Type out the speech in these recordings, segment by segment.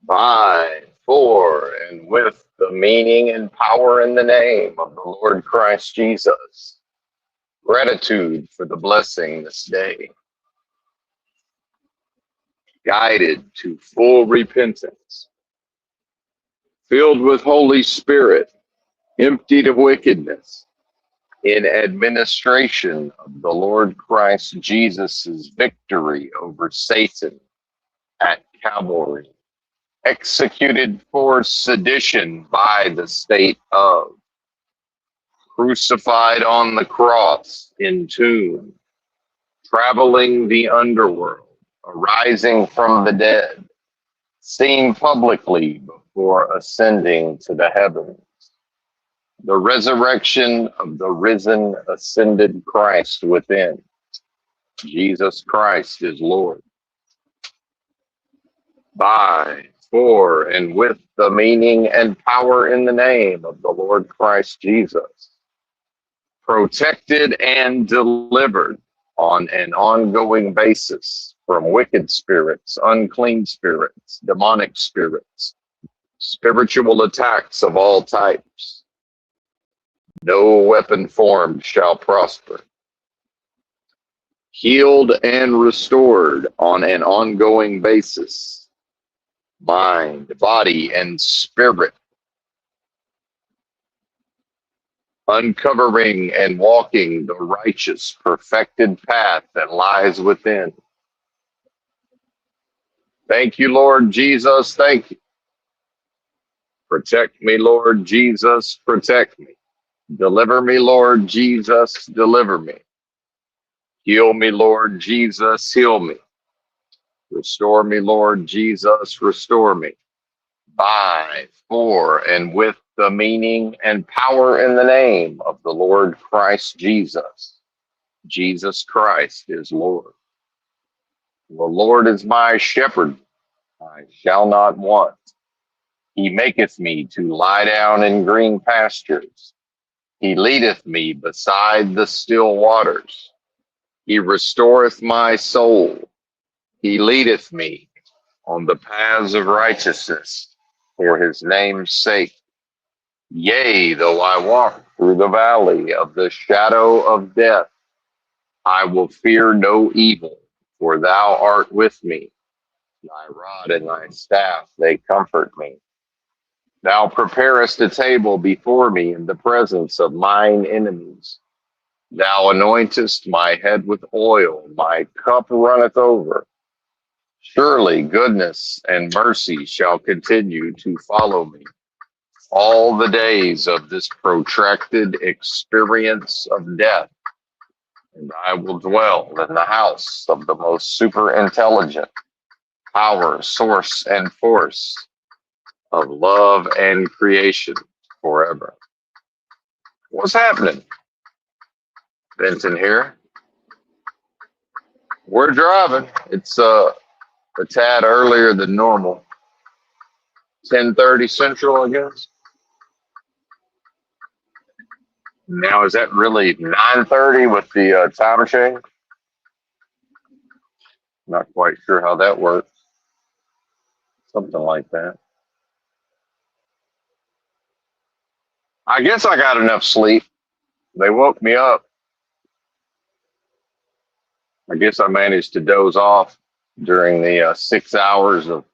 By, for, and with the meaning and power in the name of the Lord Christ Jesus. Gratitude for the blessing this day. Guided to full repentance. Filled with Holy Spirit. Emptied of wickedness. In administration of the Lord Christ Jesus' victory over Satan at Calvary. Executed for sedition by the state of. Crucified on the cross, entombed, traveling the underworld, arising from the dead, seen publicly before ascending to the heavens, the resurrection of the risen, ascended Christ within. Jesus Christ is Lord. By, for, and with the meaning and power in the name of the Lord Christ Jesus. Protected and delivered on an ongoing basis from wicked spirits, unclean spirits, demonic spirits, spiritual attacks of all types. No weapon formed shall prosper. Healed and restored on an ongoing basis, mind, body, and spirit. Uncovering and walking the righteous, perfected path that lies within. Thank you, Lord Jesus. Thank you. Protect me, Lord Jesus. Protect me. Deliver me, Lord Jesus. Deliver me. Heal me, Lord Jesus. Heal me. Restore me, Lord Jesus. Restore me. By, for, and with the meaning and power in the name of the Lord Christ Jesus. Jesus Christ is Lord. The Lord is my shepherd. I shall not want. He maketh me to lie down in green pastures. He leadeth me beside the still waters. He restoreth my soul. He leadeth me on the paths of righteousness for his name's sake. Yea, though I walk through the valley of the shadow of death, I will fear no evil, for thou art with me. Thy rod and thy staff, they comfort me. Thou preparest a table before me in the presence of mine enemies. Thou anointest my head with oil, my cup runneth over. Surely goodness and mercy shall continue to follow me all the days of this protracted experience of death, and I will dwell in the house of the most super intelligent power, source, and force of love and creation forever. What's happening? Benton here. We're driving. It's a tad earlier than normal. 10:30 Central, I guess. Now is that really 9:30 with the time change? Not quite sure how that works. Something like that. I guess I got enough sleep. They woke me up. I guess I managed to doze off during the 6 hours of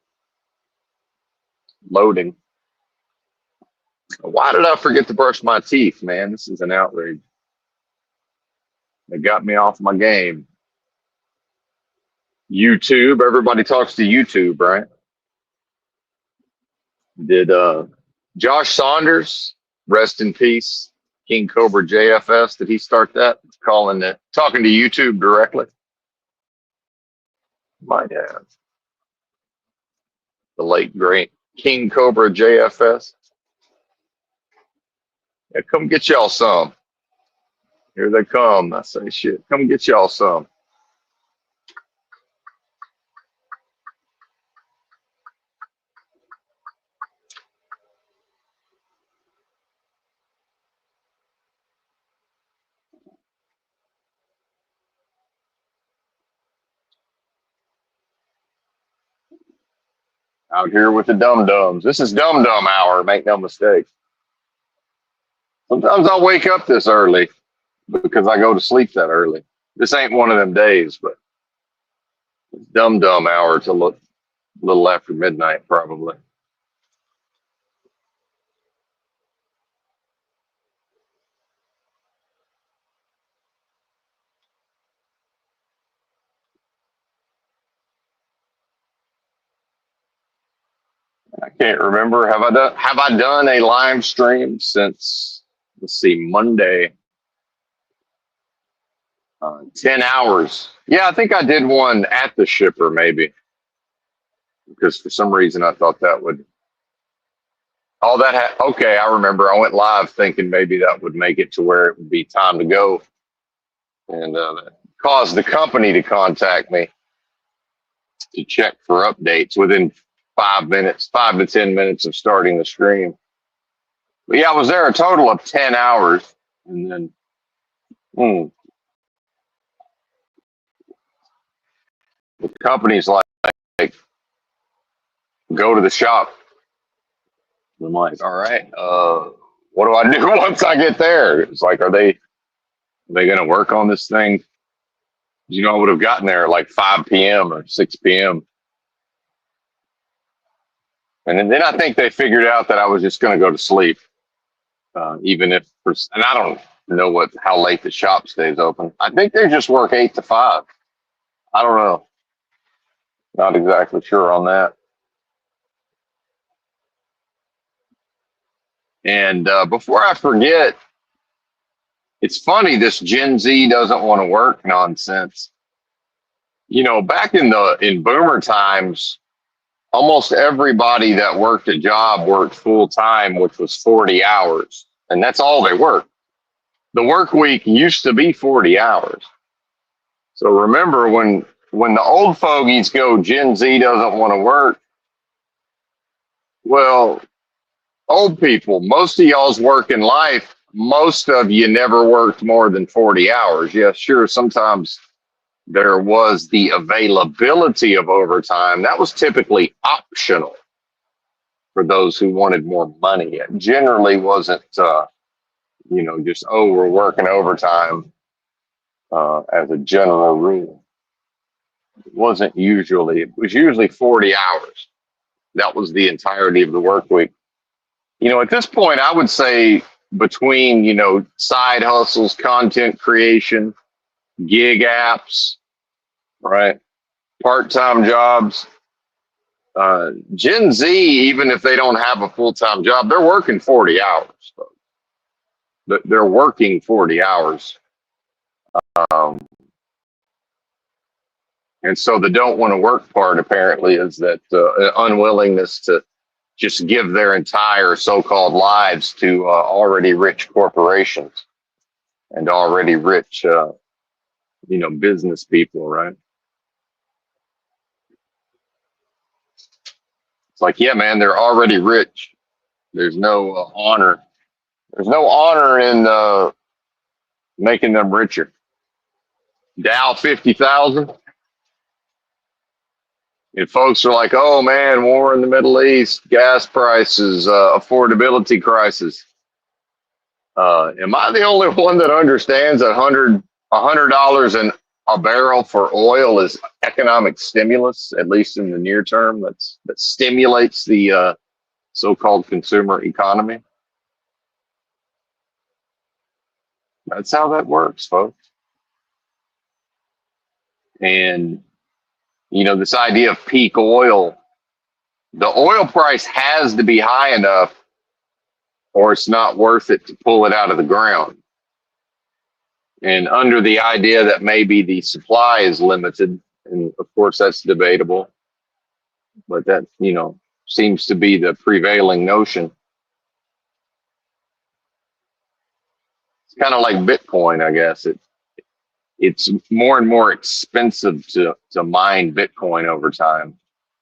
loading. Why did I forget to brush my teeth, man? This is an outrage. They got me off my game. YouTube, everybody talks to YouTube, right? Did Josh Saunders, rest in peace, King Cobra JFS, did he start that? Calling it, talking to YouTube directly? Might have. The late, great King Cobra JFS. Yeah, come get y'all some. Here they come. I say, shit, come get y'all some. Out here with the dum-dums. This is dum-dum hour, make no mistake. Sometimes I'll wake up this early because I go to sleep that early. This ain't one of them days, but it's dum-dum hour till a little after midnight, probably. I can't remember. Have I done a live stream since, let's see, Monday? 10 hours. Yeah, I think I did one at the shipper, maybe, because for some reason I thought that would. Oh, okay. I remember. I went live thinking maybe that would make it to where it would be time to go, and that caused the company to contact me to check for updates within 5 minutes, 5 to 10 minutes of starting the stream. But yeah, I was there a total of 10 hours, and then the company's like, go to the shop. I'm like, all right, what do I do once I get there? It's like, are they going to work on this thing? You know, I would have gotten there at like 5 p.m. or 6 p.m. And then I think they figured out that I was just going to go to sleep, even if, and I don't know how late the shop stays open. I think they just work 8 to 5. I don't know. Not exactly sure on that. And before I forget, it's funny, this Gen Z doesn't want to work nonsense. You know, back in boomer times, almost everybody that worked a job worked full time, which was 40 hours, and that's all they worked. The work week used to be 40 hours. So remember, when the old fogies go, Gen Z doesn't want to work. Well, old people, most of y'all's work in life, most of you never worked more than 40 hours. Yeah, sure, sometimes there was the availability of overtime. That was typically optional for those who wanted more money. It generally wasn't, just, oh, we're working overtime as a general rule. It was usually 40 hours. That was the entirety of the work week. You know, at this point, I would say between, side hustles, content creation, gig apps, right? Part-time jobs. Gen Z, even if they don't have a full-time job, they're working 40 hours. They're working 40 hours. And so the don't want to work part apparently is that unwillingness to just give their entire so-called lives to already rich corporations and already rich, business people, right? It's like, yeah, man, they're already rich. There's no honor. There's no honor in making them richer. Dow 50,000. And folks are like, oh man, war in the Middle East, gas prices, affordability crisis. Am I the only one that understands that $100 in a barrel for oil is economic stimulus, at least in the near term? That stimulates the so-called consumer economy. That's how that works, folks. And this idea of peak oil, the oil price has to be high enough or it's not worth it to pull it out of the ground. And under the idea that maybe the supply is limited, and of course that's debatable, but that, seems to be the prevailing notion. It's kind of like Bitcoin, I guess. It's more and more expensive to mine Bitcoin over time.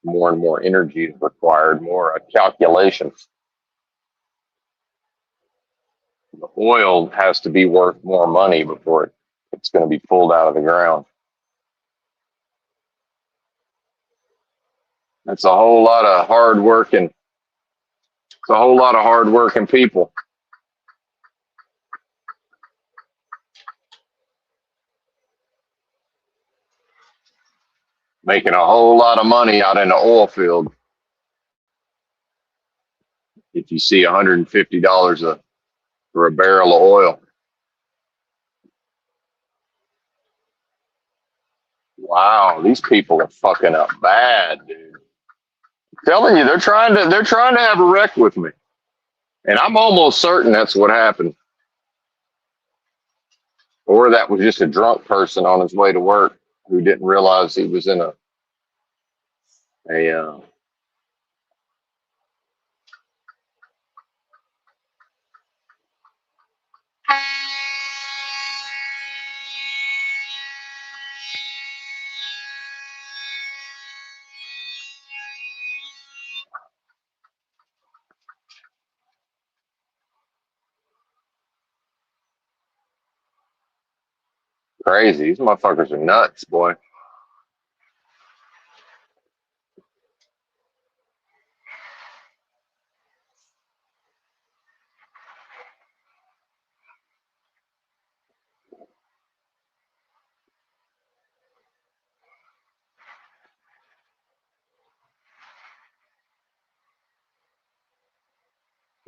More and more energy is required, more calculations. The oil has to be worth more money before it's going to be pulled out of the ground. That's a whole lot of hard working. It's a whole lot of hard working people making a whole lot of money out in the oil field. If you see $150 for a barrel of oil, wow, these people are fucking up bad, dude. I'm telling you, they're trying to have a wreck with me, and I'm almost certain that's what happened, or that was just a drunk person on his way to work who didn't realize he was in a crazy. These motherfuckers are nuts, boy.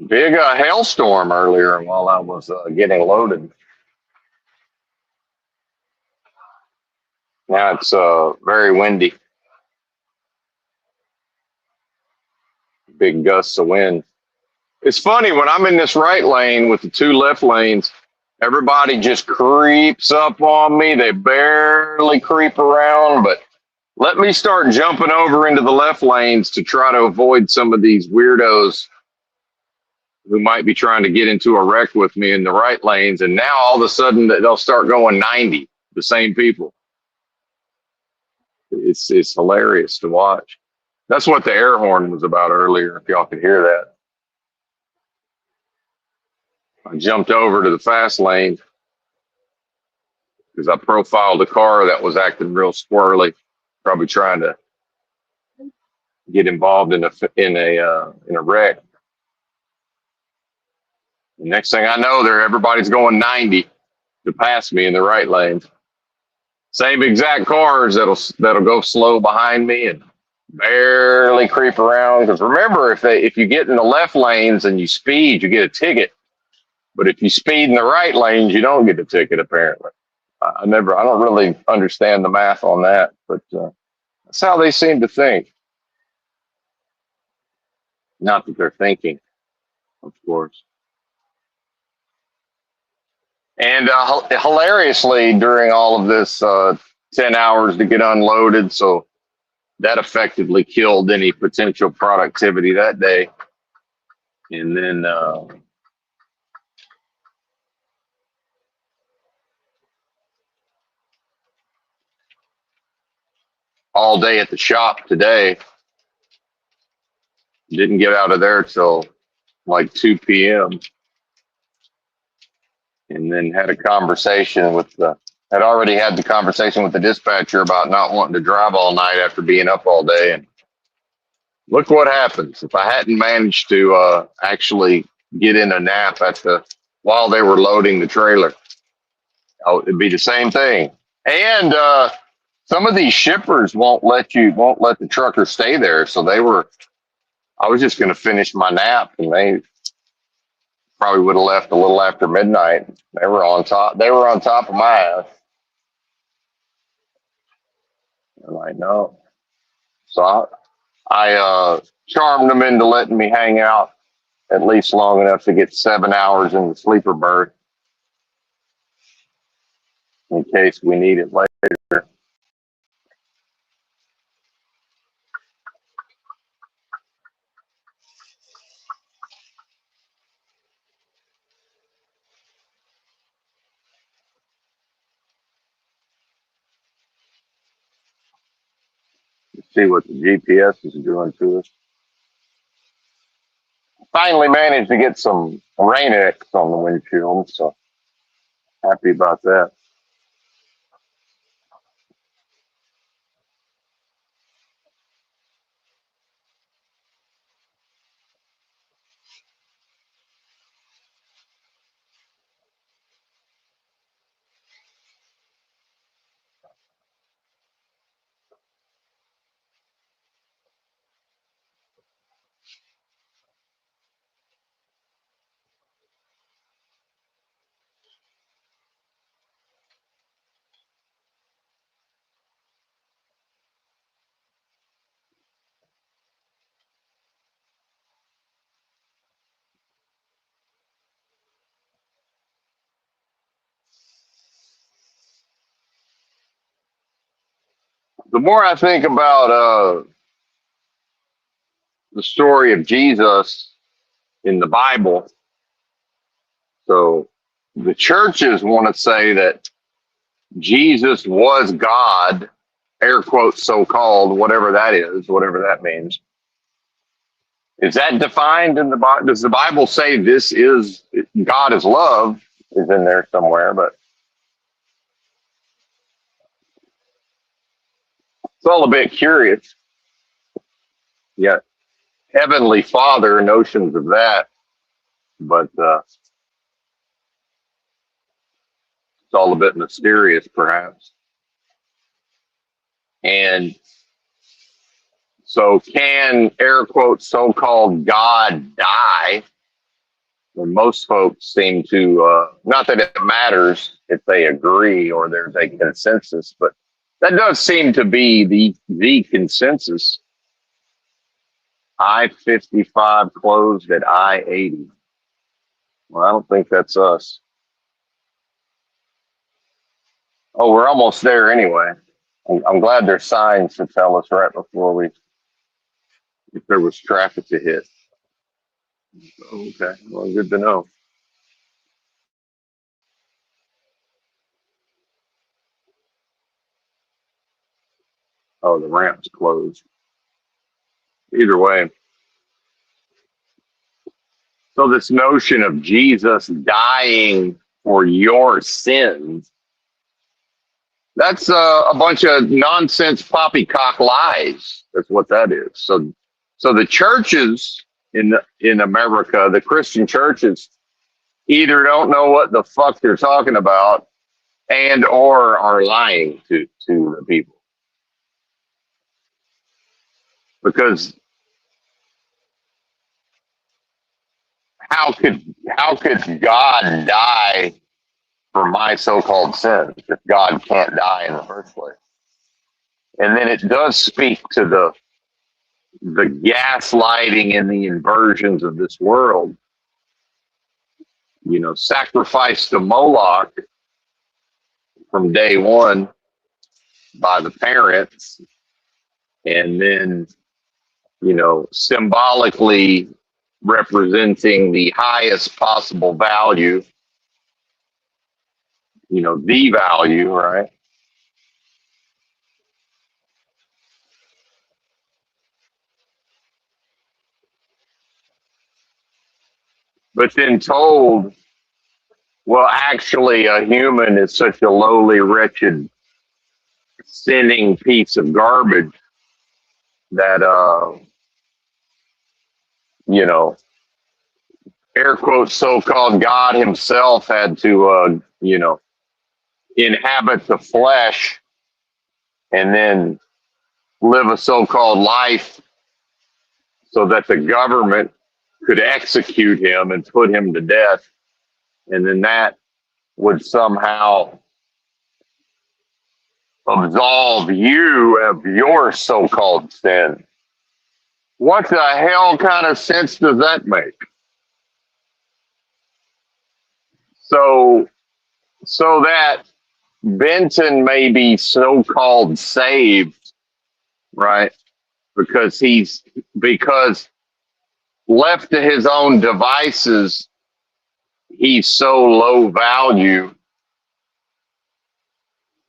Big hailstorm earlier while I was getting loaded. Now it's very windy, big gusts of wind. It's funny when I'm in this right lane with the two left lanes, everybody just creeps up on me. They barely creep around, but let me start jumping over into the left lanes to try to avoid some of these weirdos who might be trying to get into a wreck with me in the right lanes. And now all of a sudden they'll start going 90, the same people. It's hilarious to watch. That's what the air horn was about earlier, if y'all could hear that. I jumped over to the fast lane because I profiled a car that was acting real squirrely, probably trying to get involved in a wreck. The next thing I know, everybody's going 90 to pass me in the right lane. Same exact cars that'll go slow behind me and barely creep around. Because remember, if you get in the left lanes and you speed, you get a ticket. But if you speed in the right lanes, you don't get a ticket. Apparently, I don't really understand the math on that, but that's how they seem to think. Not that they're thinking, of course. And hilariously, during all of this, 10 hours to get unloaded, so that effectively killed any potential productivity that day. And then all day at the shop today, didn't get out of there till like 2 p.m. And then had already had the conversation with the dispatcher about not wanting to drive all night after being up all day. And look what happens. If I hadn't managed to actually get in a nap while they were loading the trailer, it'd be the same thing. And some of these shippers won't let the trucker stay there. So I was just going to finish my nap, and they probably would have left a little after midnight. They were on top. They were on top of my ass. I'm like, no. So I charmed them into letting me hang out at least long enough to get 7 hours in the sleeper berth in case we need it later. Let's see what the GPS is doing to us. Finally managed to get some Rain-X on the windshield, so happy about that. The more I think about the story of Jesus in the Bible, so the churches want to say that Jesus was God, air quotes, so called, whatever that is, whatever that means. Is that defined in the Bible? Does the Bible say this is God is love? Is in there somewhere, but it's all a bit curious. Yeah, Heavenly Father, notions of that, but it's all a bit mysterious, perhaps. And so, can air quotes so called God die? And most folks seem to, not that it matters if they agree or there's a consensus, but that does seem to be the consensus. I-55 closed at I-80. Well, I don't think that's us. Oh, we're almost there anyway. I'm glad there's signs to tell us right before if there was traffic to hit. Okay, well, good to know. Oh, the ramp's closed. Either way, so this notion of Jesus dying for your sins, that's a bunch of nonsense poppycock lies. That's what that is. So the churches in America, the Christian churches, either don't know what the fuck they're talking about and or are lying to the people. Because how could how could God die for my so-called sins if God can't die in the first place? And then it does speak to the gaslighting and the inversions of this world. You know, sacrifice to Moloch from day one by the parents, and then, you know, symbolically representing the highest possible value, you know, the value, right? But then told, well, actually, a human is such a lowly, wretched, sinning piece of garbage that, you know, air quotes, so-called God himself had to, you know, inhabit the flesh and then live a so-called life so that the government could execute him and put him to death. And then that would somehow absolve you of your so-called sin. What the hell kind of sense does that make? So, so that Benton may be so-called saved, right? Because left to his own devices, he's so low value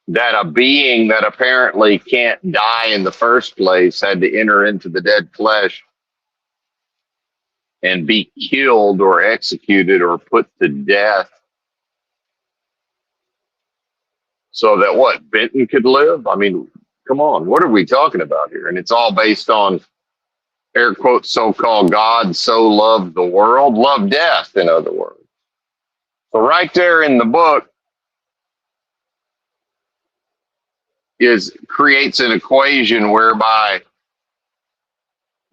that a being that apparently can't die in the first place had to enter into the dead flesh and be killed or executed or put to death so that what, Benton could live? I mean, come on, what are we talking about here? And it's all based on air quotes, so-called God so loved the world, loved death, in other words. So right there in the book creates an equation whereby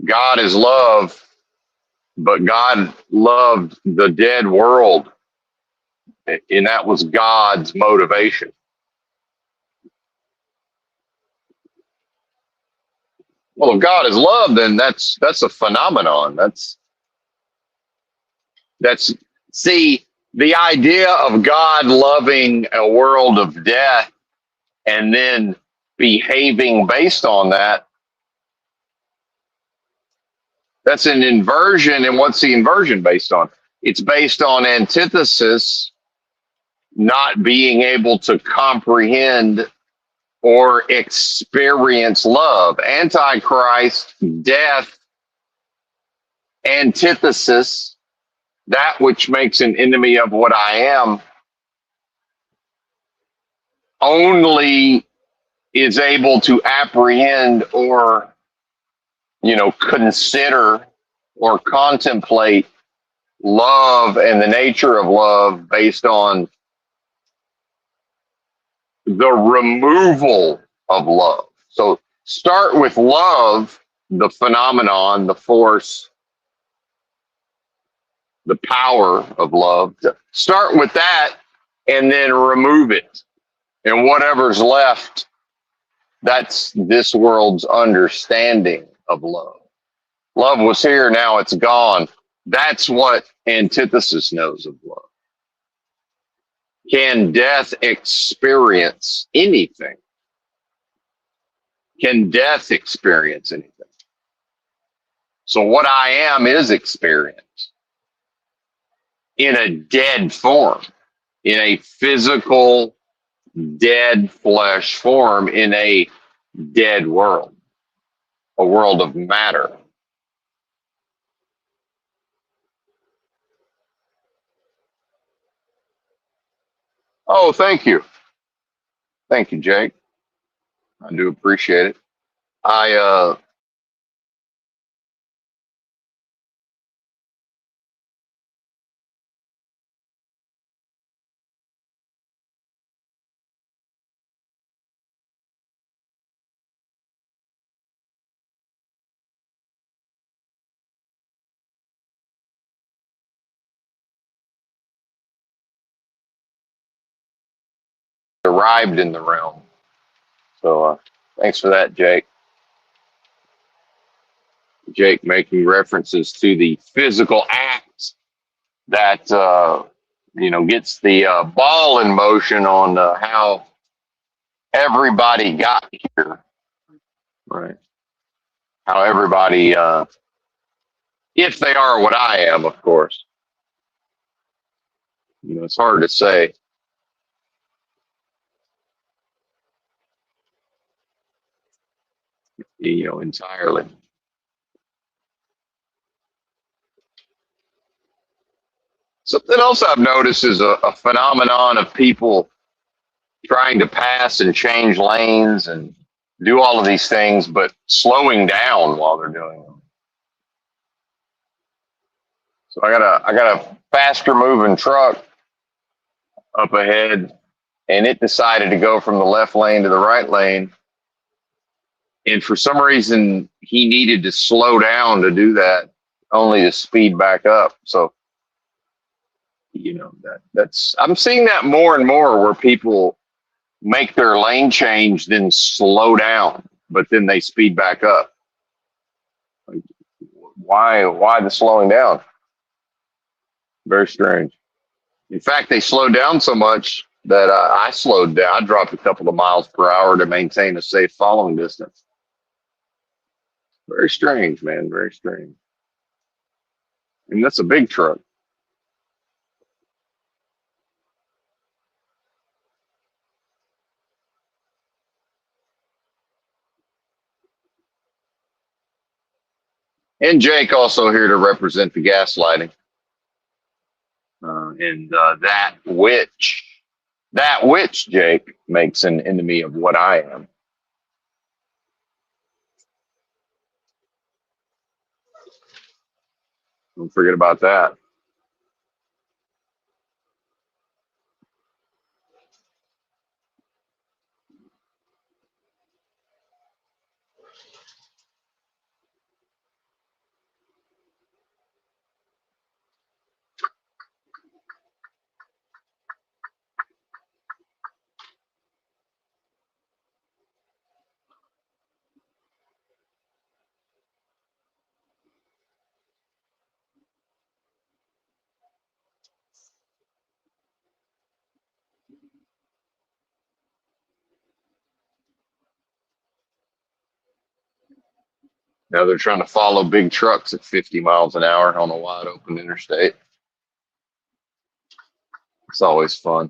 God is love, but God loved the dead world, and that was God's motivation. Well, if God is love, then that's a phenomenon. That's see, the idea of God loving a world of death and then behaving based on that, that's an inversion. And what's the inversion based on? It's based on antithesis, not being able to comprehend or experience love. Antichrist, death, antithesis, that which makes an enemy of what I am, only is able to apprehend or, consider or contemplate love and the nature of love based on the removal of love. So start with love, the phenomenon, the force, the power of love. Start with that and then remove it. And whatever's left, that's this world's understanding of love. Love was here, now it's gone. That's what antithesis knows of love. Can death experience anything? Can death experience anything? So what I am is experience in a dead form, in a physical, dead flesh form, in a dead world, a world of matter. Oh, thank you. Thank you, Jake. I do appreciate it. I arrived in the realm. So thanks for that, Jake. Jake making references to the physical act that gets the ball in motion on how everybody got here, right? How everybody, if they are what I am, of course, it's hard to say, entirely. Something else I've noticed is a phenomenon of people trying to pass and change lanes and do all of these things, but slowing down while they're doing them. So I got a faster moving truck up ahead, and it decided to go from the left lane to the right lane. And for some reason, he needed to slow down to do that, only to speed back up. So, that's I'm seeing that more and more where people make their lane change, then slow down, but then they speed back up. Like, why the slowing down? Very strange. In fact, they slowed down so much that I slowed down. I dropped a couple of miles per hour to maintain a safe following distance. Very strange, man. Very strange. And that's a big truck. And Jake also here to represent the gaslighting. And that which Jake makes an enemy of what I am. Don't forget about that. Now they're trying to follow big trucks at 50 miles an hour on a wide open interstate. It's always fun.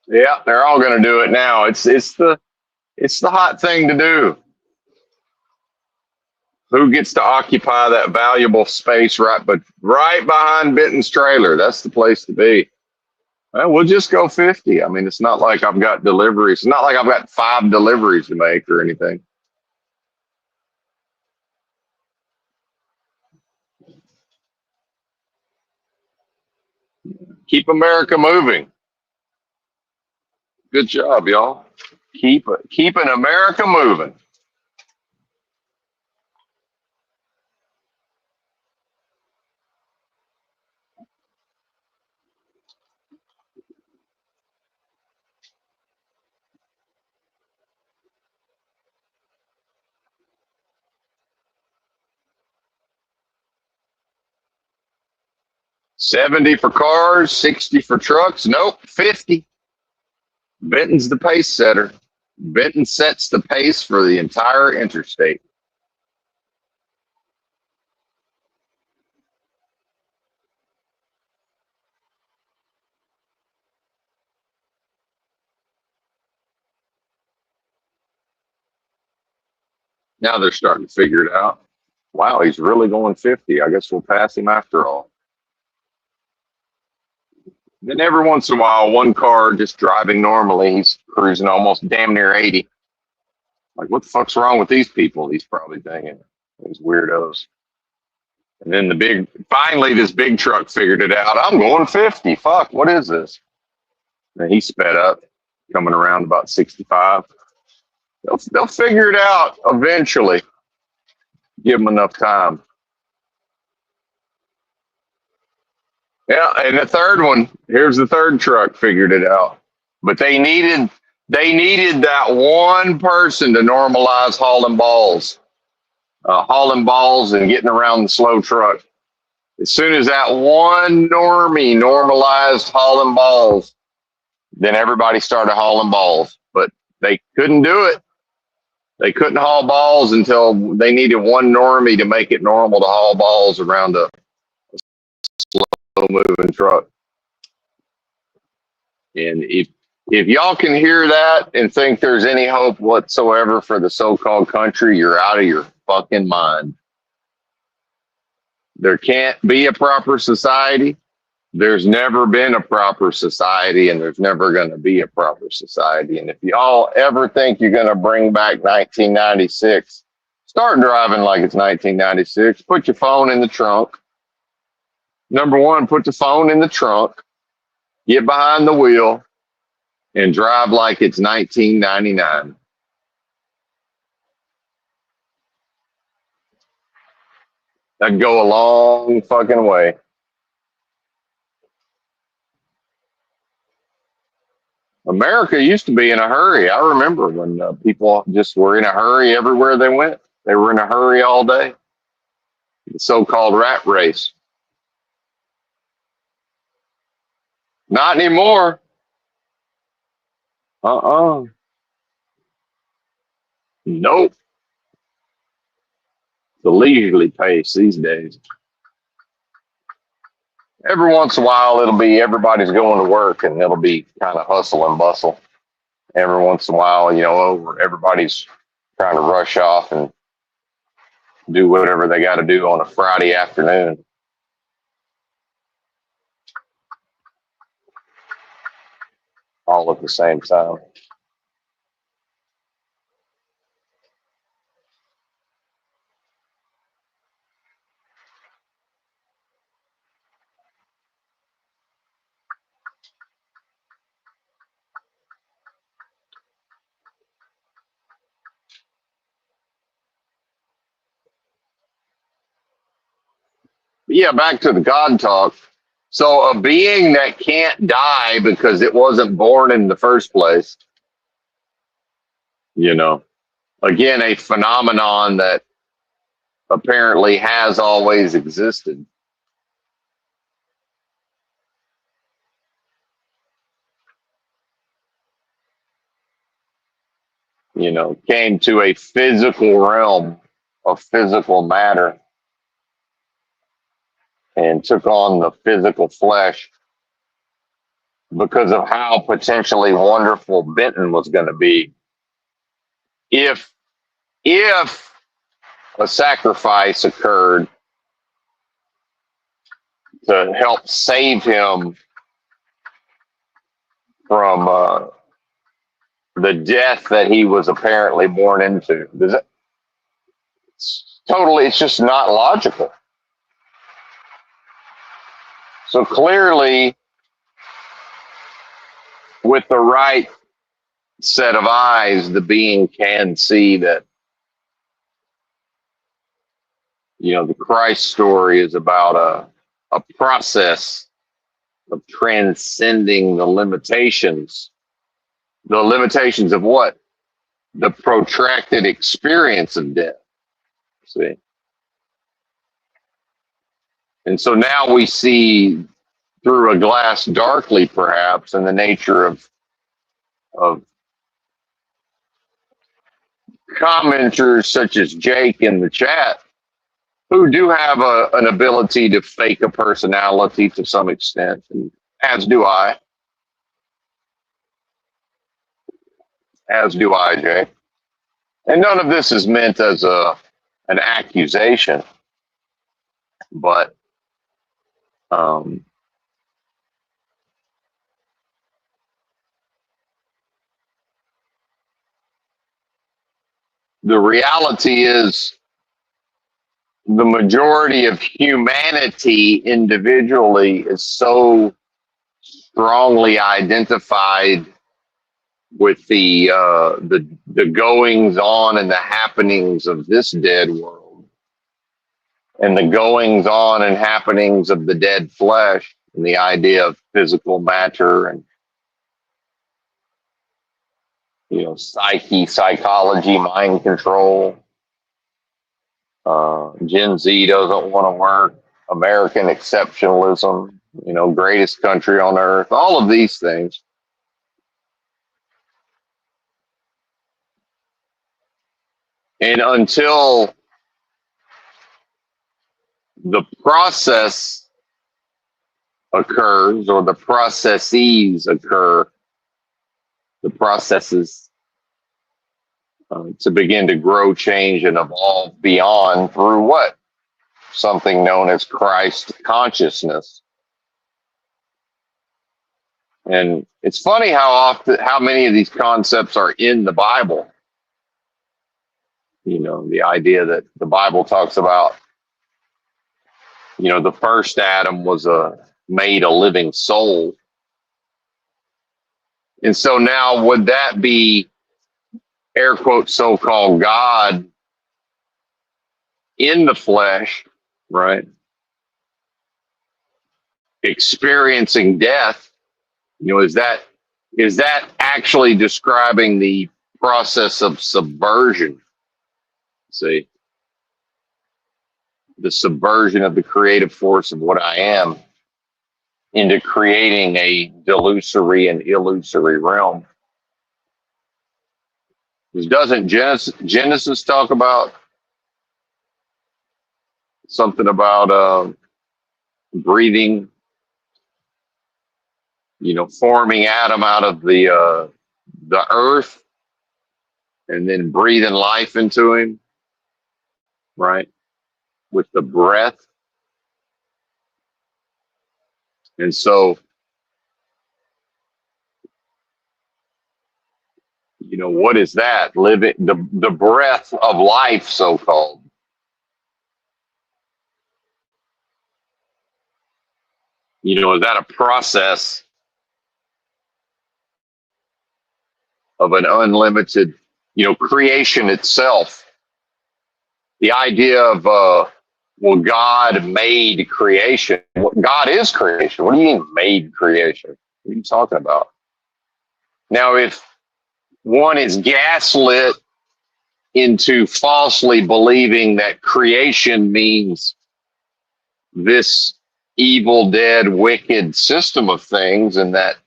Yeah, they're all going to do it now. It's the hot thing to do. Who gets to occupy that valuable space right behind Benton's trailer? That's the place to be. Well, we'll just go 50. I mean, it's not like I've got deliveries. It's not like I've got 5 deliveries to make or anything. Keep America moving. Good job, y'all. Keeping America moving. 70 for cars, 60 for trucks. Nope, 50. Benton's the pace setter. Benton sets the pace for the entire interstate. Now they're starting to figure it out. Wow, he's really going 50. I guess we'll pass him after all. Then every once in a while, one car just driving normally, he's cruising almost damn near 80. Like, what the fuck's wrong with these people? He's probably thinking, these weirdos. And then finally, this big truck figured it out. I'm going 50. Fuck, what is this? And he sped up, coming around about 65. They'll figure it out eventually. Give them enough time. Yeah, and the third one, here's the third truck figured it out. But they needed that one person to normalize hauling balls and getting around the slow truck. As soon as that one normie normalized hauling balls, then everybody started hauling balls. But they couldn't do it. They couldn't haul balls until they needed one normie to make it normal to haul balls around a slow moving truck. And if y'all can hear that and think there's any hope whatsoever for the so-called country, you're out of your fucking mind. There can't be a proper society. There's never been a proper society, and there's never going to be a proper society. And if y'all ever think you're going to bring back 1996, start driving like it's 1996. Put your phone in the trunk. Number one, put the phone in the trunk. Get behind the wheel and drive like it's 1999. That'd go a long fucking way. America used to be in a hurry. I remember when people just were in a hurry everywhere they went. They were in a hurry all day. The so-called rat race. Not anymore. Uh-uh. Nope. The leisurely pace these days. Every once in a while, it'll be everybody's going to work, and it'll be kind of hustle and bustle. Every once in a while, everybody's trying to rush off and do whatever they got to do on a Friday afternoon. All at the same time. But yeah, back to the God talk. So a being that can't die because it wasn't born in the first place, you know, again, a phenomenon that apparently has always existed, came to a physical realm of physical matter and took on the physical flesh because of how potentially wonderful Benton was going to be if if a sacrifice occurred to help save him from the death that he was apparently born into. It's just not logical. So clearly, with the right set of eyes, the being can see that, the Christ story is about a process of transcending the limitations. The limitations of what? The protracted experience of death. See? And so now we see through a glass darkly, perhaps, in the nature of commenters such as Jake in the chat, who do have an ability to fake a personality to some extent, and as do I. As do I, Jake. And none of this is meant as an accusation, but the reality is the majority of humanity individually is so strongly identified with the goings on and the happenings of this dead world, and the goings on and happenings of the dead flesh, and the idea of physical matter, and psychology, mind control. Gen Z doesn't want to work. American exceptionalism, greatest country on earth. All of these things. And until the process occurs, or the processes occur, the processes to begin to grow, change, and evolve beyond through what? Something known as Christ consciousness. And it's funny how many of these concepts are in the Bible. The idea that the Bible talks about, the first Adam was made a living soul. And so now would that be, air quotes, so-called God in the flesh, right? Experiencing death, is that actually describing the process of subversion? See, the subversion of the creative force of what I am into creating a delusory and illusory realm. Doesn't Genesis talk about something about breathing, forming Adam out of the earth and then breathing life into him, right? With the breath. And so, what is that? Living the breath of life, so-called. Is that a process of an unlimited, creation itself? The idea of well, God made creation. God is creation. What do you mean made creation? What are you talking about? Now, if one is gaslit into falsely believing that creation means this evil, dead, wicked system of things, and that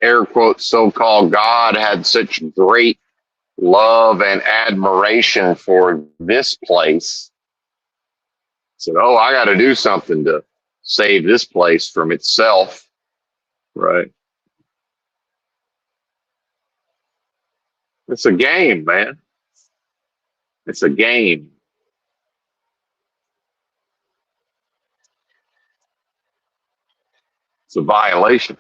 air quotes so-called God had such great love and admiration for this place, said, oh, I got to do something to save this place from itself, right? It's a game, man. It's a game. It's a violation.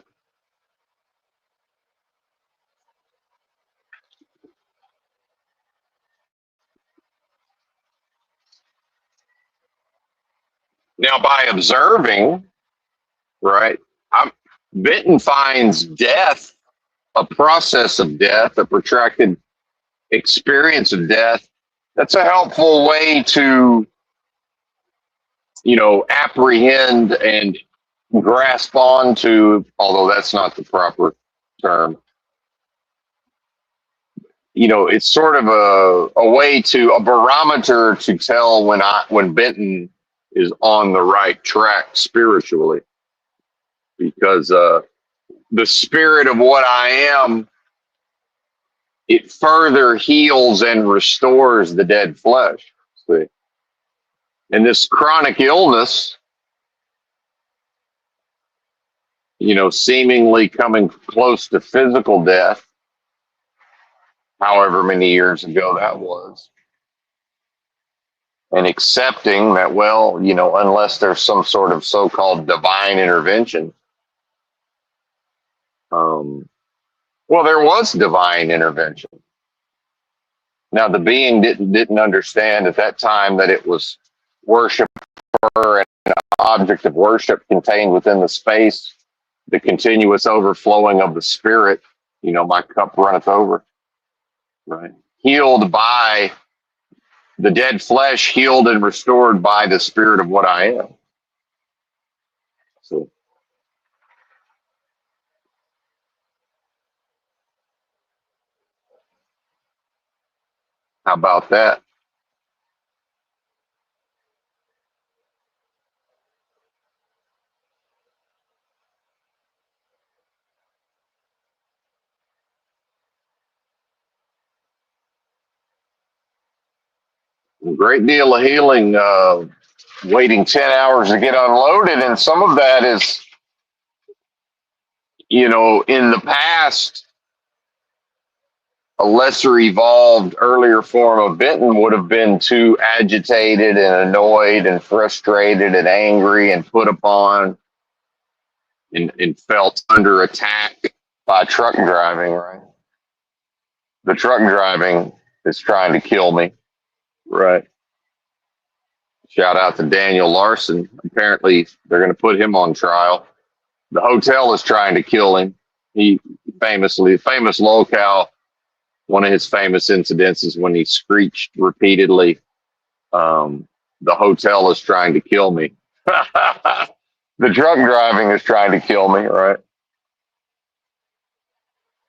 Now, by observing, right, I'm, Benton finds death, a process of death, a protracted experience of death. That's a helpful way to, apprehend and grasp onto, although that's not the proper term. It's sort of a way to, a barometer to tell when Benton is on the right track spiritually, because the spirit of what I am, it further heals and restores the dead flesh. See? And this chronic illness, seemingly coming close to physical death, however many years ago that was, and accepting that, well, unless there's some sort of so-called divine intervention, well, there was divine intervention. Now, the being didn't understand at that time that it was worshiper and an object of worship contained within the space, the continuous overflowing of the spirit. My cup runneth over, right? Healed by the dead flesh, healed and restored by the spirit of what I am. So, how about that? A great deal of healing, waiting 10 hours to get unloaded. And some of that is, in the past, a lesser evolved earlier form of Benton would have been too agitated and annoyed and frustrated and angry and put upon and felt under attack by truck driving, right? The truck driving is trying to kill me, right? Shout out to Daniel Larson. Apparently, they're going to put him on trial. The hotel is trying to kill him. He famous locale. One of his famous incidents is when he screeched repeatedly, the hotel is trying to kill me. The truck driving is trying to kill me, right?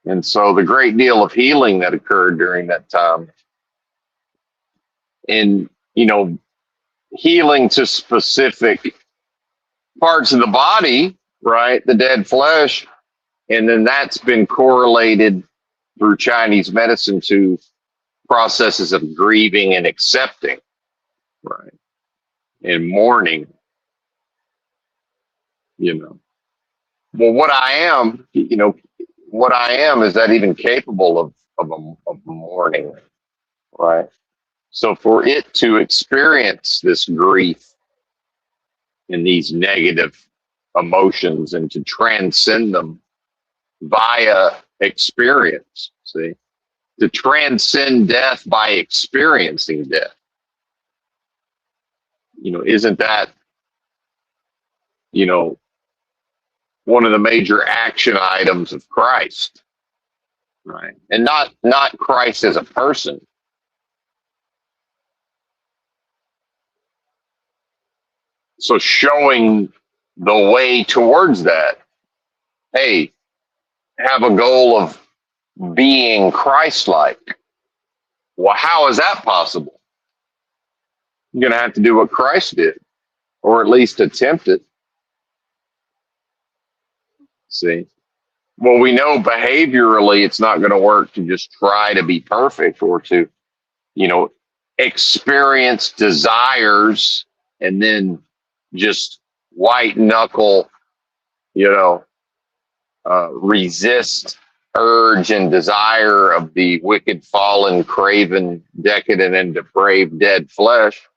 And so the great deal of healing that occurred during that time, and, healing to specific parts of the body, right? The dead flesh. And then that's been correlated through Chinese medicine to processes of grieving and accepting, right? And mourning, Well, what I am, what I am, is that even capable of mourning, right? So for it to experience this grief and these negative emotions and to transcend them via experience, see, to transcend death by experiencing death, isn't that, you know, one of the major action items of Christ, right? And not Christ as a person, So showing the way towards that. Hey, have a goal of being Christ-like. Well, how is that possible? You're going to have to do what Christ did, or at least attempt it. See? Well, we know behaviorally it's not going to work to just try to be perfect or to, you know, experience desires and then just white knuckle, you know, resist urge and desire of the wicked, fallen, craven, decadent, and depraved dead flesh.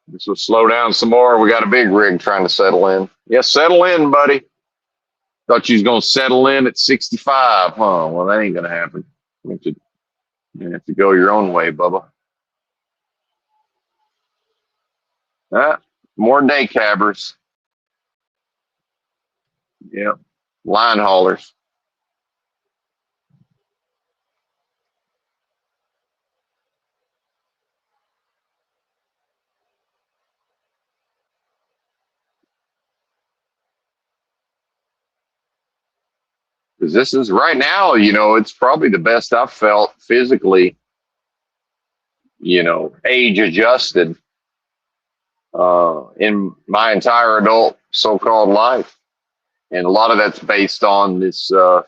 This will slow down some more. We got a big rig trying to settle in. Yeah, settle in, buddy. Thought you was gonna settle in at 65, huh? Well, that ain't gonna happen. You have to go your own way, Bubba. More day cabbers. Yep. Line haulers. Because this is right now, you know, it's probably the best I've felt physically, you know, age adjusted in my entire adult so-called life. And a lot of that's based on this, a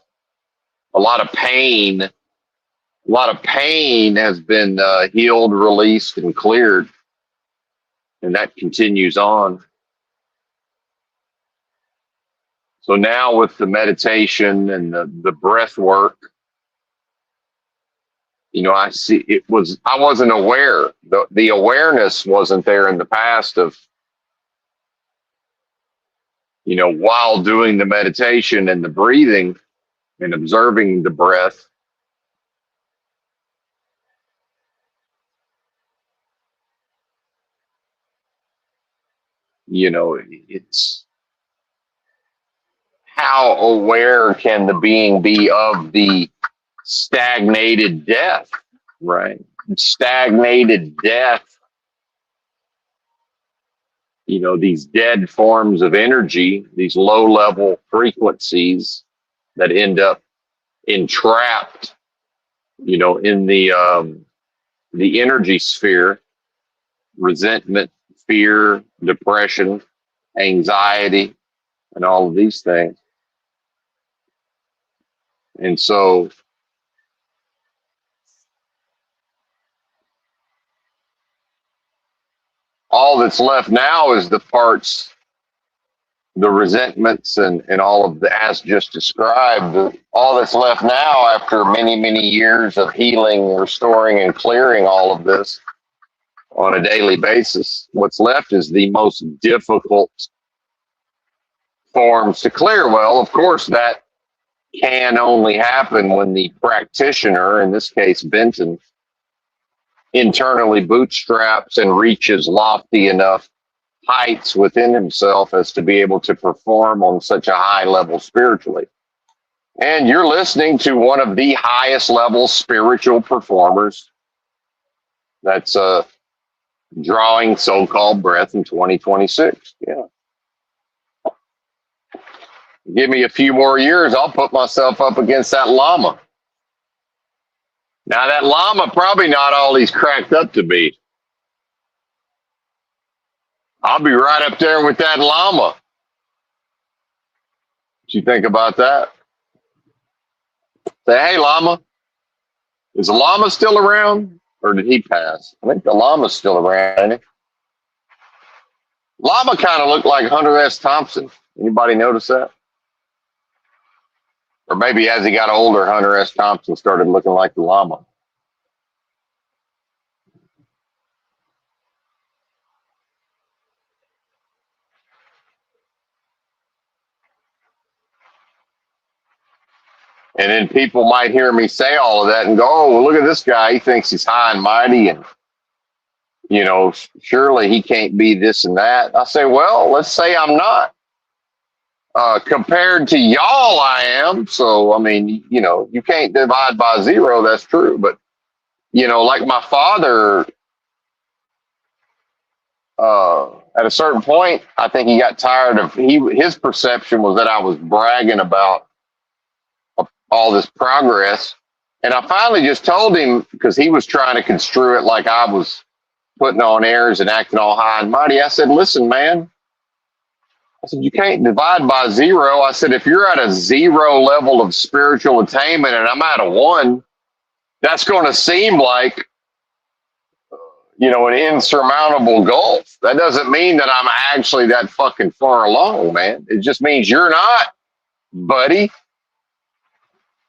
lot of pain. A lot of pain has been healed, released, and cleared. And that continues on. So now with the meditation and the breath work, you know, I see I wasn't aware. The awareness wasn't there in the past of, you know, while doing the meditation and the breathing and observing the breath, you know, it's how aware can the being be of the stagnated death, right? Stagnated death, you know, these dead forms of energy, these low level frequencies that end up entrapped, you know, in the energy sphere, resentment, fear, depression, anxiety, and all of these things. And so all that's left now is the parts, the resentments and all of the, as just described, all that's left now after many, many years of healing, restoring, and clearing all of this on a daily basis. What's left is the most difficult forms to clear. Well, of course, that can only happen when the practitioner, in this case, Benton, internally bootstraps and reaches lofty enough heights within himself as to be able to perform on such a high level spiritually. And you're listening to one of the highest level spiritual performers that's drawing so-called breath in 2026. Yeah. Give me a few more years, I'll put myself up against that llama. Now, that llama probably not all he's cracked up to be. I'll be right up there with that llama. What you think about that? Say, hey, llama, is the llama still around? Or did he pass? I think the llama's still around, ain't he? Llama kind of looked like Hunter S. Thompson. Anybody notice that? Or maybe as he got older, Hunter S. Thompson started looking like the llama. And then people might hear me say all of that and go, oh, well, look at this guy. He thinks he's high and mighty and, you know, surely he can't be this and that. I say, well, let's say I'm not. Compared to y'all, I am. So, I mean, you know, you can't divide by zero. That's true. But, you know, like my father, at a certain point, I think he got tired of his perception was that I was bragging about all this progress. And I finally just told him because he was trying to construe it like I was putting on airs and acting all high and mighty. I said, listen, man, I said, you can't divide by zero. I said, if you're at a zero level of spiritual attainment and I'm at a one, that's going to seem like, you know, an insurmountable gulf. That doesn't mean that I'm actually that fucking far along, man. It just means you're not, buddy.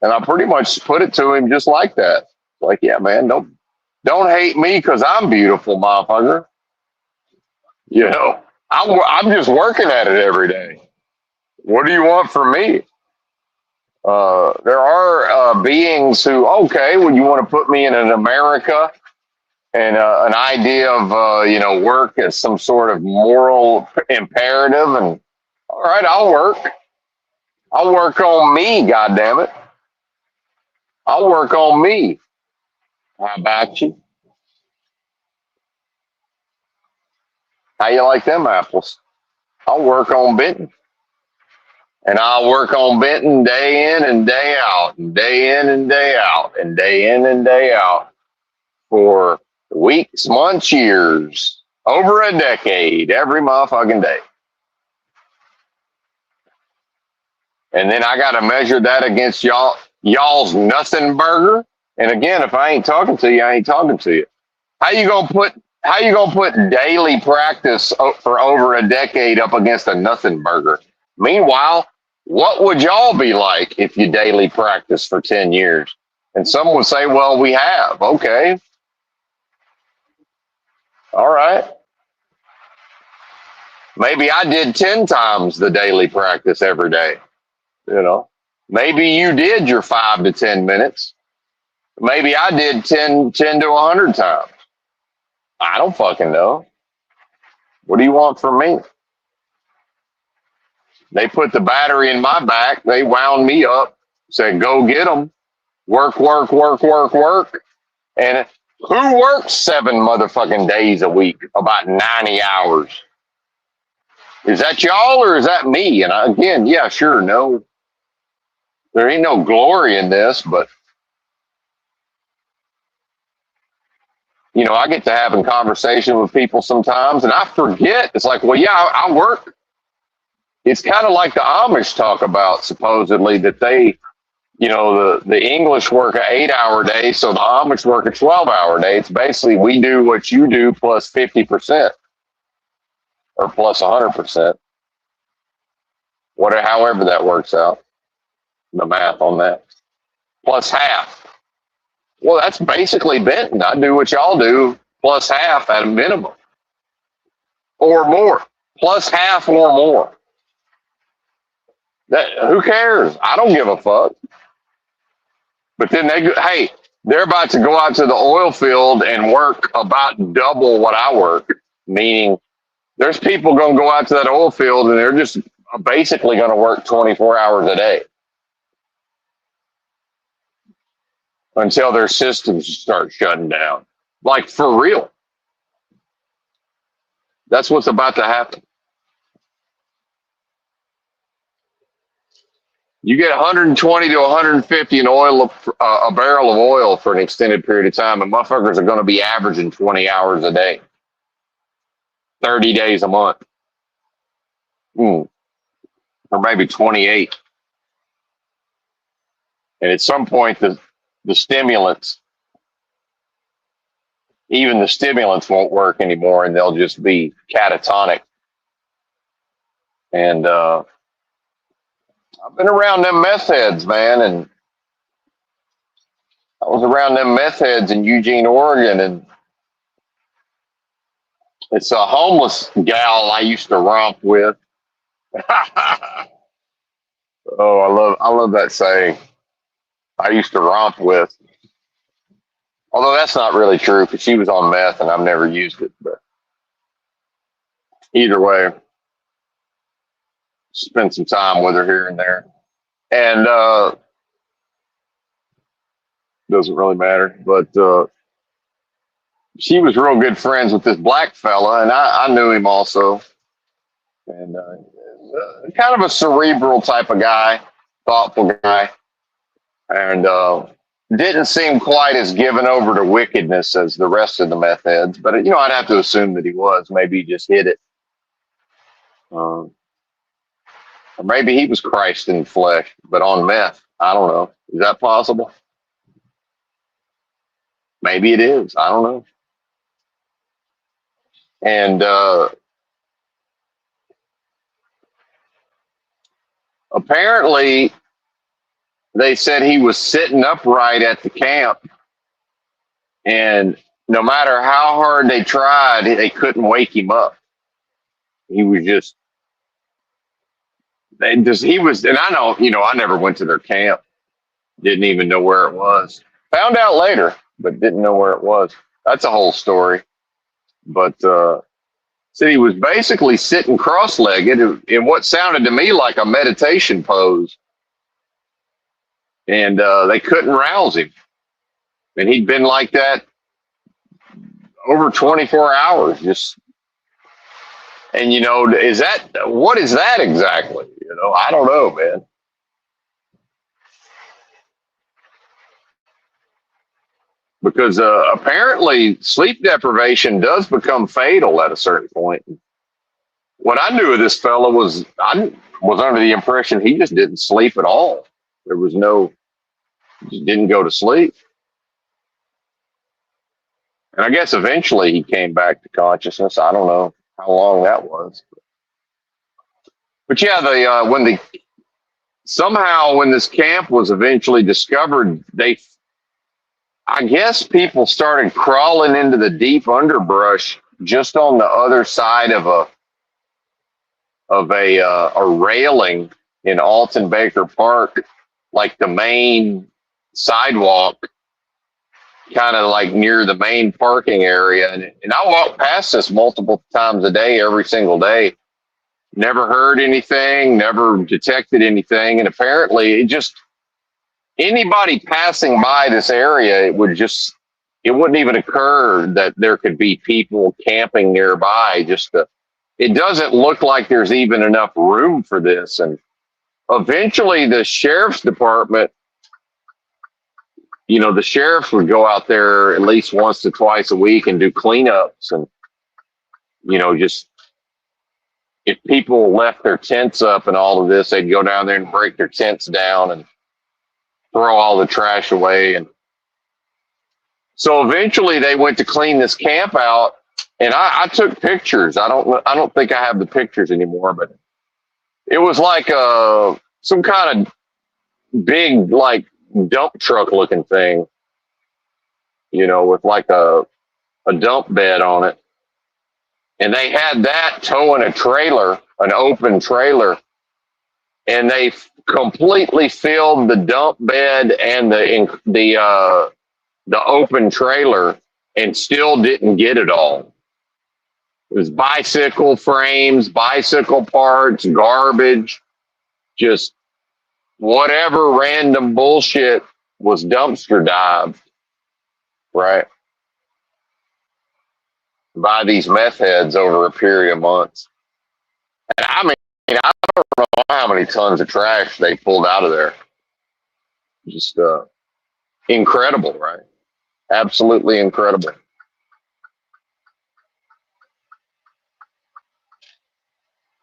And I pretty much put it to him just like that. Like, yeah, man, don't hate me because I'm beautiful, motherfucker. You know, I'm just working at it every day. What do you want from me? There are beings who, okay, well, you want to put me in an America and an idea of, you know, work as some sort of moral imperative. And all right, I'll work. I'll work on me, goddammit. I'll work on me. How about you? How you like them apples? I'll work on Benton. And I'll work on Benton day in and day out, and day in and day out, and day in and day out for weeks, months, years, over a decade, every motherfucking day. And then I got to measure that against y'all's nothing burger. And again, if I ain't talking to you, I ain't talking to you. How you gonna put daily practice for over a decade up against a nothing burger? Meanwhile, what would y'all be like if you daily practice for 10 years? And some would say, well, we have. Okay. All right. Maybe I did 10 times the daily practice every day. You know, maybe you did your 5 to 10 minutes. Maybe I did 10 to 100 times. I don't fucking know. What do you want from me? They put the battery in my back. They wound me up, said, go get them. Work, work, work, work, work. And who works 7 motherfucking days a week, about 90 hours? Is that y'all or is that me? And again, yeah, sure, no. There ain't no glory in this, but, you know, I get to having conversation with people sometimes and I forget. It's like, well, yeah, I work. It's kind of like the Amish talk about, supposedly, that they, you know, the English work an 8-hour day, so the Amish work a 12-hour day. It's basically we do what you do plus 50% or plus 100%, whatever, however that works out, the math on that, plus half. Well, that's basically Benton. I do what y'all do plus half at a minimum or more, plus half or more. That, who cares? I don't give a fuck. But then hey, they're about to go out to the oil field and work about double what I work, meaning there's people going to go out to that oil field and they're just basically going to work 24 hours a day until their systems start shutting down. Like, for real. That's what's about to happen. You get 120 to 150 in oil, a barrel of oil for an extended period of time, and motherfuckers are going to be averaging 20 hours a day, 30 days a month, or maybe 28. And at some point, the stimulants, even the stimulants won't work anymore, and they'll just be catatonic. And I've been around them meth heads, man, and I was around them meth heads in Eugene, Oregon, and it's a homeless gal I used to romp with. Oh, I love that saying. I used to romp with. Although that's not really true because she was on meth and I've never used it. But either way, spent some time with her here and there. And doesn't really matter. But she was real good friends with this black fella, and I knew him also. And kind of a cerebral type of guy, thoughtful guy, and didn't seem quite as given over to wickedness as the rest of the meth heads. But I'd have to assume that he was. Maybe he just hid it, or maybe he was Christ in flesh, but on meth. I don't know. Is that possible? Maybe it is. I don't know. And apparently, they said he was sitting upright at the camp, and no matter how hard they tried, they couldn't wake him up. He was just, he was, and I know, I never went to their camp, didn't even know where it was. Found out later, but didn't know where it was. That's a whole story. But said he was basically sitting cross-legged in what sounded to me like a meditation pose, and they couldn't rouse him. And he'd been like that over 24 hours, just, and what is that exactly? I don't know, man. Because apparently sleep deprivation does become fatal at a certain point. What I knew of this fellow was, I was under the impression he just didn't sleep at all. There was just didn't go to sleep. And I guess eventually he came back to consciousness. I don't know how long that was. But yeah, somehow when this camp was eventually discovered, I guess people started crawling into the deep underbrush just on the other side of a railing in Alton Baker Park, like the main sidewalk, kind of like near the main parking area. And I walk past this multiple times a day, every single day. Never heard anything, never detected anything. And apparently anybody passing by this area, it wouldn't even occur that there could be people camping nearby. It doesn't look like there's even enough room for this. And eventually the sheriff's department, the sheriffs would go out there at least once to twice a week and do cleanups. And, just if people left their tents up and all of this, they'd go down there and break their tents down and throw all the trash away. And so eventually they went to clean this camp out, and I took pictures. I don't think I have the pictures anymore, but it was like some kind of big, like, dump truck looking thing, with like a dump bed on it. And they had that towing a trailer, an open trailer, and they completely filled the dump bed and the open trailer, and still didn't get it all. It was bicycle frames, bicycle parts, garbage, just whatever random bullshit was dumpster dived, right, by these meth heads over a period of months. And I mean, I don't know how many tons of trash they pulled out of there. Just incredible, right? Absolutely incredible.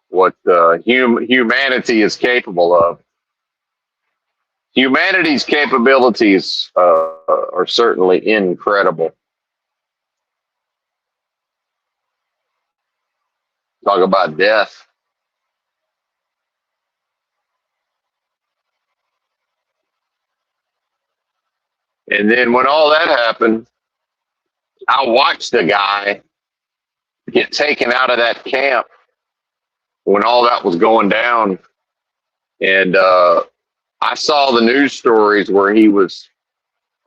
What humanity is capable of. Humanity's capabilities are certainly incredible. Talk about death. And then when all that happened, I watched the guy get taken out of that camp when all that was going down. And I saw the news stories where he was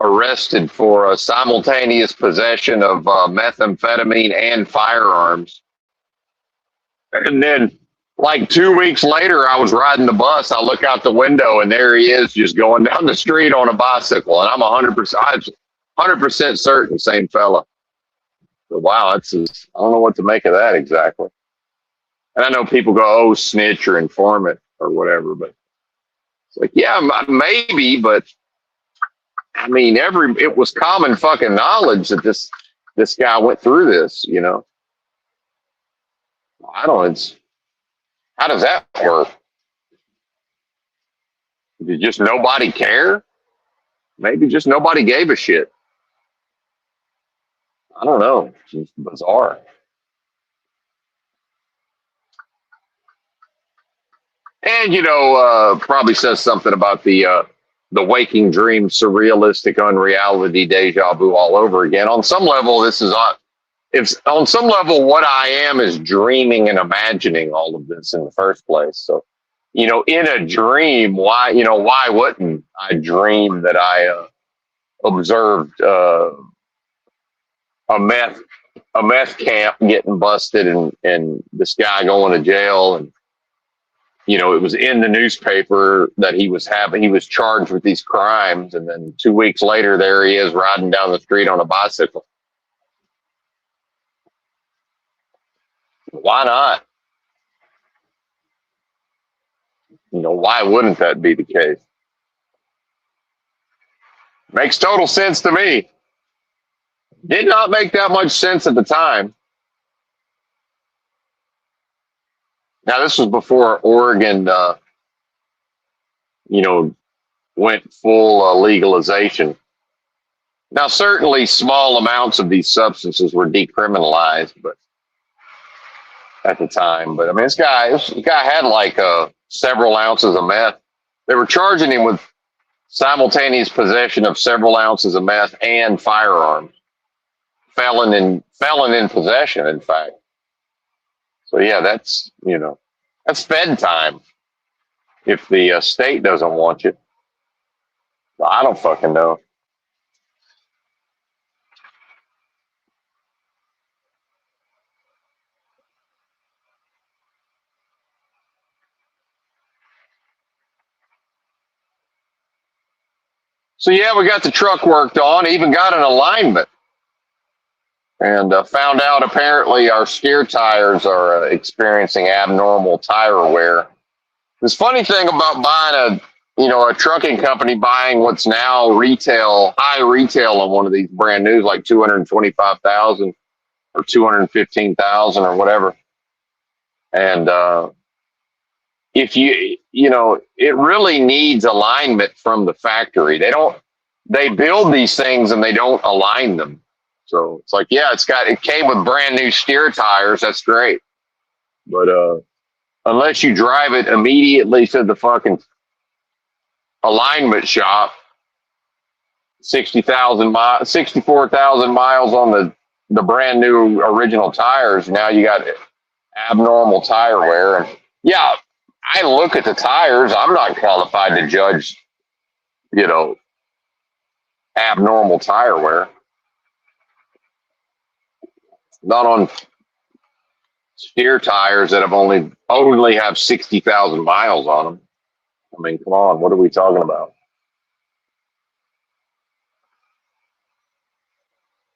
arrested for a simultaneous possession of methamphetamine and firearms. And then Like 2 weeks later, I was riding the bus. I look out the window, and there he is, just going down the street on a bicycle. And I'm 100%, I'm 100% certain, same fella. But wow, I don't know what to make of that exactly. And I know people go, "Oh, snitch or informant or whatever," but it's like, yeah, maybe, but I mean, it was common fucking knowledge that this guy went through this. I don't. How does that work? Did just nobody care? Maybe just nobody gave a shit. I don't know. It's just bizarre. And probably says something about the waking dream, surrealistic, unreality, deja vu all over again. On some level, this is if on some level what I am is dreaming and imagining all of this in the first place. So, in a dream, why wouldn't I dream that I observed a meth a meth camp getting busted and this guy going to jail, and it was in the newspaper that he was charged with these crimes, and then 2 weeks later there he is riding down the street on a bicycle. Why not? Why wouldn't that be the case? Makes total sense to me. Did not make that much sense at the time. Now this was before Oregon went full legalization. Now, certainly small amounts of these substances were decriminalized, but at the time, but I mean, this guy had like several ounces of meth. They were charging him with simultaneous possession of several ounces of meth and firearms. Felon in possession, in fact. So yeah, that's Fed time. If the state doesn't want you, I don't fucking know. So yeah, we got the truck worked on, even got an alignment, and found out apparently our steer tires are experiencing abnormal tire wear. This funny thing about buying a trucking company buying what's now high retail on one of these brand news, like 225,000 or 215,000 or whatever. And if it really needs alignment from the factory. They build these things and they don't align them. So it's like, yeah, it came with brand new steer tires. That's great. But unless you drive it immediately to the fucking alignment shop, 64,000 miles on the brand new original tires, now you got abnormal tire wear. And yeah, I look at the tires. I'm not qualified to judge, abnormal tire wear. Not on steer tires that have only have 60,000 miles on them. I mean, come on, what are we talking about?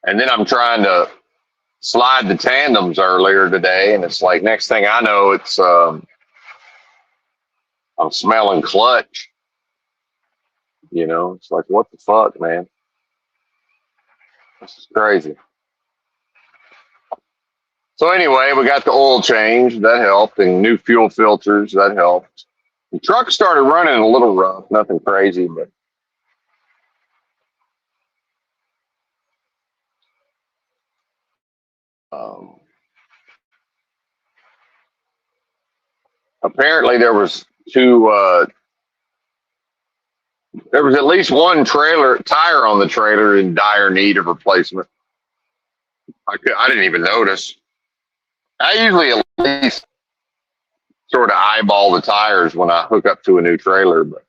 And then I'm trying to slide the tandems earlier today, and it's like next thing I know, it's I'm smelling clutch. It's like, what the fuck, man? This is crazy. So anyway, we got the oil change, that helped, and new fuel filters, that helped. The truck started running a little rough, nothing crazy, but apparently there was at least one trailer tire on the trailer in dire need of replacement. I didn't even notice. I usually at least sort of eyeball the tires when I hook up to a new trailer, but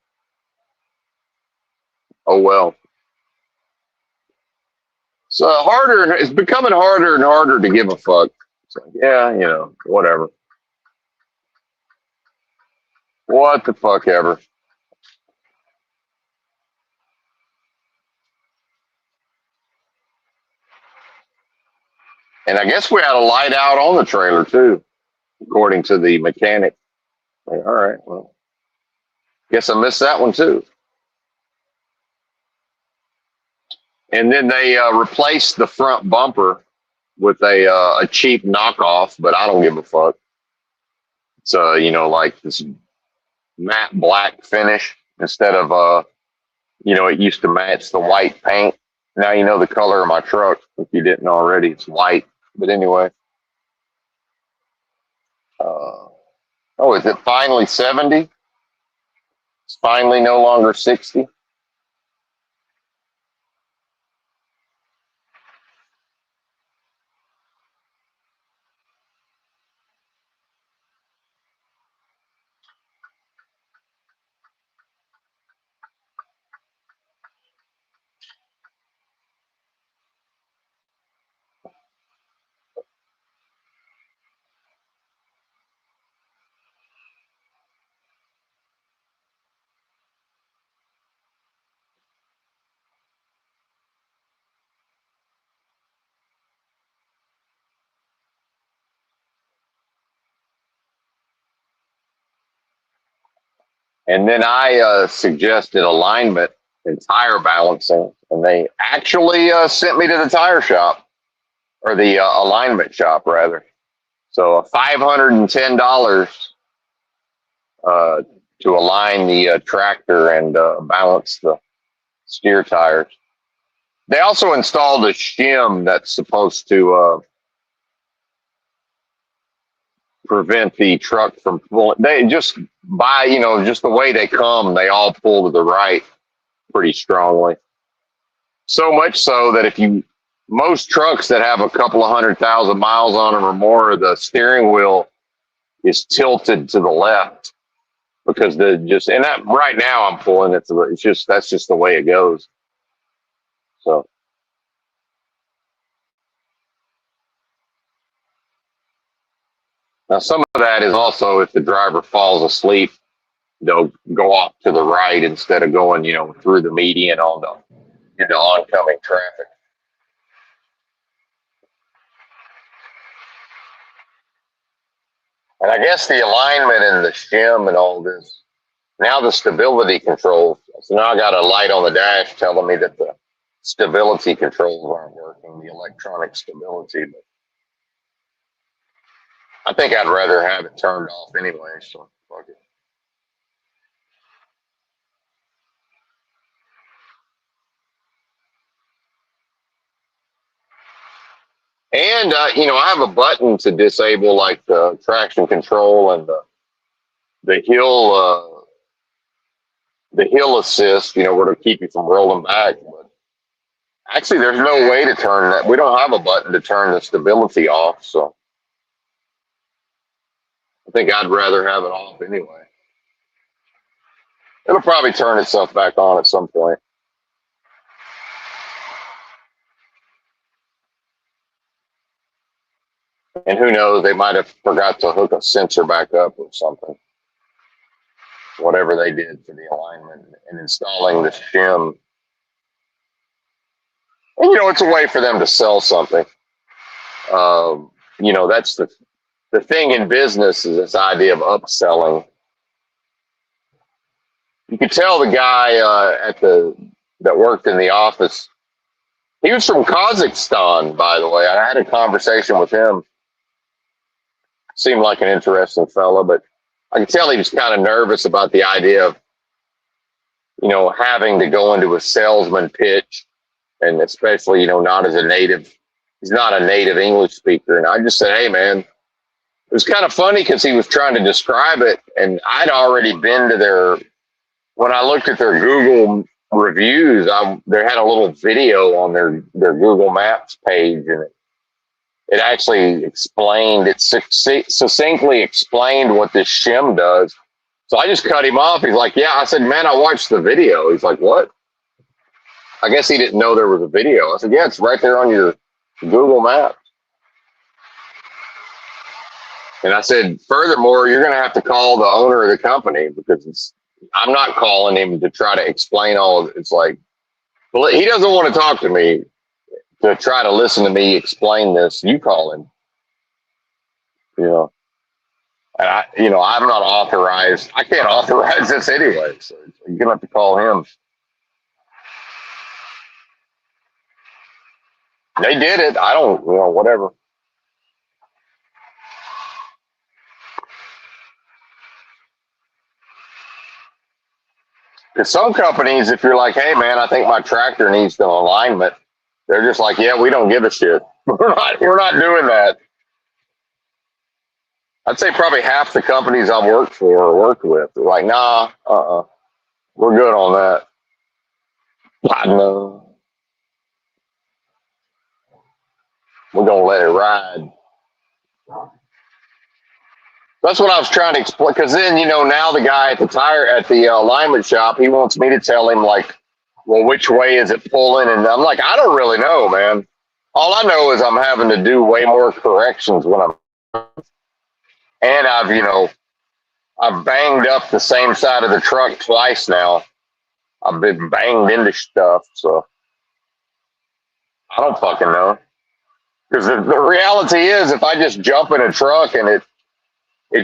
oh well. So it's becoming harder and harder to give a fuck. So yeah, whatever. What the fuck ever. And I guess we had a light out on the trailer too, according to the mechanic. Like, all right, well, guess I missed that one too. And then they replaced the front bumper with a cheap knockoff, but I don't give a fuck. It's like this matte black finish instead of it used to match the white paint. Now you know the color of my truck. If you didn't already, it's white. But anyway, is it finally 70? It's finally no longer 60. And then I suggested alignment and tire balancing, and they actually sent me to the tire shop, or the alignment shop rather. So $510 to align the tractor and balance the steer tires. They also installed a shim that's supposed to prevent the truck from pulling. They just just the way they come, they all pull to the right pretty strongly. So much so that most trucks that have a couple of 100,000 miles on them or more, the steering wheel is tilted to the left because and that right now I'm pulling it. That's just the way it goes. So now some of that is also if the driver falls asleep, they'll go off to the right instead of going, through the median into oncoming traffic. And I guess the alignment and the shim and all this, now the stability controls. So now I got a light on the dash telling me that the stability controls aren't working, the electronic stability. But I think I'd rather have it turned off anyway, so fuck it. And I have a button to disable like the traction control and the hill assist, where to keep you from rolling back. But actually, there's no way to turn that. We don't have a button to turn the stability off, so I think I'd rather have it off anyway. It'll probably turn itself back on at some point. And who knows, they might have forgot to hook a sensor back up or something. Whatever they did for the alignment and installing the shim. And, it's a way for them to sell something. That's the thing in business is this idea of upselling. You could tell the guy that worked in the office, he was from Kazakhstan, by the way. I had a conversation with him. Seemed like an interesting fellow, but I could tell he was kind of nervous about the idea of, having to go into a salesman pitch, and especially, not as a native. He's not a native English speaker. And I just said, hey, man, it was kind of funny because he was trying to describe it, and I'd already been to when I looked at their Google reviews, they had a little video on their Google Maps page, and it actually succinctly explained what this shim does. So I just cut him off. He's like, yeah. I said, man, I watched the video. He's like, what? I guess he didn't know there was a video. I said, yeah, it's right there on your Google Maps. And I said, furthermore, you're going to have to call the owner of the company because I'm not calling him to try to explain all of it. It's like, well, he doesn't want to talk to me to try to listen to me explain this. You call him, you know. And I'm not authorized. I can't authorize this anyway. So you're going to have to call him. They did it. I don't, whatever. Because some companies, if you're like, hey, man, I think my tractor needs an alignment, they're just like, yeah, we don't give a shit. We're not doing that. I'd say probably half the companies I've worked for or worked with are like, nah, we're good on that. No, we're gonna let it ride. That's what I was trying to explain. Because then, now the guy at the alignment shop, he wants me to tell him like, well, which way is it pulling? And I'm like, I don't really know, man. All I know is I'm having to do way more corrections when and I've banged up the same side of the truck twice now. I've been banged into stuff, so I don't fucking know. Because the reality is, if I just jump in a truck and it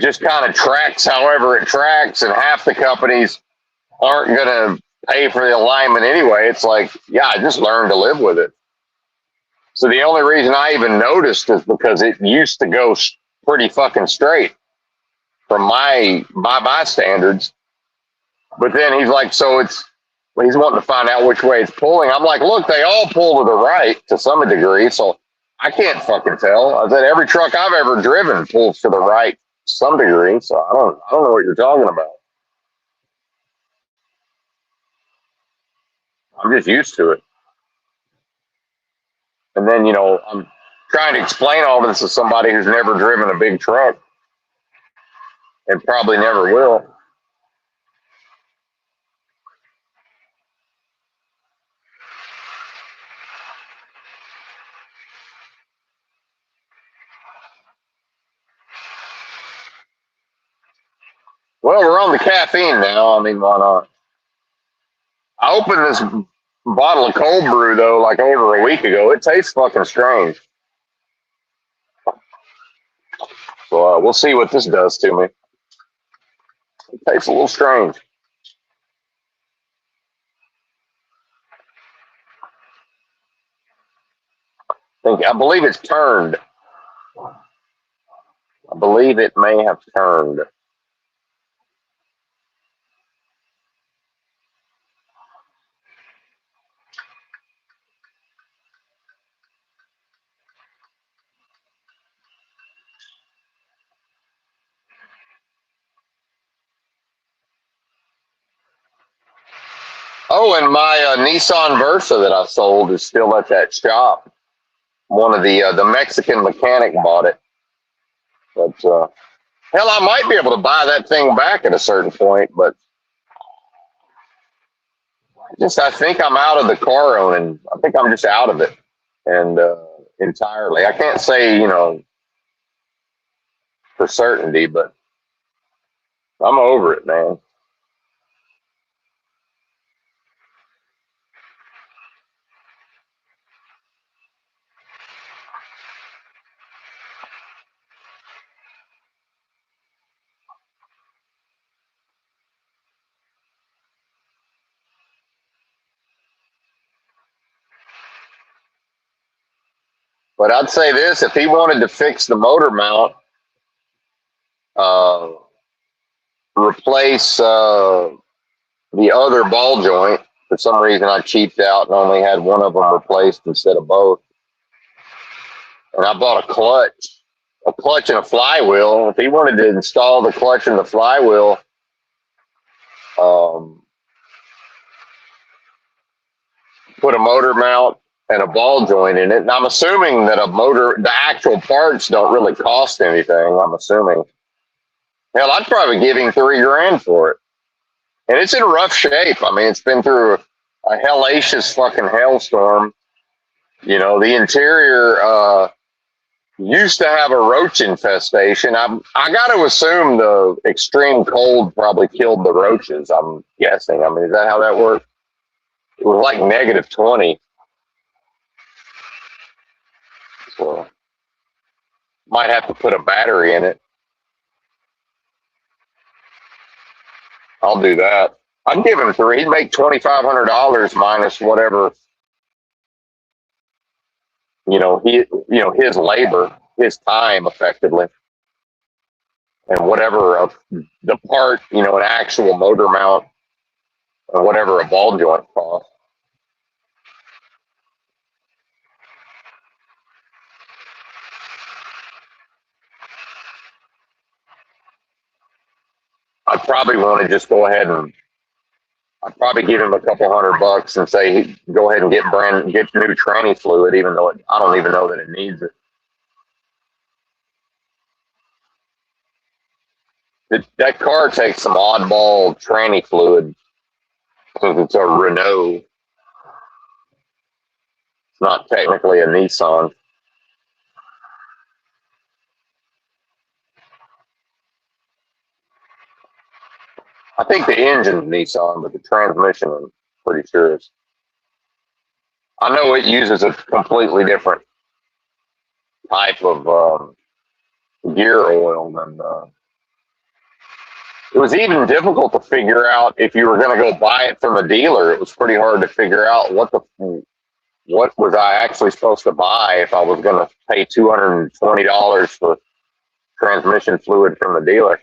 just kind of tracks however it tracks, and half the companies aren't gonna pay for the alignment anyway, it's like, yeah, I just learned to live with it. So the only reason I even noticed is because it used to go pretty fucking straight from my standards. But then he's like, he's wanting to find out which way it's pulling. I'm like, look, they all pull to the right to some degree, so I can't fucking tell. I said every truck I've ever driven pulls to the right to some degree, so I don't know what you're talking about. I'm just used to it. And then, I'm trying to explain all this to somebody who's never driven a big truck and probably never will. Well, we're on the caffeine now. I mean, why not? I opened this bottle of cold brew, though, like over a week ago. It tastes fucking strange. So we'll see what this does to me. It tastes a little strange. I believe it's turned. I believe it may have turned. Oh, and my Nissan Versa that I sold is still at that shop. One of the Mexican mechanic bought it. But hell, I might be able to buy that thing back at a certain point. But I think I'm out of the car owning. I think I'm just out of it, and entirely. I can't say for certainty, but I'm over it, man. But I'd say this: if he wanted to fix the motor mount, uh, replace the other ball joint. For some reason, I cheaped out and only had one of them replaced instead of both. And I bought a clutch and a flywheel. If he wanted to install the clutch and the flywheel, um, put a motor mount and a ball joint in it. And I'm assuming that the actual parts don't really cost anything. I'm assuming. Hell, I'd probably give him $3,000 for it. And it's in rough shape. I mean, it's been through a hellacious fucking hailstorm. The interior, used to have a roach infestation. I got to assume the extreme cold probably killed the roaches. I'm guessing. I mean, is that how that works? It was like -20. So might have to put a battery in it. I'll do that. I'd give him three. He'd make $2,500 minus whatever his labor, his time, effectively, and whatever the part, an actual motor mount or whatever a ball joint costs. I'd probably want to just go ahead and I'd probably give him a couple $100 and say, go ahead and get new tranny fluid, even though I don't even know that it needs it. That car takes some oddball tranny fluid because it's a Renault. It's not technically a Nissan. I think the engine's Nissan, but the transmission, I'm pretty sure is. I know it uses a completely different type of gear oil than. It was even difficult to figure out if you were going to go buy it from a dealer. It was pretty hard to figure out what was I actually supposed to buy if I was going to pay $220 for transmission fluid from the dealer.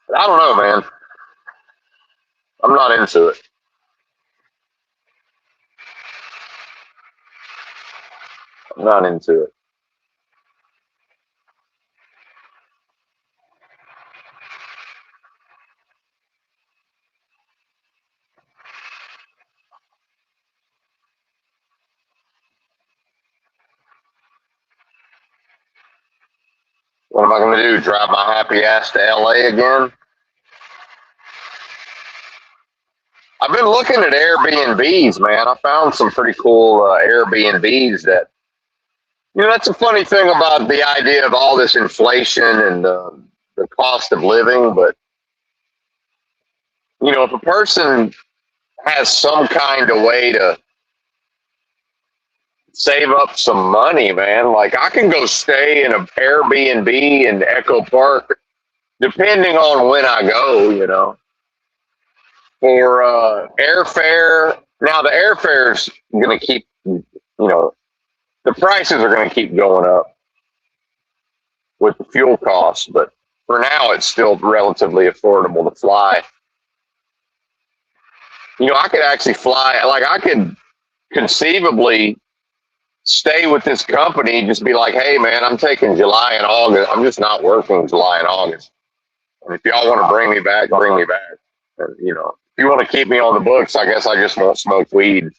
But I don't know, man. I'm not into it. I'm not into it. What am I going to do? Drive my happy ass to LA again? I've been looking at Airbnbs, man. I found some pretty cool Airbnbs that, that's a funny thing about the idea of all this inflation and the cost of living. But, if a person has some kind of way to save up some money, man, like I can go stay in an Airbnb in Echo Park, depending on when I go, for airfare. Now the airfare's going to keep, the prices are going to keep going up with the fuel costs, but for now it's still relatively affordable to fly. I could actually fly, like I could conceivably stay with this company, just be like, hey man, I'm taking July and August. I'm just not working July and August. And if y'all want to bring me back, bring me back. And, if you want to keep me on the books, I guess I just won't smoke weed,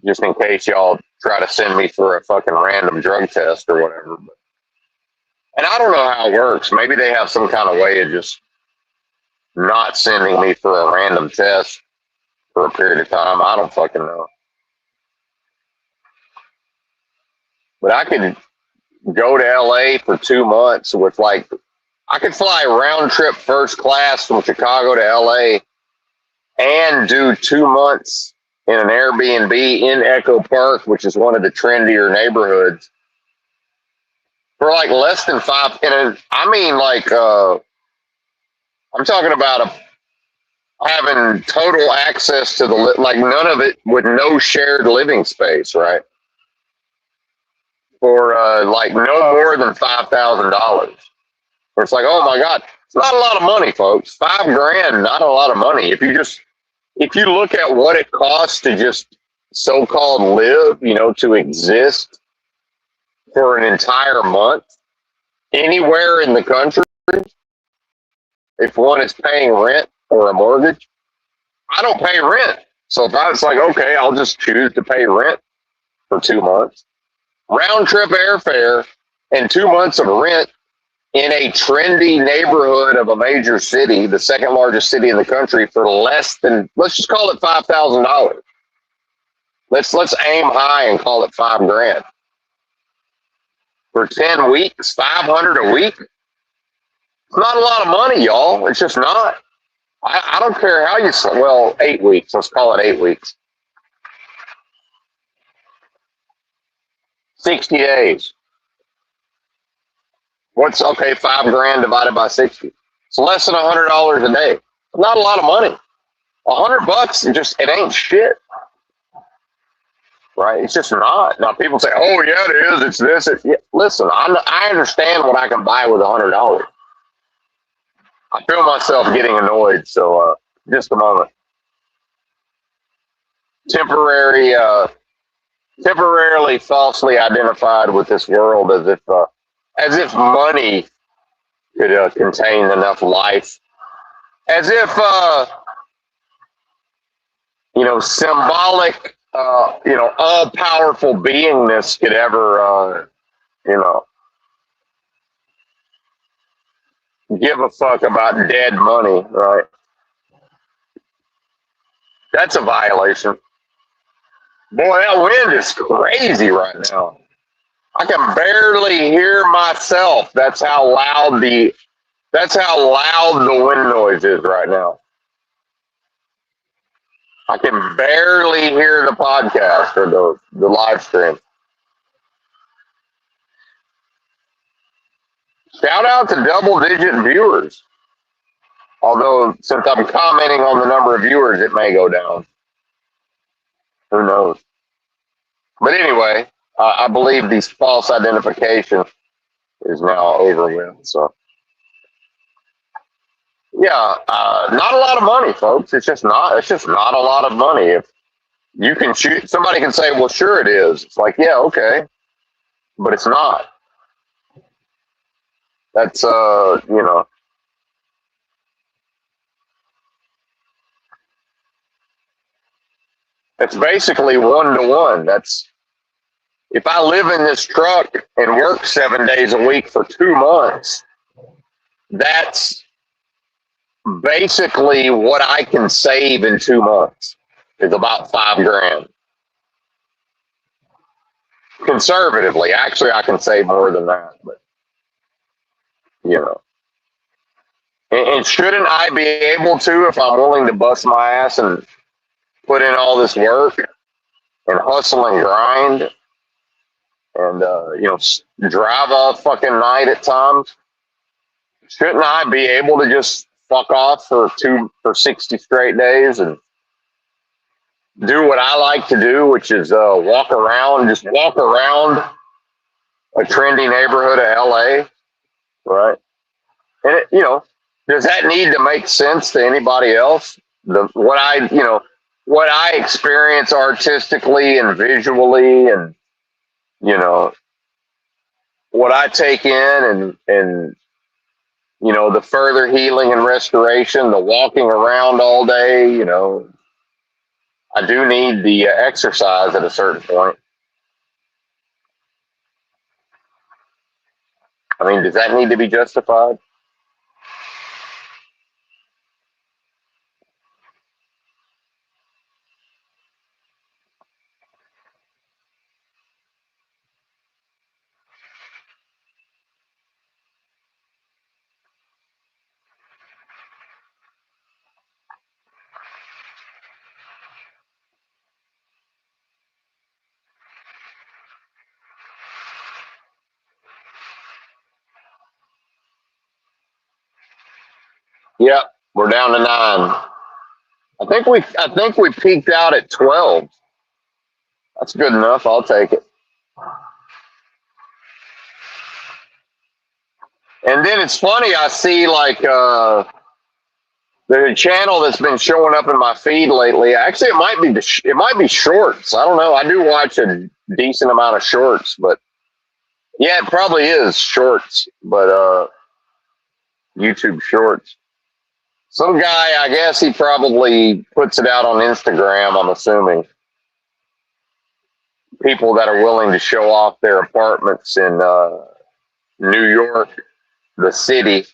just in case y'all try to send me for a fucking random drug test or whatever. And I don't know how it works. Maybe they have some kind of way of just not sending me for a random test for a period of time. I don't fucking know. But I could go to LA for 2 months with I could fly round trip first class from Chicago to LA and do 2 months in an Airbnb in Echo Park, which is one of the trendier neighborhoods, for less than five. And I mean, I'm talking about having total access to none of it with no shared living space, right? For no more than $5,000. It's like, oh my God, it's not a lot of money, folks. $5,000, not a lot of money. If you look at what it costs to just so-called live, to exist for an entire month anywhere in the country, if one is paying rent or a mortgage, I don't pay rent. So if I was like, okay, I'll just choose to pay rent for 2 months, round trip airfare and 2 months of rent in a trendy neighborhood of a major city, the second largest city in the country, for less than, let's just call it $5,000. Let's aim high and call it $5,000 for 10 weeks. 500 a week. It's not a lot of money, y'all. It's just not. I don't care how you. Well, 8 weeks. Let's call it 8 weeks. 60 days. What's okay? $5,000 divided by 60. It's less than $100 a day. Not a lot of money. $100, it ain't shit, right? It's just not. Now people say, "Oh yeah, it is. It's this." Yeah. Listen, I understand what I can buy with $100. I feel myself getting annoyed. So just a moment. Temporary, temporarily falsely identified with this world as if money could contain enough life, as if symbolic, all powerful beingness could ever, give a fuck about dead money, right? That's a violation. Boy, that wind is crazy right now. I can barely hear myself. That's how loud the wind noise is right now. I can barely hear the podcast or the live stream. Shout out to double digit viewers. Although, since I'm commenting on the number of viewers, it may go down. Who knows? But anyway, I believe these false identification is now over with. So, yeah, not a lot of money, folks. It's just not. It's just not a lot of money. If you can shoot, somebody can say, "Well, sure it is." It's like, yeah, okay, but it's not. That's it's basically 1 to 1. That's if I live in this truck and work 7 days a week for 2 months, that's basically what I can save in 2 months is about $5,000. Conservatively, actually, I can save more than that, but you know. And shouldn't I be able to, if I'm willing to bust my ass and put in all this work and hustle and grind and drive all fucking night at times? Shouldn't I be able to just fuck off for 60 straight days and do what I like to do, which is walk around a trendy neighborhood of LA, right? And does that need to make sense to anybody else? What I experience artistically and visually, and what I take in, and the further healing and restoration, the walking around all day, I do need the exercise at a certain point. I mean, does that need to be justified? Yep, we're down to 9. I think we peaked out at 12. That's good enough. I'll take it. And then it's funny. I see like the channel that's been showing up in my feed lately. Actually, it might be shorts. I don't know. I do watch a decent amount of shorts, but yeah, it probably is shorts. But YouTube shorts. Some guy, I guess he probably puts it out on Instagram. I'm assuming people that are willing to show off their apartments in New York the city.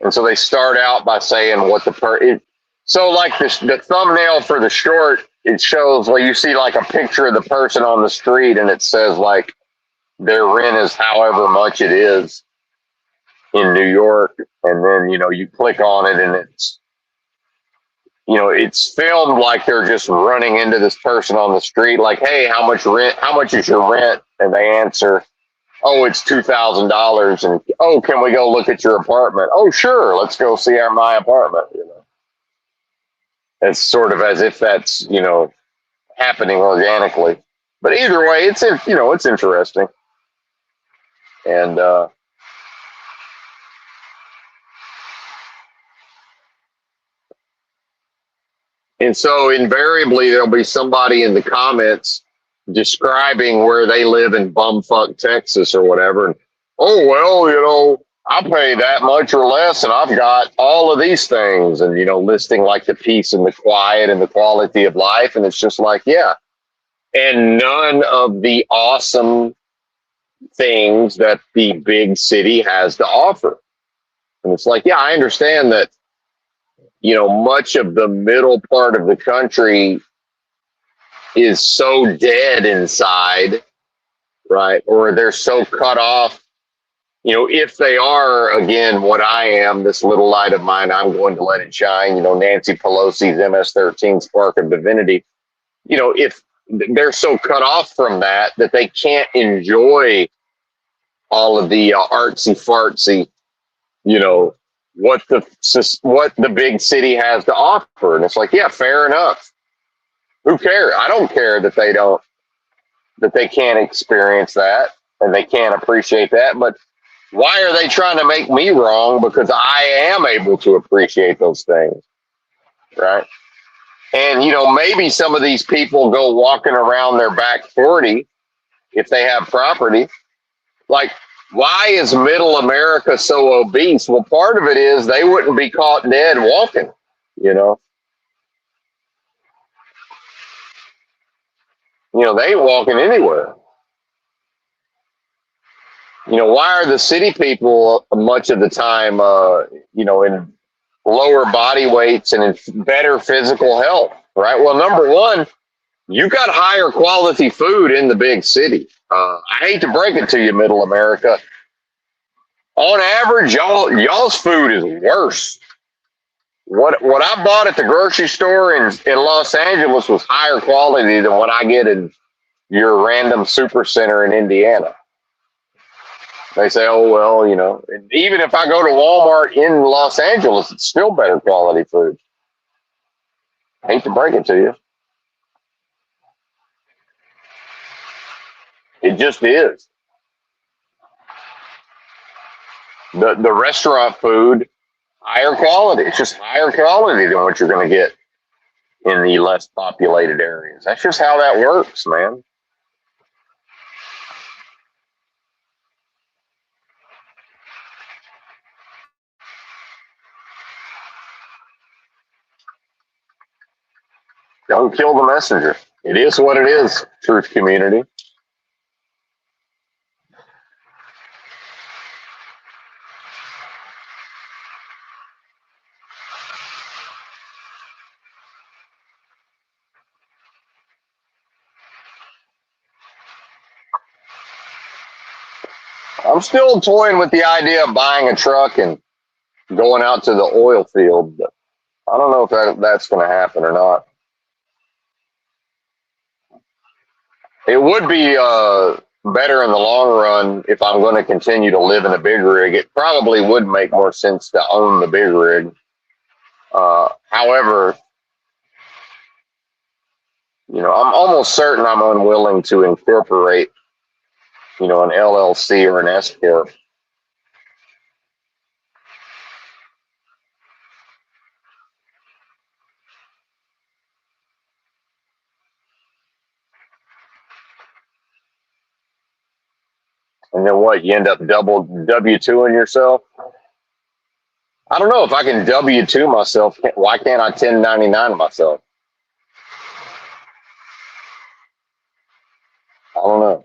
And so they start out by saying what so like the thumbnail for the short, it shows, well, you see like a picture of the person on the street and it says like their rent is however much it is in New York. And then, you click on it and it's filmed like they're just running into this person on the street, like, hey, how much is your rent? And they answer, oh, it's $2,000. And, oh, can we go look at your apartment? Oh, sure. Let's go see my apartment. It's sort of as if that's, happening organically. But either way, it's interesting. And, And so invariably there'll be somebody in the comments describing where they live in bumfuck Texas or whatever. And, oh, well, I pay that much or less and I've got all of these things, and, listing like the peace and the quiet and the quality of life. And it's just like, yeah. And none of the awesome things that the big city has to offer. And it's like, yeah, I understand that, much of the middle part of the country is so dead inside, right? Or they're so cut off. If they are, again, what I am, this little light of mine, I'm going to let it shine, Nancy Pelosi's MS-13 spark of divinity. If they're so cut off from that they can't enjoy all of the artsy fartsy, what the big city has to offer. And it's like, yeah, fair enough. Who cares? I don't care that they can't experience that and they can't appreciate that. But why are they trying to make me wrong? Because I am able to appreciate those things, right? And, maybe some of these people go walking around their back 40 if they have property. Like, why is middle America so obese? Well, part of it is they wouldn't be caught dead walking, they ain't walking anywhere. Why are the city people much of the time, in lower body weights and in better physical health, right? Well, number one, you got higher quality food in the big city. I hate to break it to you, middle America. On average, y'all's food is worse. What I bought at the grocery store in Los Angeles was higher quality than what I get in your random super center in Indiana. They say, oh, well, even if I go to Walmart in Los Angeles, it's still better quality food. I hate to break it to you. It just is. The restaurant food, higher quality. It's just higher quality than what you're going to get in the less populated areas. That's just how that works, man. Don't kill the messenger. It is what it is, truth community. I'm still toying with the idea of buying a truck and going out to the oil field, but I don't know if that's going to happen or not. It would be better in the long run if I'm going to continue to live in a big rig. It probably would make more sense to own the big rig. However, I'm almost certain I'm unwilling to incorporate, an LLC or an S corp. And then what? You end up double W-2ing yourself? I don't know if I can W-2 myself. Why can't I 1099 myself? I don't know.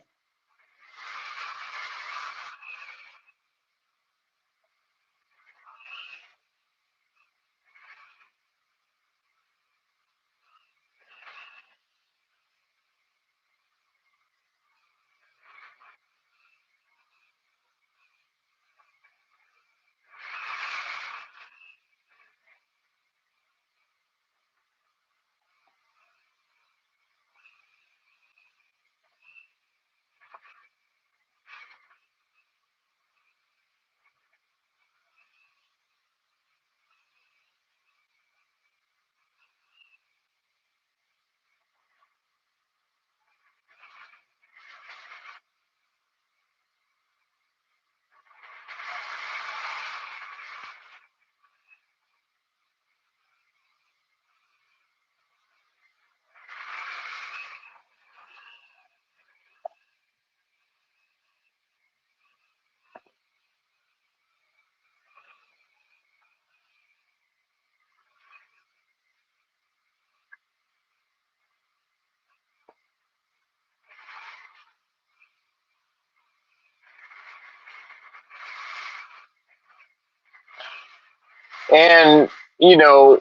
And, you know,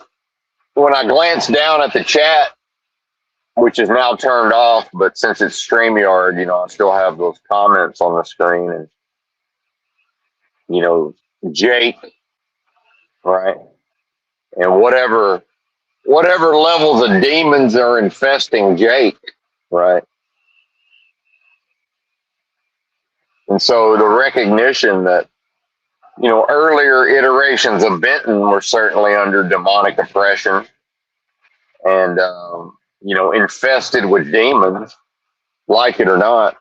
when I glance down at the chat, which is now turned off, but since it's StreamYard, I still have those comments on the screen. And, you know, Jake, right? And whatever levels of demons are infesting Jake, right? And so the recognition that, earlier iterations of Benton were certainly under demonic oppression and, infested with demons, like it or not.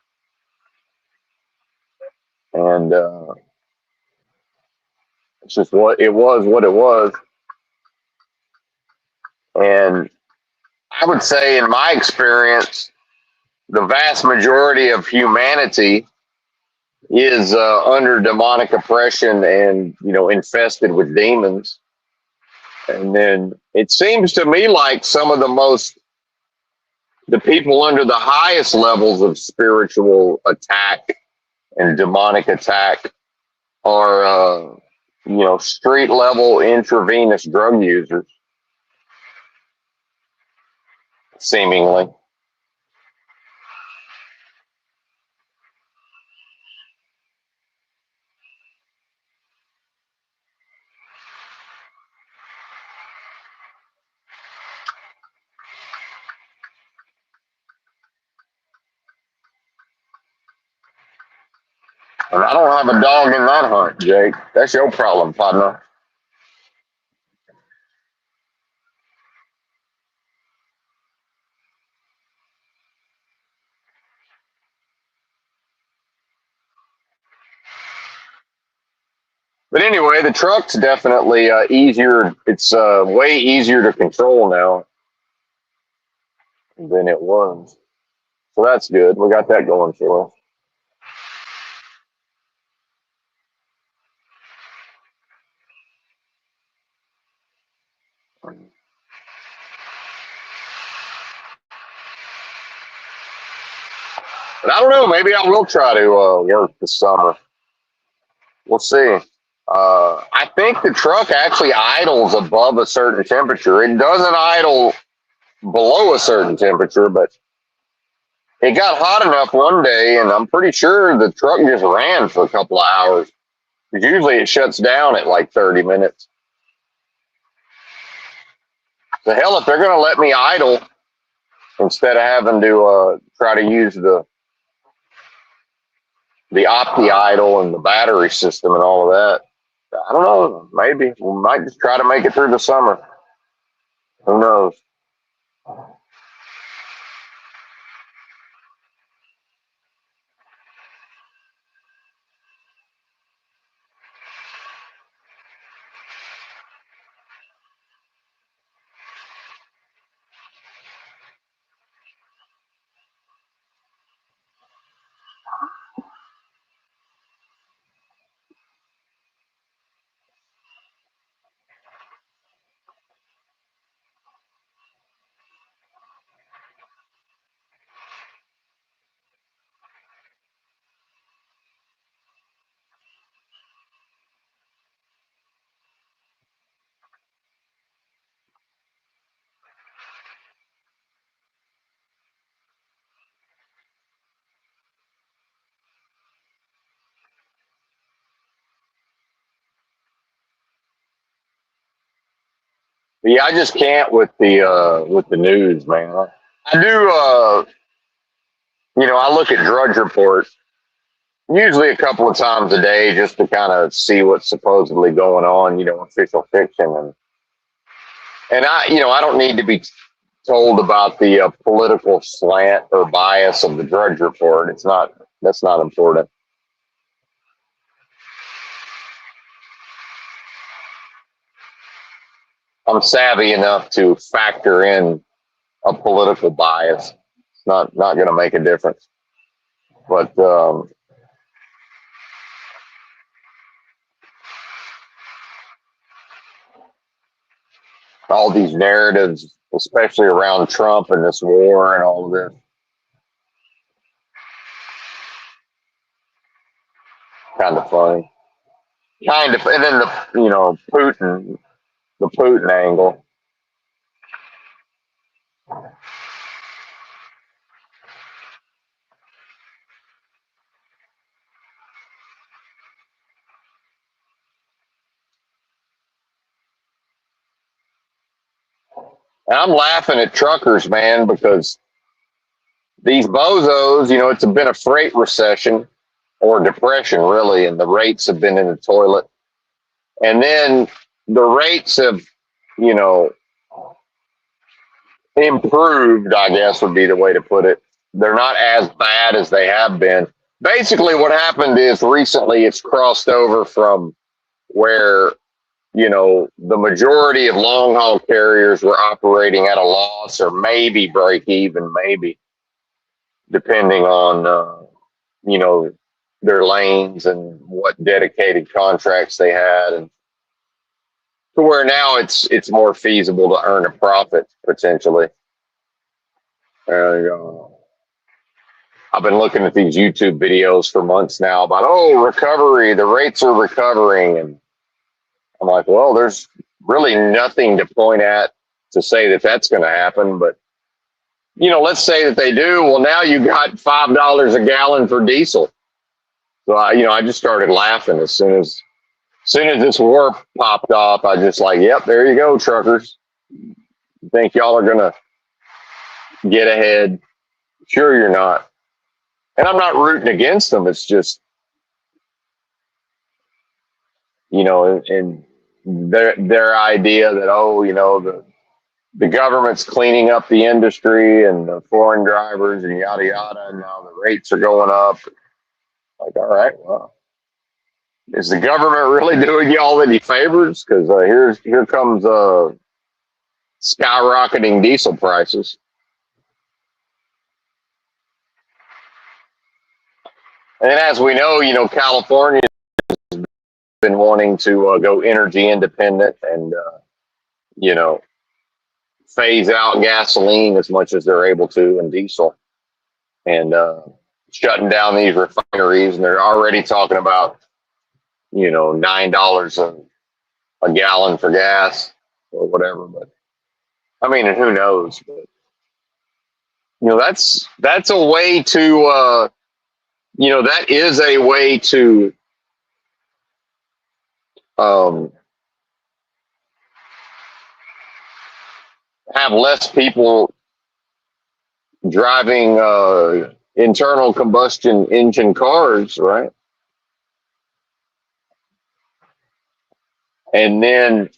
And it's just what it was, what it was. And I would say, in my experience, the vast majority of humanity is under demonic oppression and, infested with demons. And then it seems to me like some of the people under the highest levels of spiritual attack and demonic attack are, street level intravenous drug users, seemingly. And I don't have a dog in that hunt, Jake. That's your problem, partner. But anyway, the truck's definitely easier. It's way easier to control now than it was. So that's good. We got that going for us. But I don't know. Maybe I will try to work this summer. We'll see. I think the truck actually idles above a certain temperature. It doesn't idle below a certain temperature, but it got hot enough one day, and I'm pretty sure the truck just ran for a couple of hours. Because usually it shuts down at like 30 minutes. The hell, if they're going to let me idle instead of having to try to use the opti idle and the battery system and all of that, I don't know. Maybe we might just try to make it through the summer. Who knows? But yeah, I just can't with the news, man. I do. I look at Drudge Report usually a couple of times a day just to kind of see what's supposedly going on. Official fiction, and I don't need to be told about the political slant or bias of the Drudge Report. That's not important. I'm savvy enough to factor in a political bias. It's not going to make a difference. But all these narratives, especially around Trump and this war and all of this, kind of funny. Kind of, and then Putin. the Putin angle. And I'm laughing at truckers, man, because these bozos, it's been a freight recession or depression, really, and the rates have been in the toilet. And then the rates have, you know, improved, I guess would be the way to put it. They're not as bad as they have been. Basically, what happened is recently it's crossed over from where, the majority of long haul carriers were operating at a loss or maybe break even, maybe, depending on, their lanes and what dedicated contracts they had. And to where now it's more feasible to earn a profit potentially. And I've been looking at these YouTube videos for months now about recovery, the rates are recovering, and I'm like, well, there's really nothing to point at to say that that's going to happen. But let's say that they do. Well, now you got $5 a gallon for diesel. So I just started laughing as soon as this war popped off. I just like, yep, there you go, truckers. You think y'all are gonna get ahead? Sure, you're not. And I'm not rooting against them. It's just, and their idea that the government's cleaning up the industry and the foreign drivers and yada yada, and now the rates are going up. Like, all right, well, is the government really doing y'all any favors? Because here comes skyrocketing diesel prices. And as we know, California has been wanting to go energy independent and, phase out gasoline as much as they're able to and diesel, and shutting down these refineries. And they're already talking about, $9 a gallon for gas or whatever. But I mean, and who knows? But that's a way to that is a way to have less people driving internal combustion engine cars, right? And then,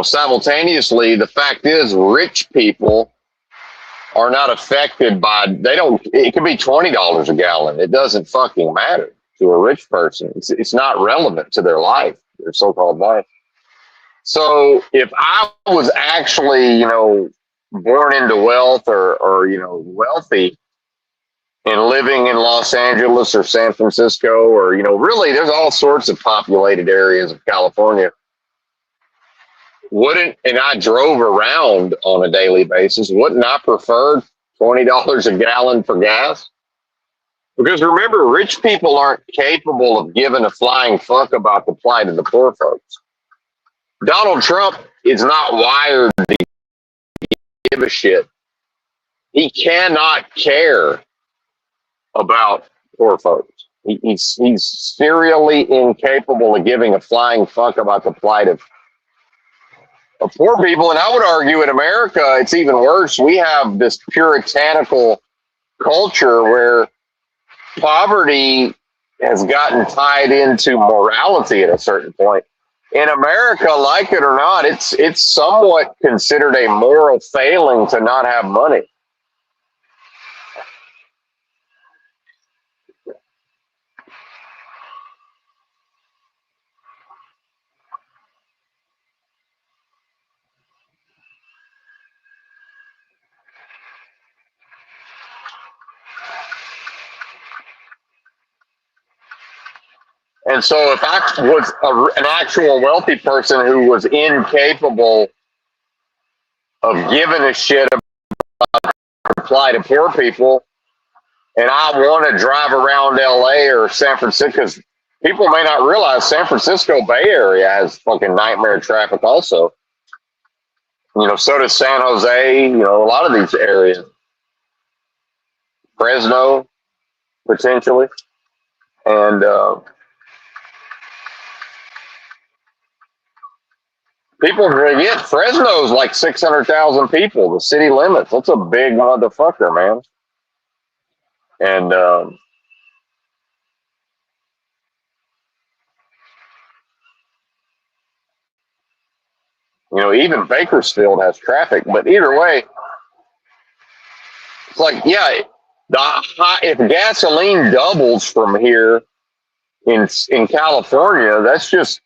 simultaneously, the fact is, rich people are not affected by, it could be $20 a gallon. It doesn't fucking matter to a rich person. It's not relevant to their life, their so-called life. So if I was actually, born into wealth or wealthy and living in Los Angeles or San Francisco or, really there's all sorts of populated areas of California. And I drove around on a daily basis, wouldn't I prefer $20 a gallon for gas? Because remember, rich people aren't capable of giving a flying fuck about the plight of the poor folks. Donald Trump is not wired to give a shit. He cannot care about poor folks. He's serially incapable of giving a flying fuck about the plight of poor people. And I would argue in America, it's even worse. We have this puritanical culture where poverty has gotten tied into morality at a certain point. In America, like it or not, it's somewhat considered a moral failing to not have money. And so if I was an actual wealthy person who was incapable of giving a shit about the plight of poor people, and I want to drive around LA or San Francisco, People may not realize San Francisco Bay Area has fucking nightmare traffic also. So does San Jose, a lot of these areas. Fresno, potentially. And people forget Fresno's like 600,000 people, the city limits. That's a big motherfucker, man. And, even Bakersfield has traffic. But either way, it's like, yeah, if gasoline doubles from here in California, that's just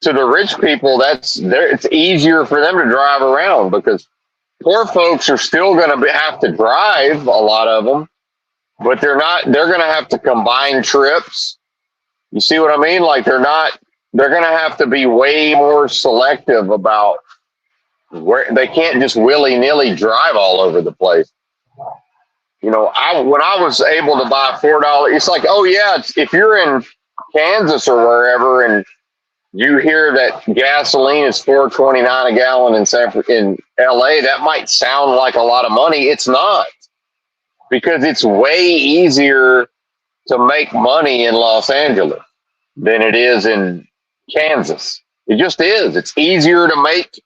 to the rich people. It's easier for them to drive around because poor folks are still going to have to drive, a lot of them, but they're not. They're going to have to combine trips. You see what I mean? Like they're not. They're going to have to be way more selective about where they can't just willy nilly drive all over the place. When I was able to buy $4, it's like, oh yeah, if you're in Kansas or wherever, and you hear that gasoline is $4.29 a gallon in LA, that might sound like a lot of money. It's not, because it's way easier to make money in Los Angeles than it is in Kansas. It just is. It's easier to make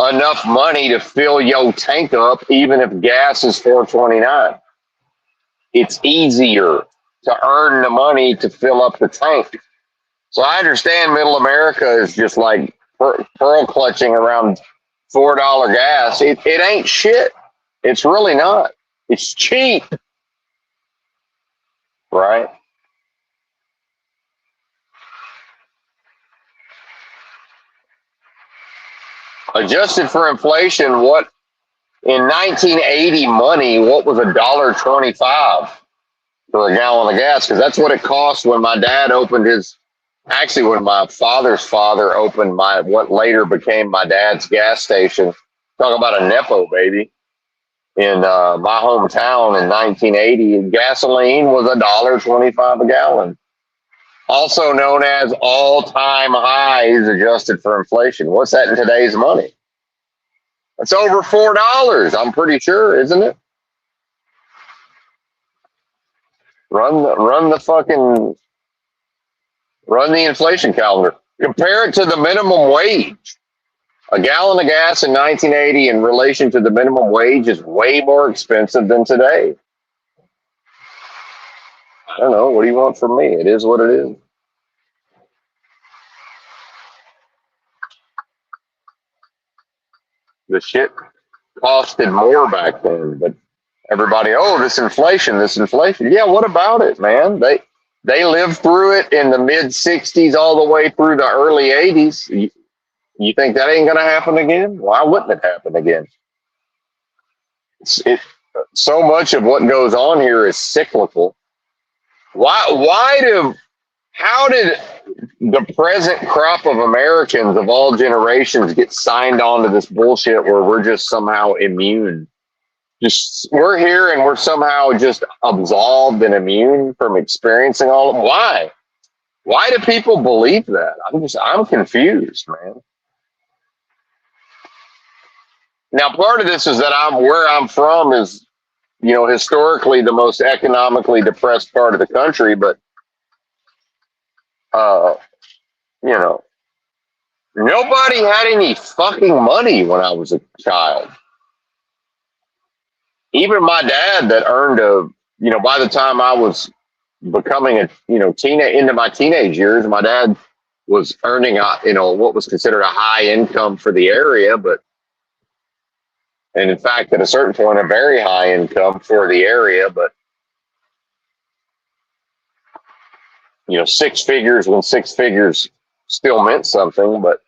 enough money to fill your tank up, even if gas is $4.29. It's easier to earn the money to fill up the tank. So I understand middle America is just like pearl clutching around $4 gas. It ain't shit. It's really not. It's cheap, right? Adjusted for inflation, what in 1980 money, what was $1.25 for a gallon of gas? Because that's what it cost when my dad opened his. Actually, when my father's father opened what later became my dad's gas station. Talk about a Nepo baby. In my hometown in 1980, gasoline was $1.25 a gallon. Also known as all-time highs adjusted for inflation. What's that in today's money? It's over $4, I'm pretty sure, isn't it? Run the inflation calendar. Compare it to the minimum wage. A gallon of gas in 1980 in relation to the minimum wage is way more expensive than today. I don't know. What do you want from me? It is what it is. The shit costed more back then, but everybody, oh, this inflation. Yeah, what about it, man? They lived through it in the mid 60s all the way through the early 80s. You think that ain't going to happen again? Why wouldn't it happen again? So much of what goes on here is cyclical. How did the present crop of Americans of all generations get signed on to this bullshit where we're just somehow immune? Just we're here and we're somehow just absolved and immune from experiencing all of them. Why? Why do people believe that? I'm confused, man. Now, part of this is that where I'm from is, historically the most economically depressed part of the country, but uh, you know, nobody had any fucking money when I was a child. Even my dad that earned by the time I was becoming into my teenage years, my dad was earning what was considered a high income for the area, and in fact, at a certain point, a very high income for the area, but six figures when six figures still meant something, but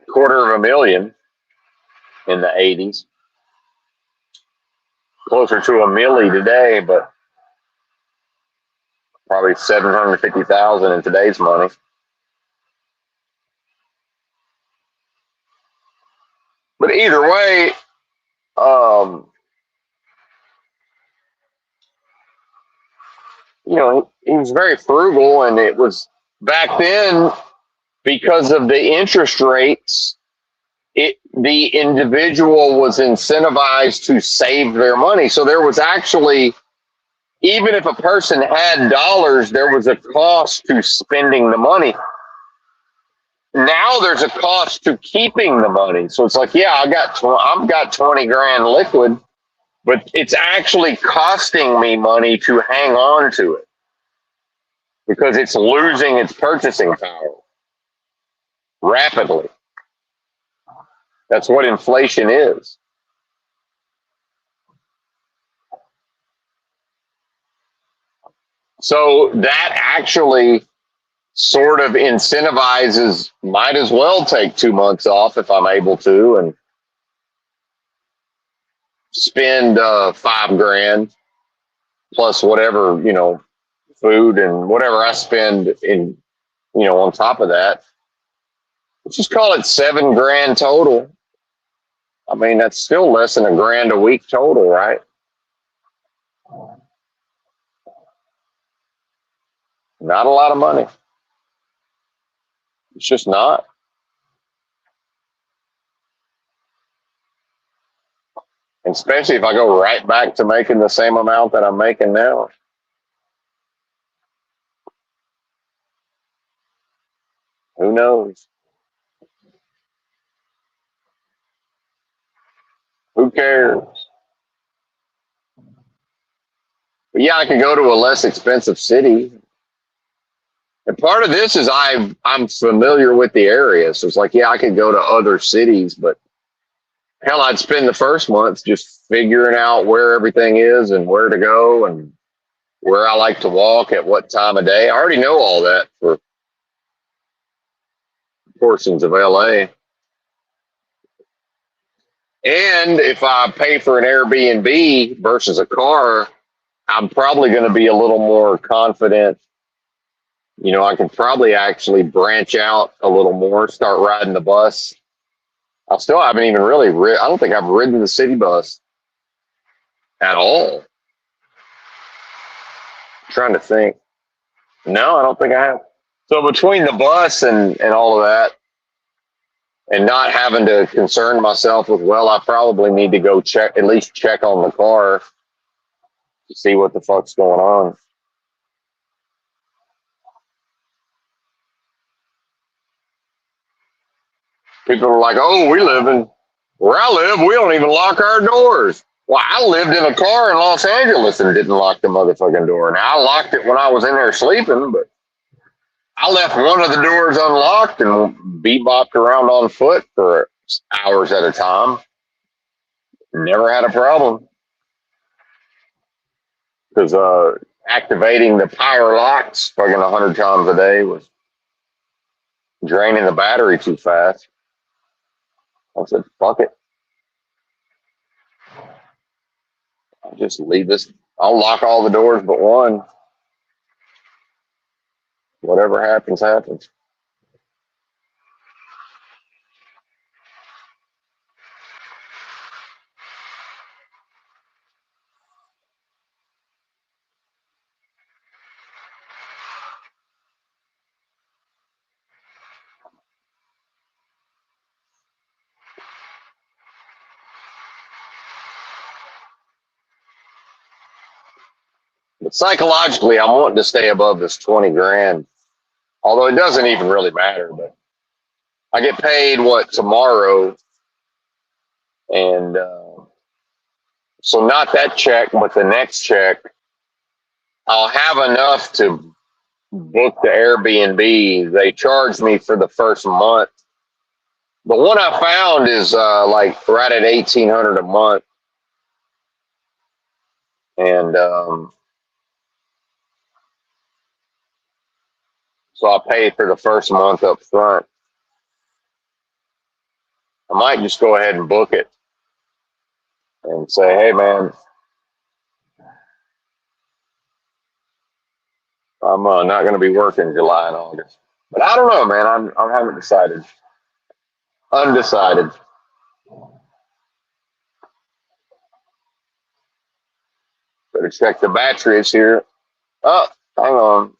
$250,000 in the 80s, closer to a milli today, but probably 750,000 in today's money. But either way, he was very frugal, and it was back then because of the interest rates. The individual was incentivized to save their money. So there was actually, even if a person had dollars, there was a cost to spending the money. Now there's a cost to keeping the money. So it's like, yeah, I've got 20 grand liquid, but it's actually costing me money to hang on to it because it's losing its purchasing power rapidly. That's what inflation is. So that actually sort of incentivizes, might as well take 2 months off if I'm able to and spend 5 grand plus whatever, food and whatever I spend in, on top of that. Let's just call it 7 grand total. I mean, that's still less than a grand a week total, right? Not a lot of money. It's just not. And especially if I go right back to making the same amount that I'm making now. Who knows? Who cares? But yeah, I could go to a less expensive city. And part of this is I'm familiar with the area. So it's like, yeah, I could go to other cities, but hell, I'd spend the first month just figuring out where everything is and where to go and where I like to walk at what time of day. I already know all that for portions of LA. And if I pay for an Airbnb versus a car, I'm probably going to be a little more confident. I can probably actually branch out a little more, start riding the bus. I still haven't even really I don't think I've ridden the city bus at all. I'm trying to think. No, I don't think I have. So between the bus and all of that, and not having to concern myself with, well, I probably need to go at least check on the car to see what the fuck's going on. People are like, oh, where I live, we don't even lock our doors. Well, I lived in a car in Los Angeles and didn't lock the motherfucking door. Now, I locked it when I was in there sleeping, but I left one of the doors unlocked and bebopped around on foot for hours at a time. Never had a problem because activating the power locks fucking 100 times a day was draining the battery too fast. I said, fuck it. I'll just leave this. I'll lock all the doors but one. Whatever happens, happens. But psychologically, I'm wanting to stay above this 20 grand. Although it doesn't even really matter, but I get paid tomorrow, and so not that check, but the next check, I'll have enough to book the Airbnb. They charge me for the first month. The one I found is like right at 1,800 a month, and so I pay for the first month up front. I might just go ahead and book it and say, hey man, I'm not going to be working July and August. But I don't know, man. I haven't decided. Undecided. Better check the batteries here. Oh, hang on.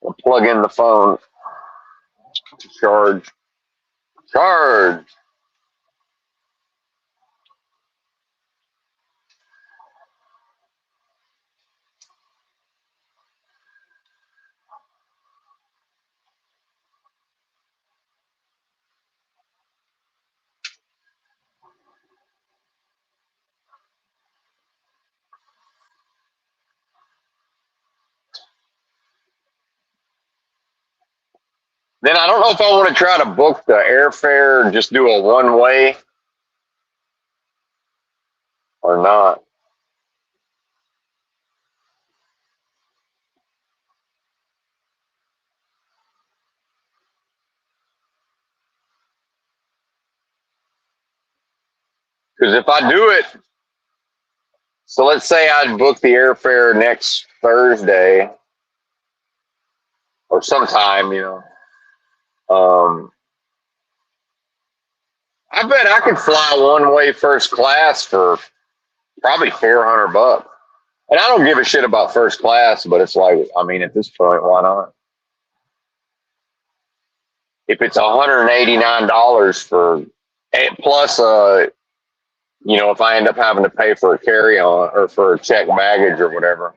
I'll plug in the phone. Charge. Charge. Then I don't know if I want to try to book the airfare and just do a one way or not. Because if I do it, so let's say I'd book the airfare next Thursday or sometime, I bet I could fly one way first class for probably $400. And I don't give a shit about first class, but it's like, I mean, at this point, why not? If it's $189 for plus, if I end up having to pay for a carry on or for a check baggage or whatever.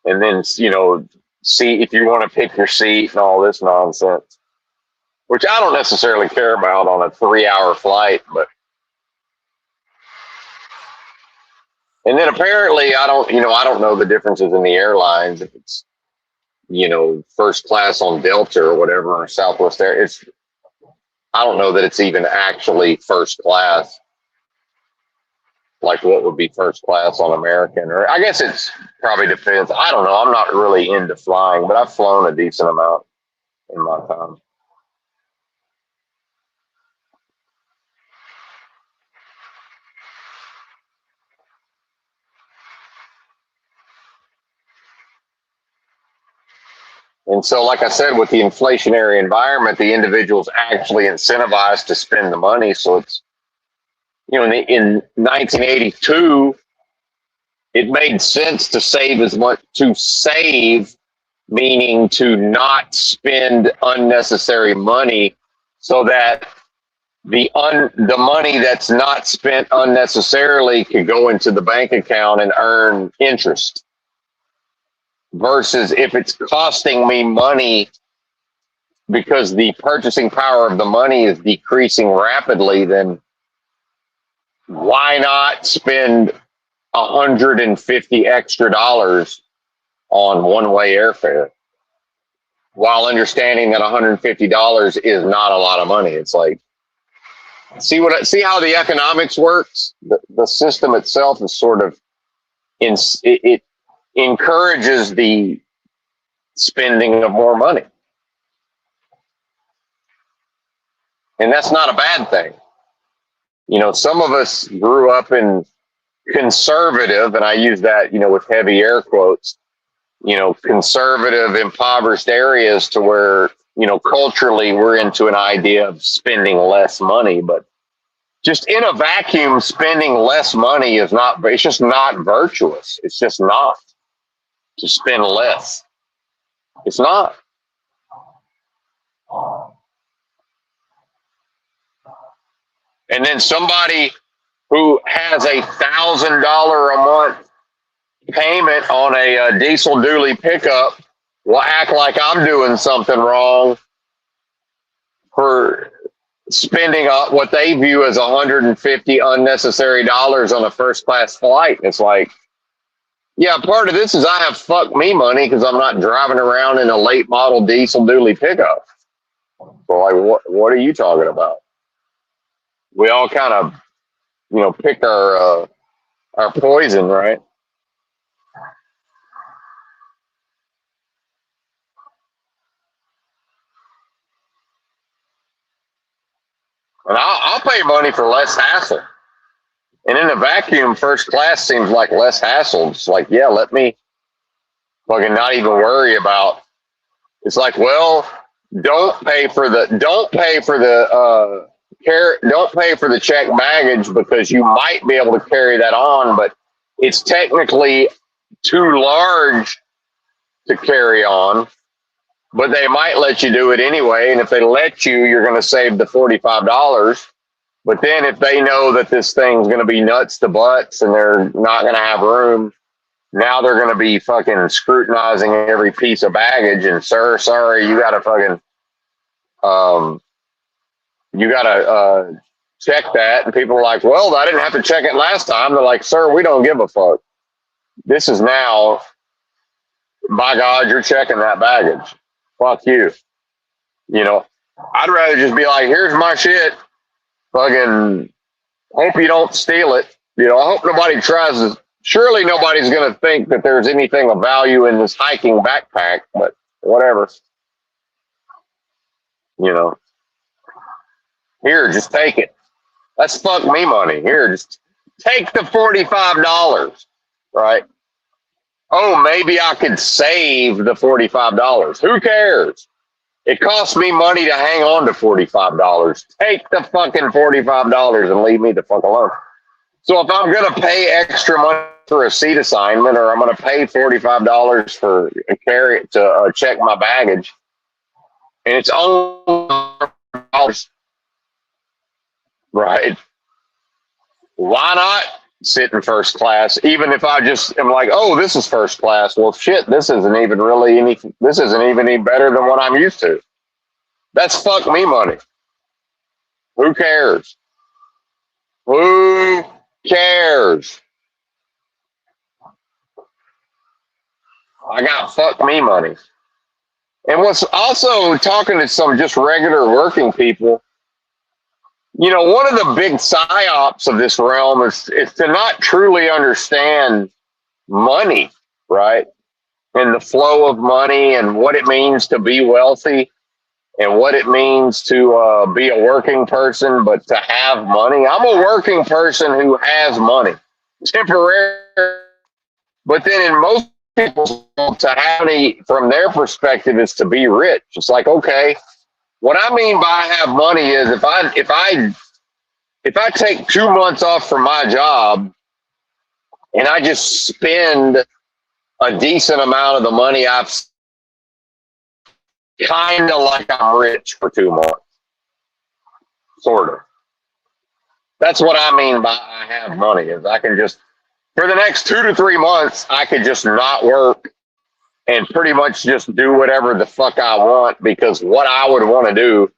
And then, see if you want to pick your seat and all this nonsense, which I don't necessarily care about on a 3-hour flight, but. And then apparently I don't know the differences in the airlines. If it's, first class on Delta or whatever, or Southwest Air, I don't know that it's even actually first class. Like what would be first class on American, or I guess it's probably depends. I don't know. I'm not really into flying, but I've flown a decent amount in my time. And so, like I said, with the inflationary environment, the individual's actually incentivized to spend the money. So it's, in 1982, it made sense to save meaning to not spend unnecessary money so that the money that's not spent unnecessarily could go into the bank account and earn interest. Versus if it's costing me money because the purchasing power of the money is decreasing rapidly, then why not spend $150 extra on one-way airfare while understanding that $150 is not a lot of money? It's like, see how the economics works. The system itself is sort of it encourages the spending of more money, and that's not a bad thing. Some of us grew up in conservative, and I use that with heavy air quotes, conservative, impoverished areas to where culturally we're into an idea of spending less money, but just in a vacuum, spending less money it's just not virtuous. It's just not to spend less. It's not. And then somebody who has $1,000 a month payment on a diesel dually pickup will act like I'm doing something wrong for spending what they view as $150 unnecessary dollars on a first class flight. It's like, yeah, part of this is I have fuck me money because I'm not driving around in a late model diesel dually pickup. So like, what are you talking about? We all kind of, pick our poison, right? And I'll pay money for less hassle. And in a vacuum, first class seems like less hassle. It's like, yeah, let me fucking not even worry about. It's like, well, don't pay for the don't pay for the checked baggage because you might be able to carry that on, but it's technically too large to carry on. But they might let you do it anyway, and if they let you, you're going to save the $45. But then if they know that this thing's going to be nuts to butts and they're not going to have room, now they're going to be fucking scrutinizing every piece of baggage. And sir, sorry, you got to fucking you got to check that. And people are like, well, I didn't have to check it last time. They're like, sir, we don't give a fuck. This is now, by God, you're checking that baggage. Fuck you. You know, I'd rather just be like, here's my shit. Fucking hope you don't steal it. You know, I hope nobody tries to. Surely nobody's going to think that there's anything of value in this hiking backpack, but whatever. You know, here, just take it. That's fuck me money. Here, just take the $45, right? Oh, maybe I could save the $45. Who cares? It costs me money to hang on to $45. Take the fucking $45 and leave me the fuck alone. So if I'm going to pay extra money for a seat assignment, or I'm going to pay $45 for a carry to check my baggage, and it's only $, right? Why not sit in first class? Even if I just am like, oh, this is first class. Well, shit, this isn't even really any. This isn't even any better than what I'm used to. That's fuck me money. Who cares? Who cares? I got fuck me money. And what's also talking to some just regular working people, you know, one of the big psyops of this realm is to not truly understand money, right? And the flow of money and what it means to be wealthy and what it means to be a working person, but to have money. I'm a working person who has money, temporarily. But then in most people's, to have money from their perspective is to be rich. It's like, okay, what I mean by have money is if I take 2 months off from my job and I just spend a decent amount of the money I've kind of like I'm rich for 2 months, sort of. That's what I mean by I have money is I can just, for the next 2 to 3 months, I could just not work and pretty much just do whatever the fuck I want because what I would want to do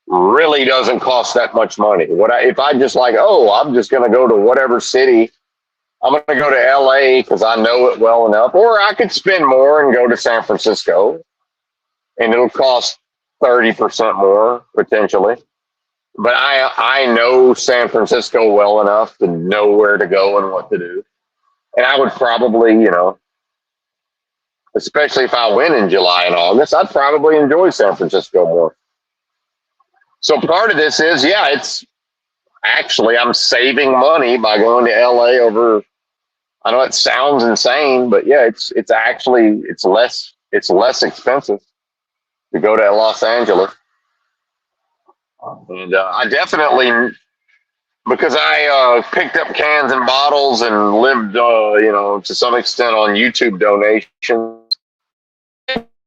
really doesn't cost that much money. If I just like, oh, I'm just going to go to whatever city. I'm going to go to LA because I know it well enough, or I could spend more and go to San Francisco and it'll cost 30% more potentially. But I know San Francisco well enough to know where to go and what to do. And I would probably, you know, especially if I went in July and August, I'd probably enjoy San Francisco more. So part of this is, yeah, it's actually, I'm saving money by going to LA over, I know it sounds insane, but yeah, it's actually, it's less expensive to go to Los Angeles. And I definitely, because I picked up cans and bottles and lived, you know, to some extent on YouTube donations,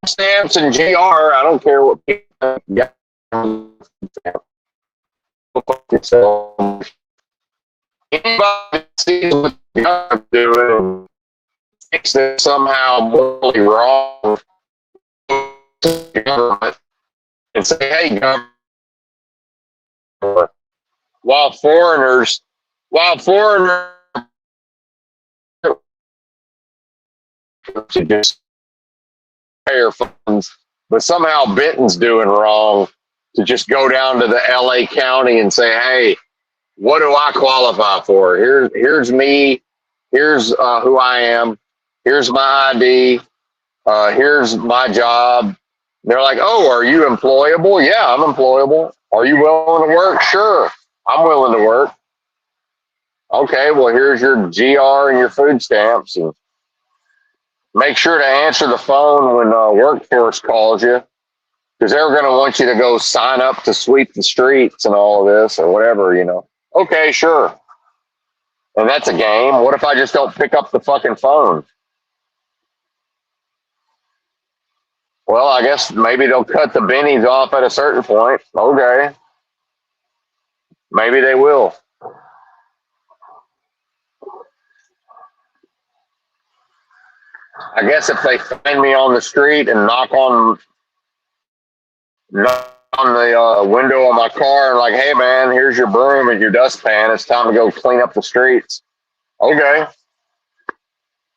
stamps and GR. I don't care what people get. Anybody sees what the government doing thinks that somehow morally wrong to the government and say, hey, government, while foreigners to just pay their funds, but somehow Benton's doing wrong to just go down to the LA County and say, hey, what do I qualify for? Here's me. Here's who I am. Here's my ID. Here's my job. They're like, oh, are you employable? Yeah, I'm employable. Are you willing to work? Sure, I'm willing to work. Okay, well, here's your GR and your food stamps. And make sure to answer the phone when workforce calls you, because they're going to want you to go sign up to sweep the streets and all of this or whatever, you know. Okay, sure. And that's a game. What if I just don't pick up the fucking phone? Well, I guess maybe they'll cut the bennies off at a certain point. Okay. Maybe they will. I guess if they find me on the street and knock on the window of my car and like, hey man, here's your broom and your dustpan. It's time to go clean up the streets. Okay.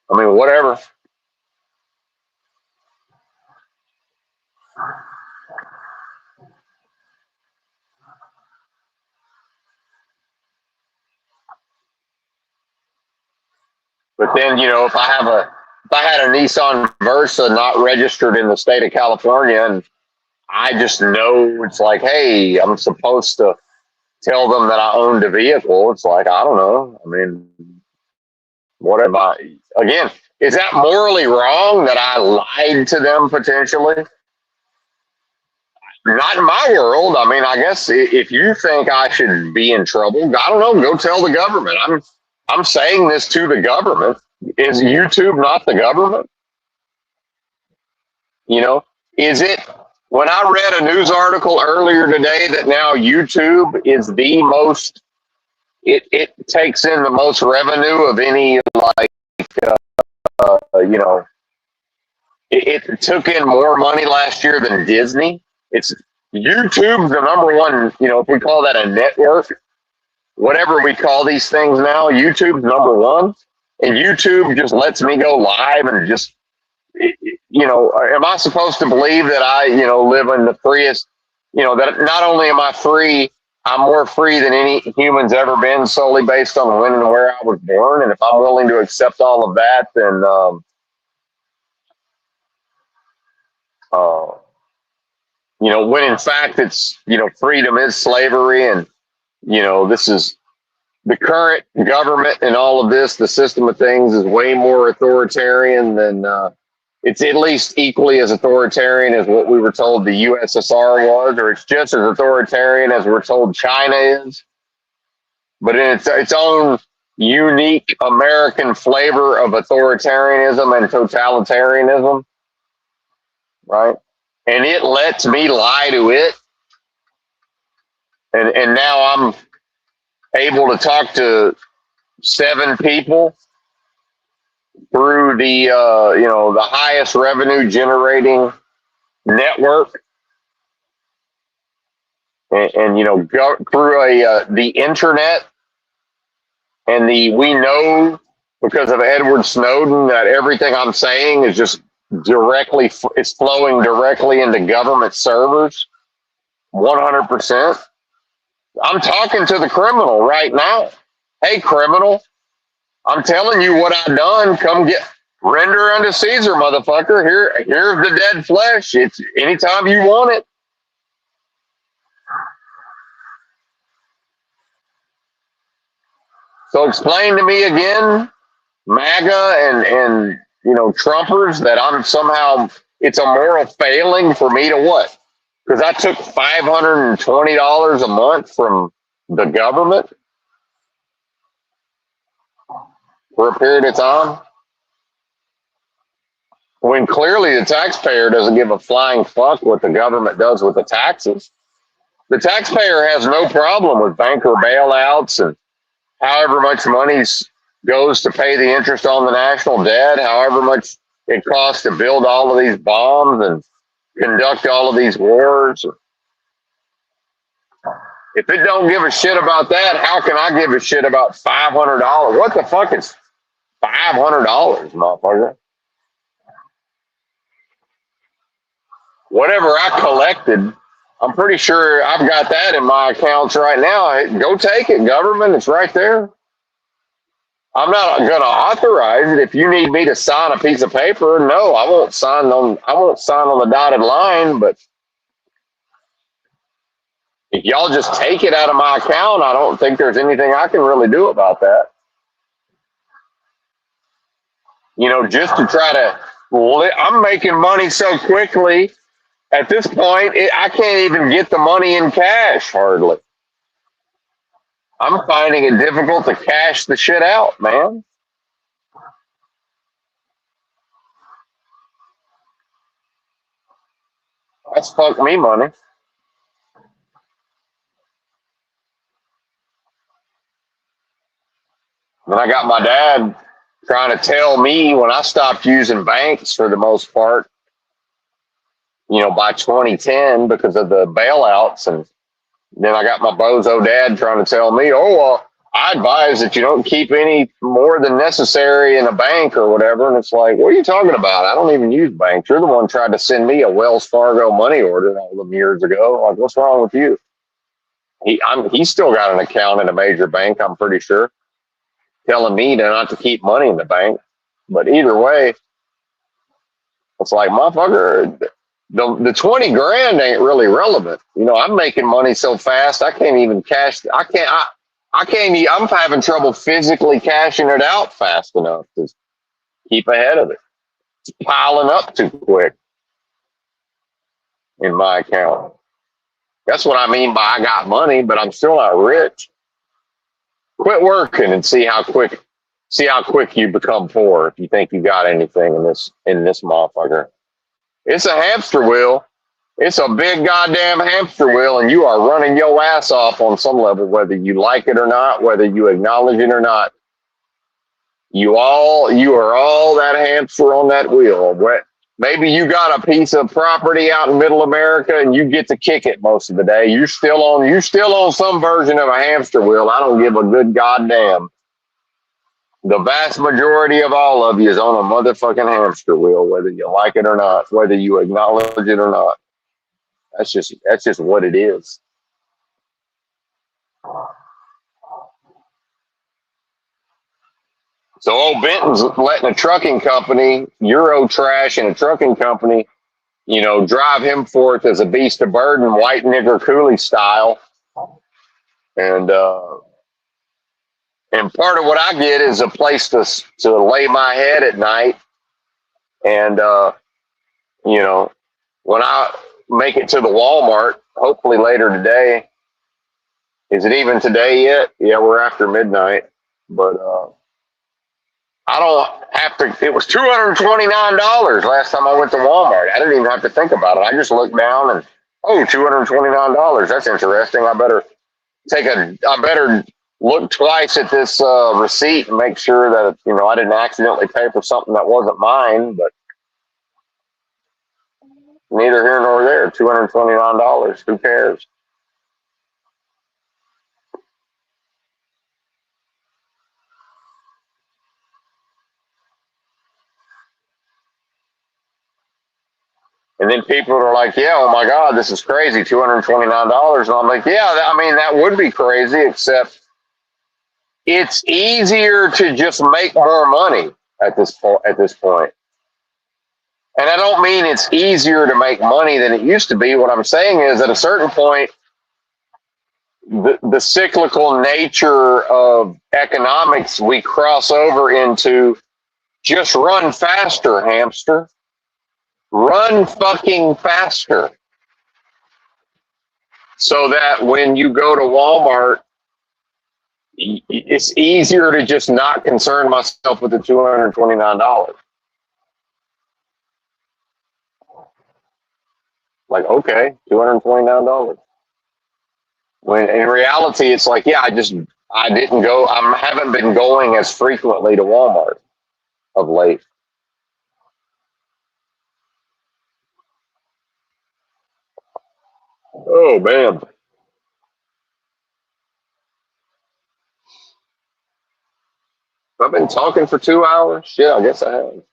I mean, whatever. But then, you know, if I had a Nissan Versa not registered in the state of California, and I just know it's like, hey, I'm supposed to tell them that I owned a vehicle. It's like, I don't know. I mean, what am I? Again, is that morally wrong that I lied to them potentially? Not in my world. I mean, I guess if you think I should be in trouble, I don't know. Go tell the government. I'm saying this to the government. Is YouTube not the government? You know, is it? When I read a news article earlier today that now YouTube is the most, it takes in the most revenue of any, like, you know, it took in more money last year than Disney. It's YouTube's the number one, you know, if we call that a network, whatever we call these things now, YouTube's number one. And YouTube just lets me go live and just, you know, am I supposed to believe that I, you know, live in the freest, you know, that not only am I free, I'm more free than any human's ever been solely based on when and where I was born. And if I'm willing to accept all of that, then, you know, when in fact it's, you know, freedom is slavery, and, you know, this is the current government and all of this, the system of things is way more authoritarian than, it's at least equally as authoritarian as what we were told the USSR was, or it's just as authoritarian as we're told China is, but in its own unique American flavor of authoritarianism and totalitarianism, right? And it lets me lie to it. And now I'm able to talk to 7 people through the, you know, the highest revenue generating network. And you know, go through the internet, and we know because of Edward Snowden that everything I'm saying is just directly, it's flowing directly into government servers, 100%. I'm talking to the criminal right now. Hey, criminal, I'm telling you what I've done. Come render unto Caesar, motherfucker. Here's the dead flesh. It's anytime you want it. So explain to me again, MAGA and you know, Trumpers, that I'm somehow, it's a moral failing for me to what? Because I took $520 a month from the government for a period of time, when clearly the taxpayer doesn't give a flying fuck what the government does with the taxes. The taxpayer has no problem with banker bailouts and however much money goes to pay the interest on the national debt, however much it costs to build all of these bombs and conduct all of these wars. If it don't give a shit about that, how can I give a shit about $500? What the fuck is $500, motherfucker? Whatever I collected, I'm pretty sure I've got that in my accounts right now. Go take it, government. It's right there. I'm not going to authorize it. If you need me to sign a piece of paper, no, I won't sign on the dotted line. But if y'all just take it out of my account, I don't think there's anything I can really do about that. You know, just to try to, I'm making money so quickly At this point, I can't even get the money in cash hardly. I'm finding it difficult to cash the shit out, man. That's fuck me money. Then I got my dad trying to tell me when I stopped using banks for the most part, by 2010 because of the bailouts. And then I got my bozo dad trying to tell me, oh, well, I advise that you don't keep any more than necessary in a bank or whatever. And it's like, what are you talking about? I don't even use banks. You're the one tried to send me a Wells Fargo money order all them years ago. Like, what's wrong with you? He's still got an account in a major bank, I'm pretty sure, telling me not to keep money in the bank. But either way, it's like, motherfucker, the 20 grand ain't really relevant. I'm making money so fast, I can't even cash. I'm having trouble physically cashing it out fast enough to keep ahead of it. It's piling up too quick in my account. That's what I mean by I got money, but I'm still not rich. Quit working and see how quick you become poor if you think you got anything in this motherfucker. It's a hamster wheel. It's a big goddamn hamster wheel, and you are running your ass off on some level, whether you like it or not, whether you acknowledge it or not. You are all that hamster on that wheel. Maybe you got a piece of property out in middle America and you get to kick it most of the day. You're still on some version of a hamster wheel. I don't give a good goddamn. The vast majority of all of you is on a motherfucking hamster wheel, whether you like it or not, whether you acknowledge it or not. That's just what it is. So old Benton's letting a trucking company, Euro Trash and a trucking company, drive him forth as a beast of burden, white nigger coolie style. And part of what I get is a place to lay my head at night. And when I make it to the Walmart, hopefully later today. Is it even today yet? Yeah, we're after midnight. But I don't have to. It was $229 last time I went to Walmart. I didn't even have to think about it. I just looked down and $229. That's interesting. I better look twice at this receipt and make sure that I didn't accidentally pay for something that wasn't mine. But neither here nor there. $229. Who cares? And then people are like, yeah, oh my God, this is crazy, $229. And I'm like, yeah, I mean, that would be crazy, except it's easier to just make more money at this point. And I don't mean it's easier to make money than it used to be. What I'm saying is at a certain point, the cyclical nature of economics, we cross over into just run faster, hamster. Run fucking faster. So that when you go to Walmart, it's easier to just not concern myself with the $229. Like, okay, $229. When in reality, it's like, yeah, I haven't been going as frequently to Walmart of late. Oh, man. I've been talking for 2 hours. Yeah, I guess I have.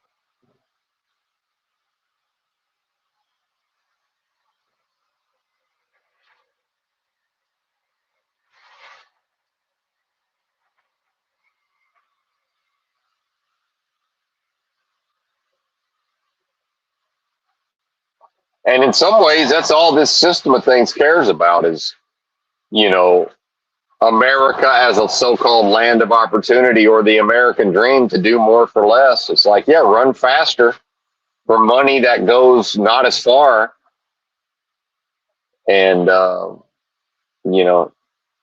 And in some ways, that's all this system of things cares about is, America as a so-called land of opportunity or the American dream to do more for less. It's like, yeah, run faster for money that goes not as far. and you know,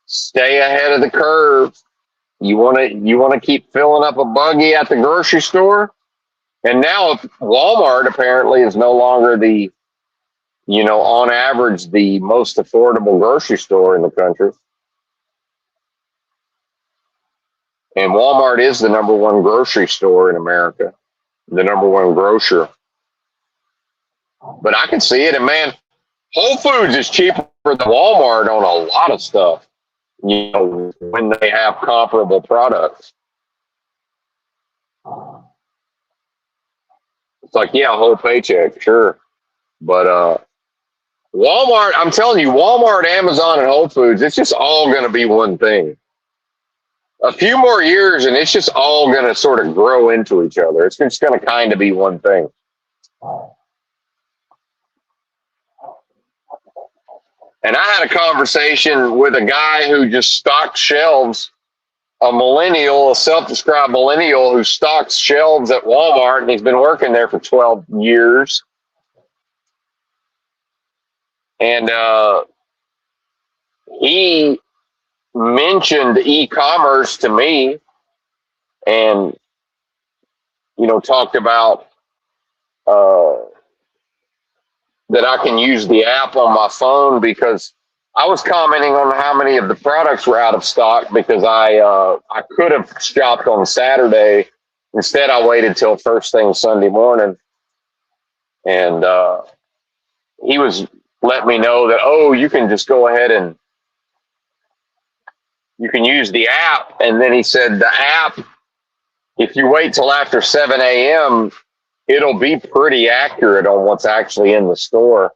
stay ahead of the curve. You want to keep filling up a buggy at the grocery store, and now Walmart apparently is no longer the, on average, the most affordable grocery store in the country. And Walmart is the number one grocery store in America, the number one grocer. But I can see it, and man, Whole Foods is cheaper than Walmart on a lot of stuff, when they have comparable products. It's like, yeah, whole paycheck, sure. But Walmart, I'm telling you, Walmart, Amazon, and Whole Foods, it's just all going to be one thing. A few more years, and it's just all going to sort of grow into each other. It's just going to kind of be one thing. And I had a conversation with a guy who just stocked shelves, a millennial, a self-described millennial who stocks shelves at Walmart, and he's been working there for 12 years. And he mentioned e-commerce to me, and talked about that I can use the app on my phone, because I was commenting on how many of the products were out of stock, because I could have shopped on Saturday. Instead, I waited till first thing Sunday morning, and he was letting me know that, oh, you can just go ahead and you can use the app. And then he said the app, if you wait till after 7 a.m., it'll be pretty accurate on what's actually in the store.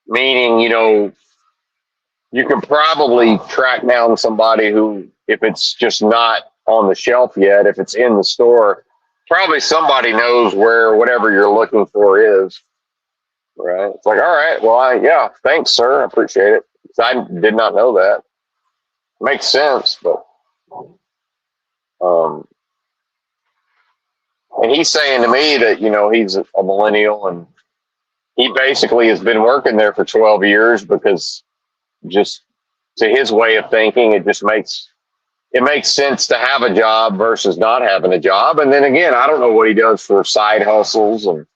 Meaning, you can probably track down somebody who, if it's just not on the shelf yet, if it's in the store, probably somebody knows where whatever you're looking for is. Right? It's like, all right, well, yeah, thanks, sir. I appreciate it. I did not know that. Makes sense, but and he's saying to me that, he's a millennial, and he basically has been working there for 12 years because, just to his way of thinking, it makes sense to have a job versus not having a job. And then again, I don't know what he does for side hustles, and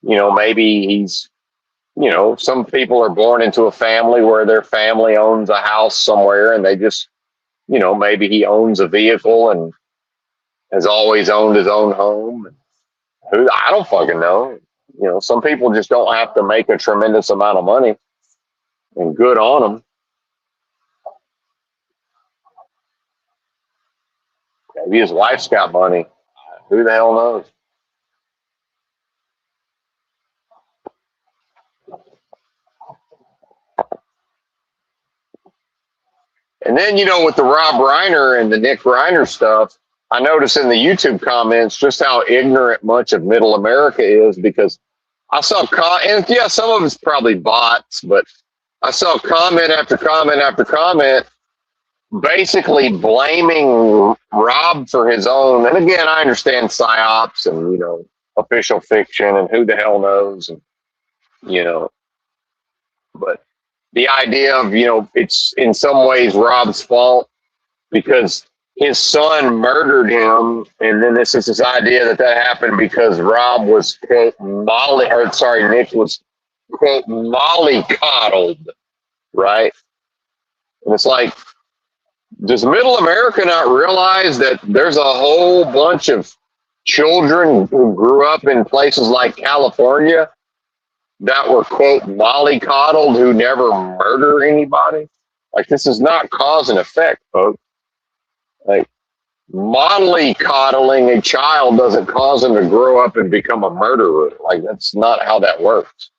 maybe he's, some people are born into a family where their family owns a house somewhere, and they just, maybe he owns a vehicle and has always owned his own home. I don't fucking know. Some people just don't have to make a tremendous amount of money, and good on them. Maybe his wife's got money. Who the hell knows? And then, with the Rob Reiner and the Nick Reiner stuff, I noticed in the YouTube comments just how ignorant much of middle America is, because I saw, and yeah, some of it's probably bots, but I saw comment after comment after comment basically blaming Rob for his own. And again, I understand psyops and, official fiction and who the hell knows. And, but the idea of, it's in some ways Rob's fault because his son murdered him. And then this is this idea that happened because Rob was, quote, Nick was, quote, mollycoddled, right? And it's like, does middle America not realize that there's a whole bunch of children who grew up in places like California that were, quote, mollycoddled, who never murder anybody? Like, this is not cause and effect, folks. Like, mollycoddling a child doesn't cause him to grow up and become a murderer. Like, that's not how that works.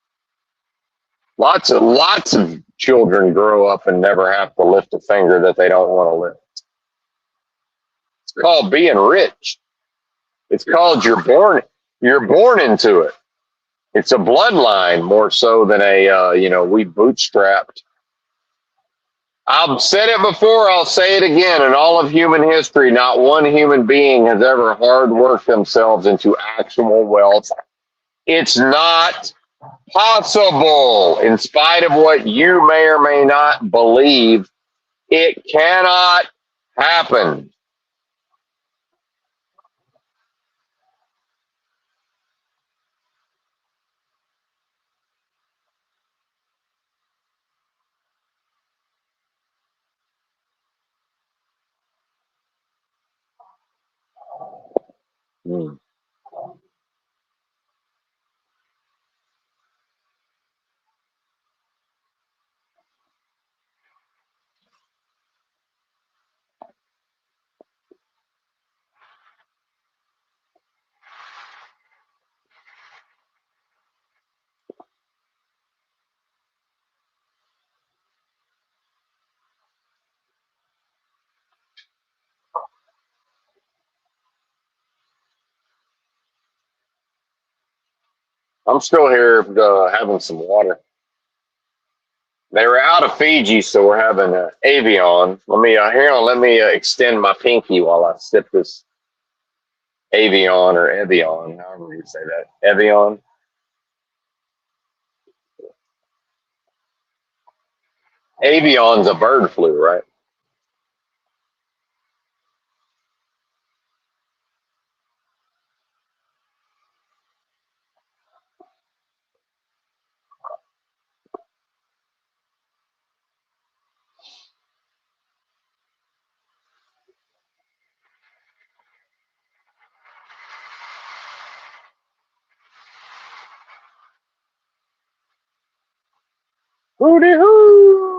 Lots of children grow up and never have to lift a finger that they don't want to lift. It's called being rich. It's called you're born into it. It's a bloodline more so than we bootstrapped. I've said it before, I'll say it again. In all of human history, not one human being has ever hard worked themselves into actual wealth. It's not possible. In spite of what you may or may not believe, it cannot happen. Hmm. I'm still here having some water. They were out of Fiji, so we're having Avion. Let me extend my pinky while I sip this Avion or Evian, however you say that. Evian. Avion's a bird flu, right? Hooty hoo!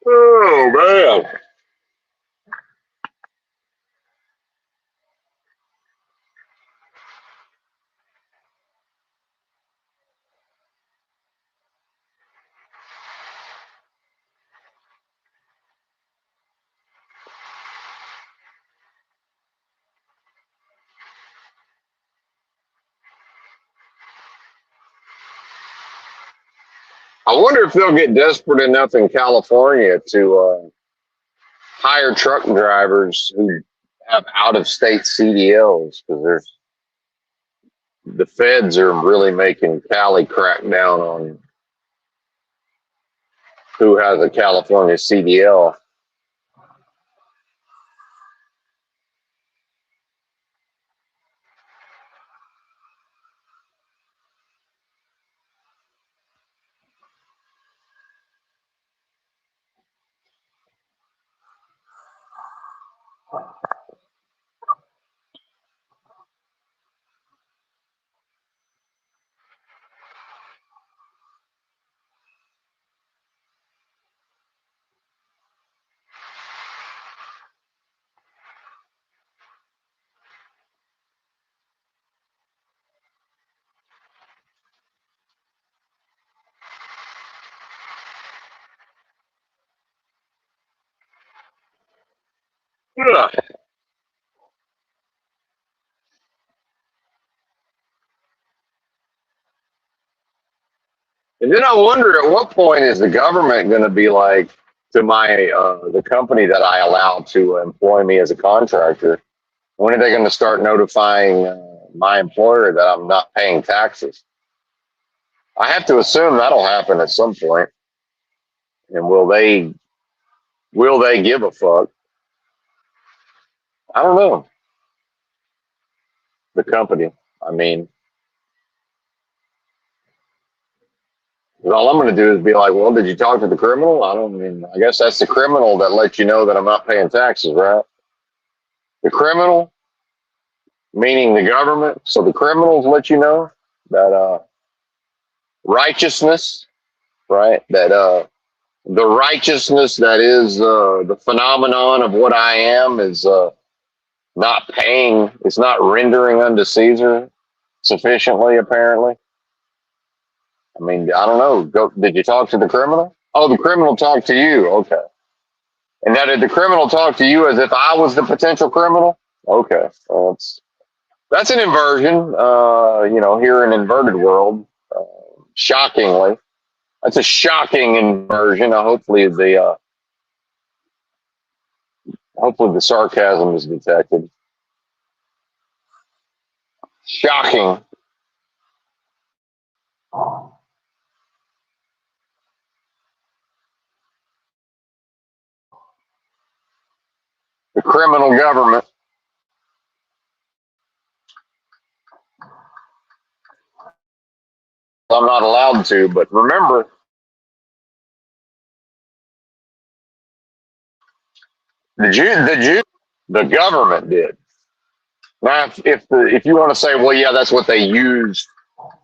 Oh man! I wonder if they'll get desperate enough in California to hire truck drivers who have out of state CDLs because there's the feds are really making Cali crack down on who has a California CDL. Ugh. And then I wonder at what point is the government going to be like to my the company that I allow to employ me as a contractor? When are they going to start notifying my employer that I'm not paying taxes? I have to assume that'll happen at some point. And will they give a fuck? I don't know. The company. I mean, All I'm going to do is be like, well, did you talk to the criminal? I don't mean, I guess that's the criminal that lets you know that I'm not paying taxes, right? The criminal, meaning the government. So the criminals let you know that righteousness, right? That the righteousness that is the phenomenon of what I am is not paying, it's not rendering unto Caesar sufficiently, apparently. I mean, I don't know. Did you talk to the criminal? Oh, the criminal talked to you. Okay. And now did the criminal talk to you as if I was the potential criminal? Okay. Well, that's an inversion, here in inverted world, shockingly. That's a shocking inversion. Hopefully the sarcasm is detected. Shocking. The criminal government. I'm not allowed to, but remember, the government did. Now, if you want to say, well, yeah, that's what they used,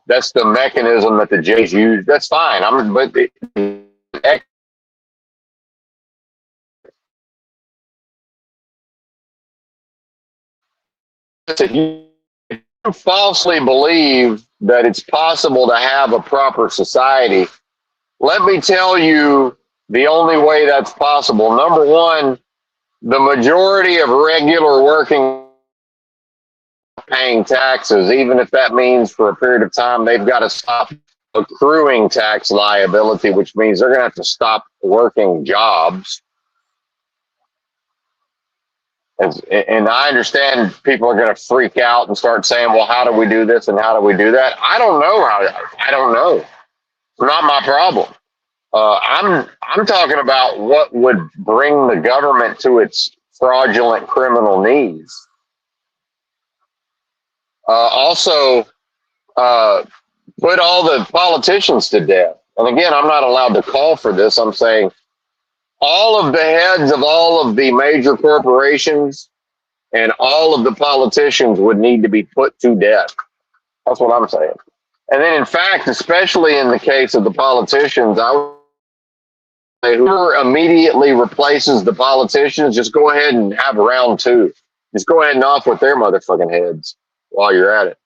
that's the mechanism that the Jews used. That's fine. If you falsely believe that it's possible to have a proper society, let me tell you the only way that's possible. Number one, the majority of regular working paying taxes, even if that means for a period of time they've got to stop accruing tax liability, which means they're going to have to stop working jobs. And I understand people are going to freak out and start saying, well, how do we do this and how do we do that? I don't know I don't know. It's not my problem. I'm talking about what would bring the government to its fraudulent criminal knees. Also, put all the politicians to death. And again, I'm not allowed to call for this. I'm saying all of the heads of all of the major corporations and all of the politicians would need to be put to death. That's what I'm saying. And then, in fact, especially in the case of the politicians, I would say whoever immediately replaces the politicians, just go ahead and have round two. Just go ahead and off with their motherfucking heads while you're at it.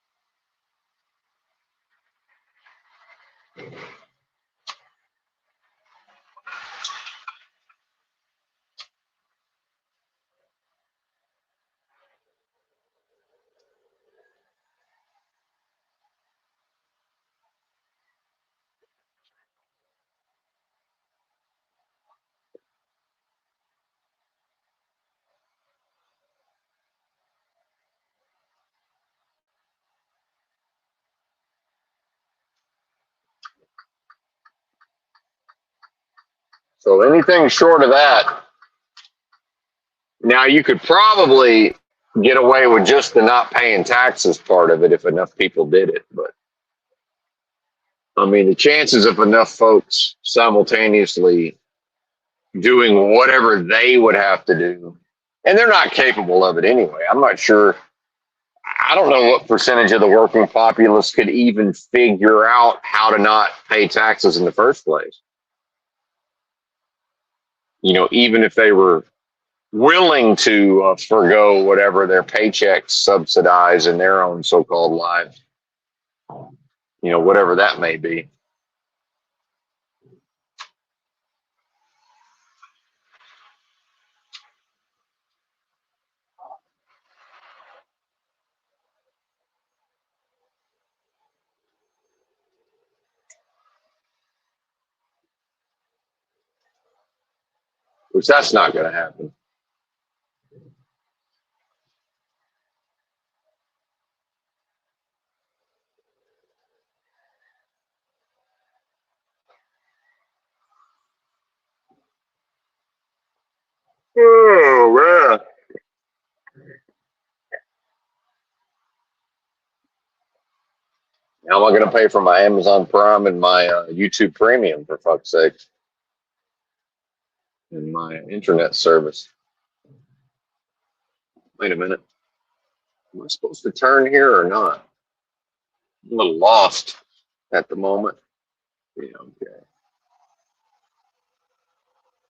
So anything short of that, now you could probably get away with just the not paying taxes part of it if enough people did it. But I mean, the chances of enough folks simultaneously doing whatever they would have to do, and they're not capable of it anyway. I'm not sure. I don't know what percentage of the working populace could even figure out how to not pay taxes in the first place. Even if they were willing to forego whatever their paychecks subsidize in their own so-called lives, whatever that may be. Which that's not going to happen. Oh, man. Now I going to pay for my Amazon Prime and my YouTube Premium, for fuck's sake, and my internet service? Wait a minute. Am I supposed to turn here or not? I'm a little lost at the moment. Yeah, okay.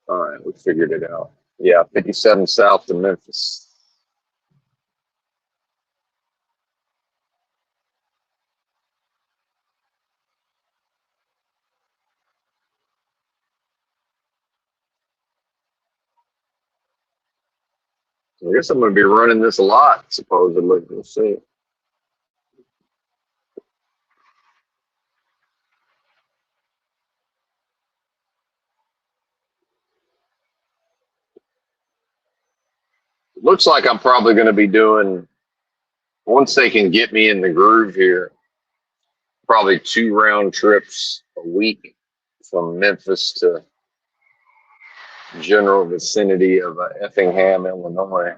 All right, we figured it out. Yeah, 57 south to Memphis. I guess I'm going to be running this a lot, supposedly. We'll see. It looks like I'm probably going to be doing, once they can get me in the groove here, probably 2 round trips a week from Memphis to general vicinity of Effingham, Illinois.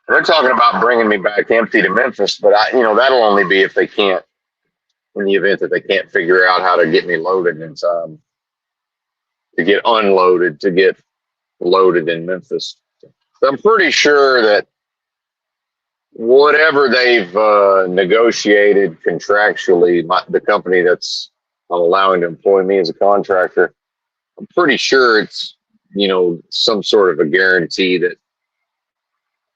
They're talking about bringing me back empty to Memphis, but that'll only be if they can't, in the event that they can't figure out how to get me loaded in time to get unloaded to get loaded in Memphis. So I'm pretty sure that whatever they've negotiated contractually, the company that's allowing to employ me as a contractor, I'm pretty sure it's some sort of a guarantee that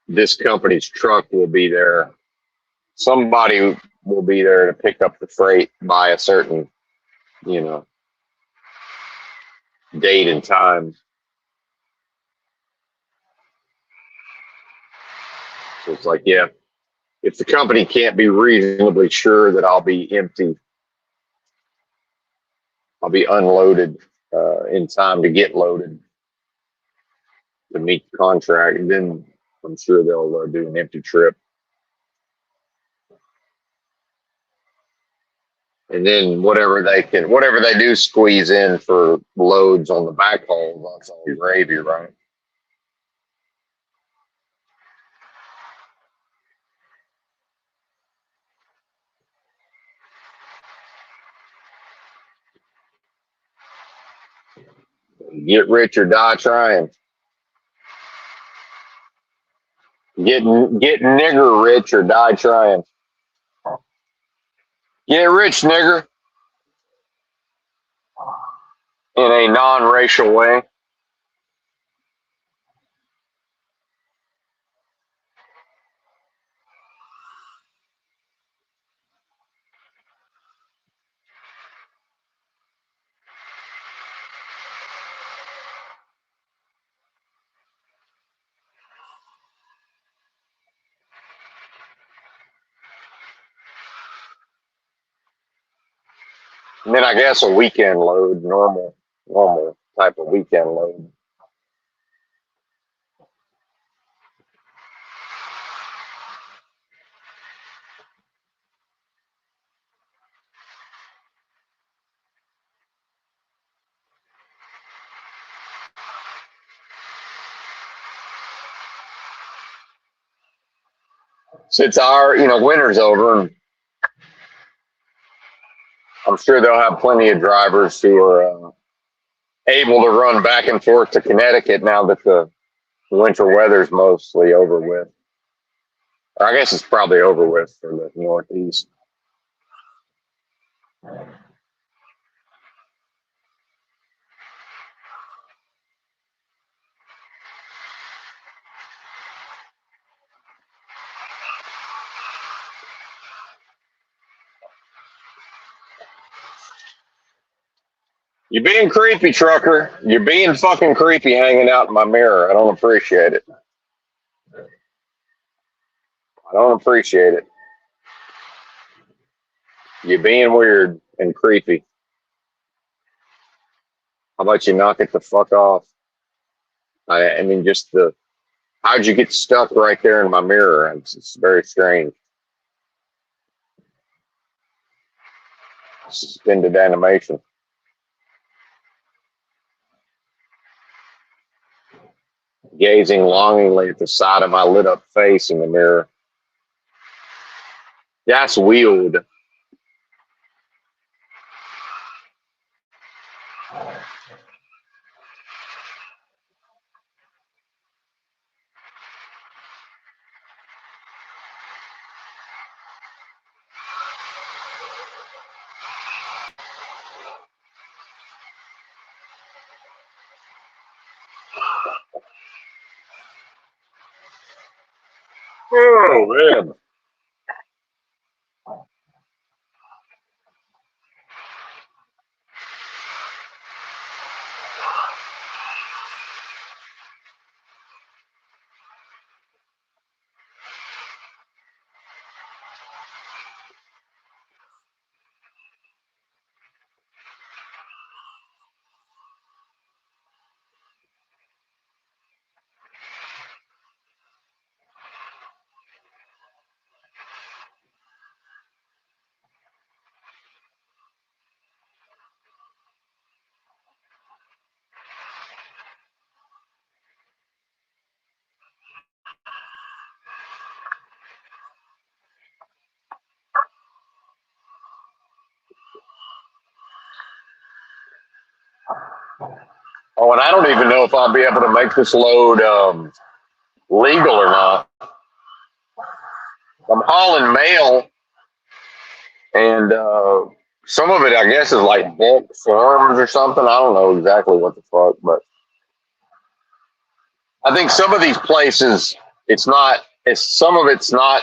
this company's truck will be there. Somebody will be there to pick up the freight by a certain, date and time. So it's like, yeah, if the company can't be reasonably sure that I'll be empty, I'll be unloaded in time to get loaded to meet the contract, and then I'm sure they'll do an empty trip. And then whatever they do squeeze in for loads on the backhaul, that's all gravy, right? Get rich or die trying. Get nigger rich or die trying. Get rich, nigger, in a non-racial way. And then I guess a weekend load, normal type of weekend load. Since our winter's over, and I'm sure they'll have plenty of drivers who are able to run back and forth to Connecticut now that the winter weather's mostly over with. Or I guess it's probably over with for the Northeast. You're being creepy, trucker. You're being fucking creepy hanging out in my mirror. I don't appreciate it. I don't appreciate it. You're being weird and creepy. How about you knock it the fuck off? I mean, just how'd you get stuck right there in my mirror? It's very strange. Suspended animation. gazing longingly at the side of my lit up face in the mirror. Gas wheeled. Oh, man. Oh, and I don't even know if I'll be able to make this load legal or not. I'm hauling mail, and some of it, I guess, is like bulk forms or something. I don't know exactly what the fuck, but I think some of these places, it's not. It's some of it's not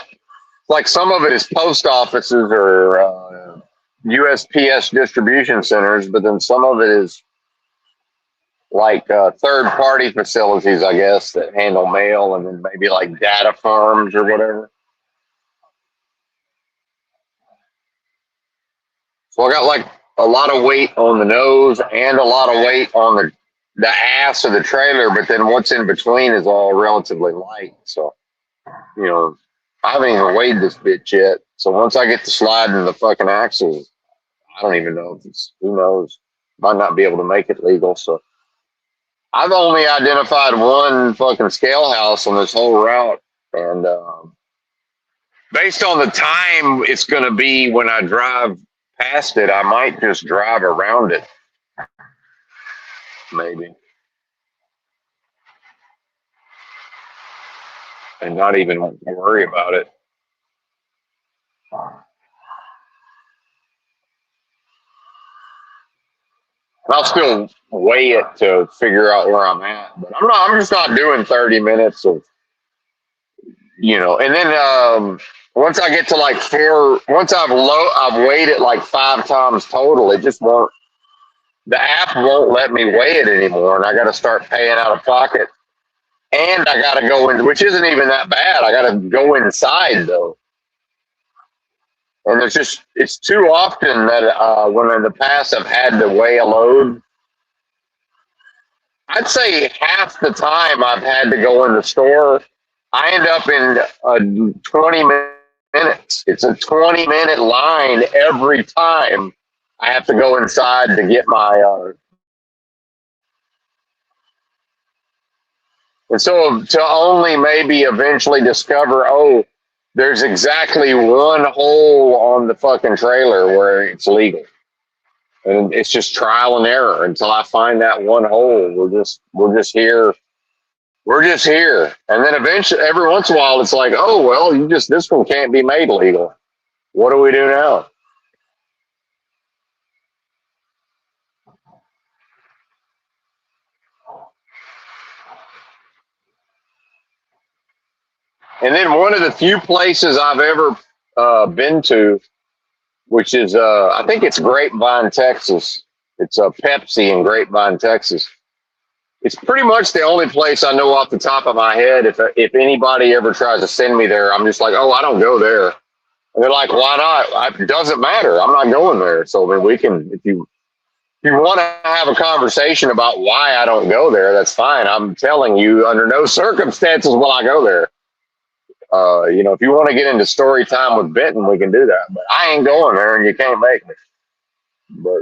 like some of it is post offices or USPS distribution centers, but then some of it is like third party facilities, I guess, that handle mail, and then maybe like data farms or whatever. So I got like a lot of weight on the nose and a lot of weight on the ass of the trailer, but then what's in between is all relatively light. So, you know, I haven't even weighed this bitch yet. So once I get to sliding the fucking axles, I don't even know if it's, who knows, might not be able to make it legal. So I've only identified one fucking scale house on this whole route. And based on the time it's going to be when I drive past it, I might just drive around it, maybe, and not even worry about it. I'll still weigh it to figure out where I'm at, but I'm just not doing 30 minutes of, and then once I get to like once I've weighed it like 5 times total, it just won't, the app won't let me weigh it anymore, and I got to start paying out of pocket, and I got to go in, which isn't even that bad. I got to go inside though, and it's too often that when in the past I've had to weigh a load. I'd say half the time I've had to go in the store, I end up in 20 minutes. It's a 20-minute line every time I have to go inside to get my. And so to only maybe eventually discover, oh, there's exactly one hole on the fucking trailer where it's legal. And it's just trial and error until I find that one hole. We're just here. We're just here. And then eventually, every once in a while, it's like, oh, well, this one can't be made legal. What do we do now? And then one of the few places I've ever been to, which is, I think it's Grapevine, Texas. It's a Pepsi in Grapevine, Texas. It's pretty much the only place I know off the top of my head. If anybody ever tries to send me there, I'm just like, oh, I don't go there. And they're like, why not? It doesn't matter. I'm not going there. So then we can, if you want to have a conversation about why I don't go there, that's fine. I'm telling you, under no circumstances will I go there. If you want to get into story time with Benton, we can do that. But I ain't going there, and you can't make me. But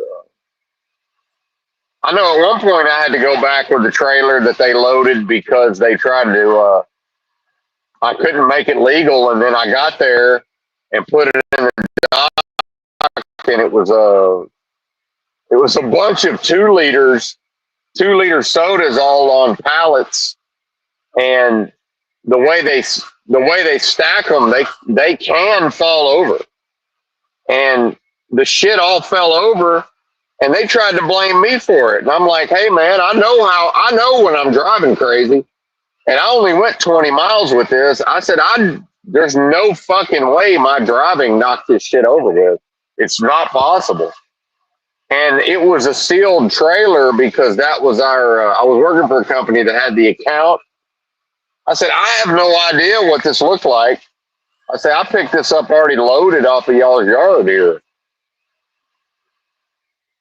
I know at one point I had to go back with the trailer that they loaded because they tried to. I couldn't make it legal, and then I got there and put it in the dock, and it was a bunch of 2 liter sodas all on pallets, and the way they stack them, they can fall over, and the shit all fell over, and they tried to blame me for it, and I'm like, hey man, I know when I'm driving crazy, and I only went 20 miles with this. I said, there's no fucking way my driving knocked this shit over with. It's not possible. And it was a sealed trailer because that was I was working for a company that had the account. I said, I have no idea what this looked like. I said, I picked this up already loaded off of y'all's yard here.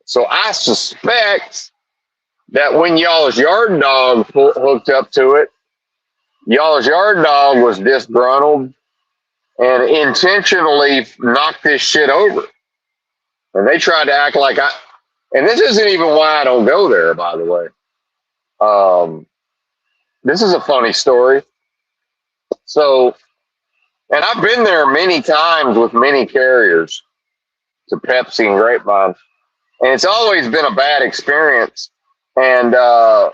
So I suspect that when y'all's yard dog hooked up to it, y'all's yard dog was disgruntled and intentionally knocked this shit over. And they tried to act like and this isn't even why I don't go there, by the way. This is a funny story. So, and I've been there many times with many carriers to Pepsi and Grapevine, and it's always been a bad experience. And I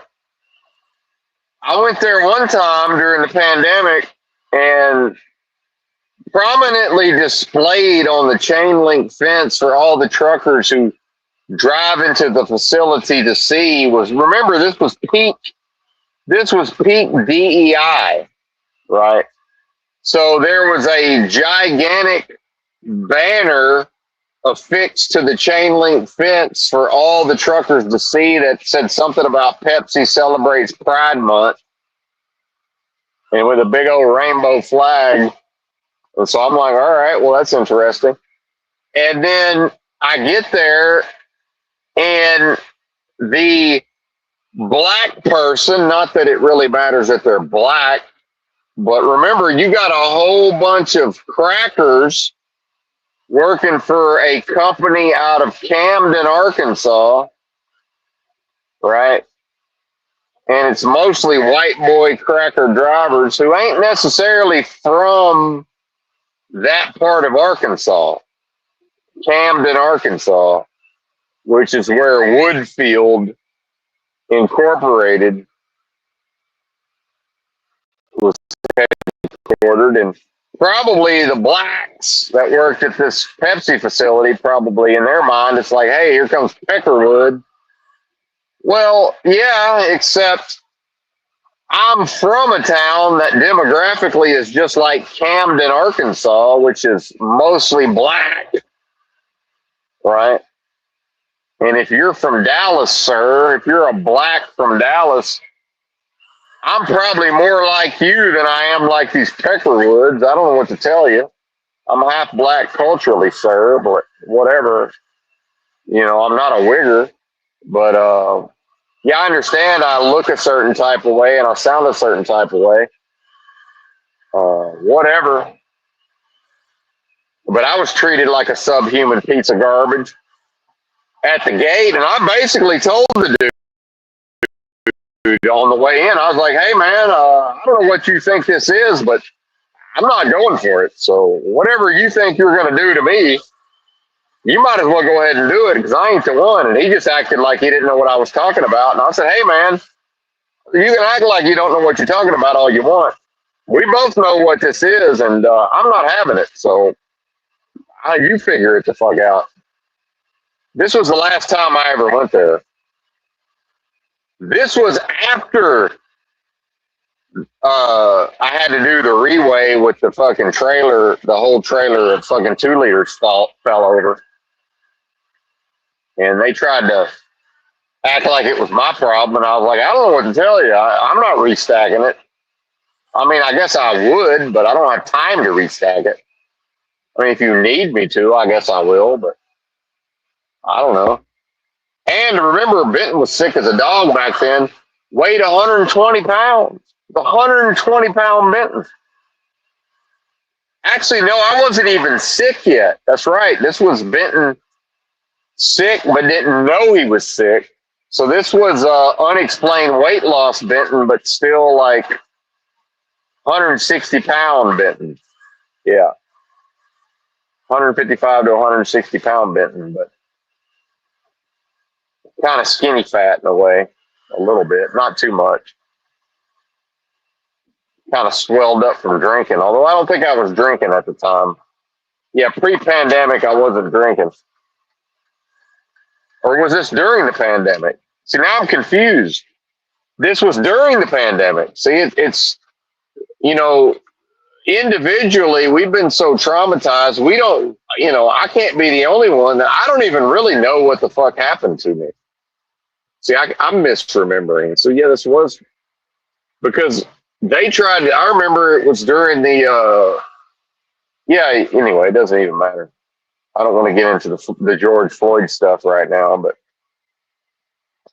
went there one time during the pandemic, and prominently displayed on the chain link fence for all the truckers who drive into the facility to see was, remember, this was peak DEI, right? So there was a gigantic banner affixed to the chain link fence for all the truckers to see that said something about Pepsi celebrates Pride Month, and with a big old rainbow flag. And so I'm like, all right, well, that's interesting. And then I get there, and the black person, not that it really matters that they're black, but remember, you got a whole bunch of crackers working for a company out of Camden, Arkansas, right? And it's mostly white boy cracker drivers who ain't necessarily from that part of Arkansas, Camden, Arkansas, which is where Woodfield Incorporated was headquartered, and probably the blacks that worked at this Pepsi facility, probably in their mind, it's like, hey, here comes Peckerwood. Well, yeah, except I'm from a town that demographically is just like Camden, Arkansas, which is mostly black, right? And if you're from Dallas, sir, if you're a black from Dallas, I'm probably more like you than I am like these Peckerwoods. I don't know what to tell you. I'm half black culturally, sir, but whatever. You know, I'm not a wigger, but yeah, I understand I look a certain type of way and I sound a certain type of way. Whatever. But I was treated like a subhuman piece of garbage at the gate, and I basically told the dude on the way in, I was like, hey man, I don't know what you think this is, but I'm not going for it. So whatever you think you're going to do to me, you might as well go ahead and do it because I ain't the one. And he just acted like he didn't know what I was talking about. And I said, hey man, you can act like you don't know what you're talking about all you want. We both know what this is, and I'm not having it. So you figure it the fuck out. This was the last time I ever went there. This was after I had to do the reweigh with the fucking trailer. The whole trailer of fucking 2 liters fell over. And they tried to act like it was my problem. And I was like, I don't know what to tell you. I'm not restacking it. I mean, I guess I would, but I don't have time to restack it. I mean, if you need me to, I guess I will, but I don't know. And remember, Benton was sick as a dog back then. Weighed 120 pounds. 120-pound Benton. Actually, no, I wasn't even sick yet. That's right. This was Benton sick, but didn't know he was sick. So this was unexplained weight loss Benton, but still like 160-pound Benton. Yeah, 155 to 160-pound Benton, but kind of skinny fat in a way, a little bit, not too much. Kind of swelled up from drinking, although I don't think I was drinking at the time. Yeah, pre-pandemic, I wasn't drinking. Or was this during the pandemic? See, now I'm confused. This was during the pandemic. See, it's, you know, individually, we've been so traumatized. We don't, I can't be the only one that I don't even really know what the fuck happened to me. See, I'm misremembering. So, yeah, this was because they tried to, I remember it was during the, yeah, anyway, it doesn't even matter. I don't want to get into the George Floyd stuff right now, but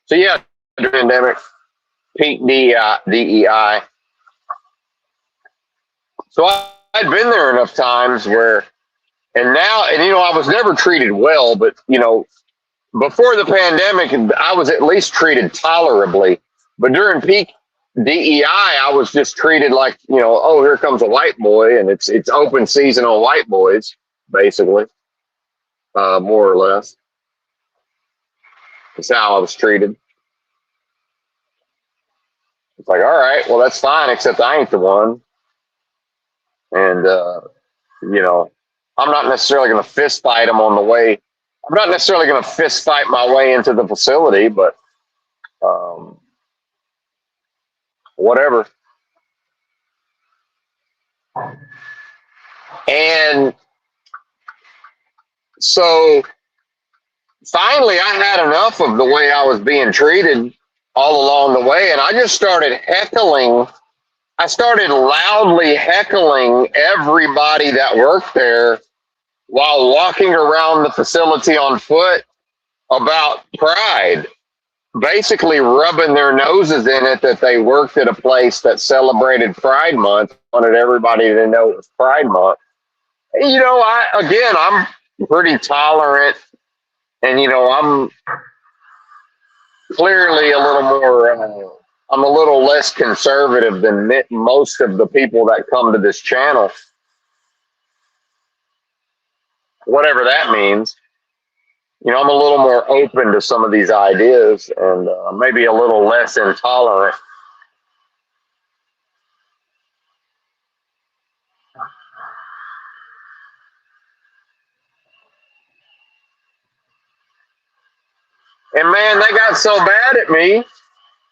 so yeah, the pandemic, peak DEI. So I'd been there enough times where, and now, and I was never treated well, but before the pandemic, I was at least treated tolerably. But during peak DEI, I was just treated like, oh, here comes a white boy, and it's open season on white boys, basically, more or less. That's how I was treated. It's like, all right, well, that's fine, except I ain't the one. And, I'm not necessarily going to fist fight them on the way. I'm not necessarily going to fist fight my way into the facility, but whatever. And so finally, I had enough of the way I was being treated all along the way. And I just started heckling. I started loudly heckling everybody that worked there while walking around the facility on foot about pride, basically rubbing their noses in it that they worked at a place that celebrated Pride Month, wanted everybody to know it was Pride Month. I'm pretty tolerant, and I'm clearly a little more. I'm a little less conservative than most of the people that come to this channel, whatever that means. I'm a little more open to some of these ideas and maybe a little less intolerant. And man, they got so bad at me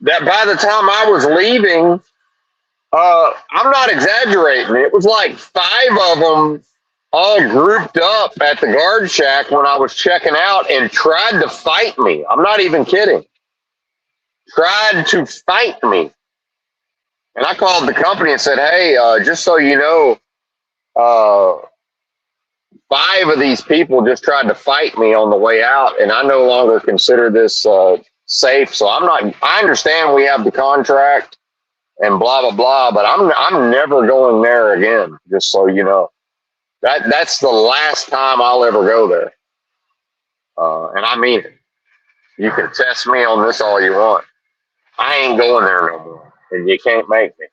that by the time I was leaving, I'm not exaggerating. It was like 5 of them all grouped up at the guard shack when I was checking out and tried to fight me. I'm not even kidding. Tried to fight me. And I called the company and said, hey, just so you know, 5 of these people just tried to fight me on the way out, and I no longer consider this safe. So I understand we have the contract and blah, blah, blah, but I'm never going there again, just so you know. That's the last time I'll ever go there. And I mean it. You can test me on this all you want. I ain't going there no more, and you can't make me.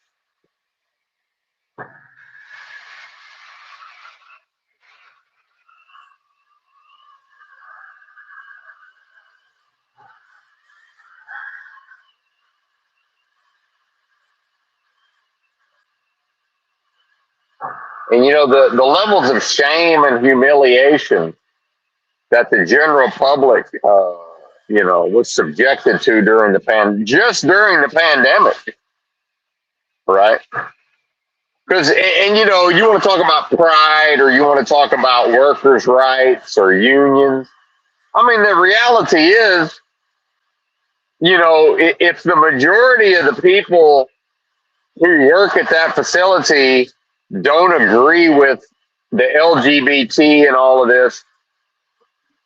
And the levels of shame and humiliation that the general public, was subjected to during during the pandemic, right? Because, and you want to talk about pride, or you want to talk about workers' rights or unions. I mean, the reality is, if the majority of the people who work at that facility don't agree with the LGBT and all of this,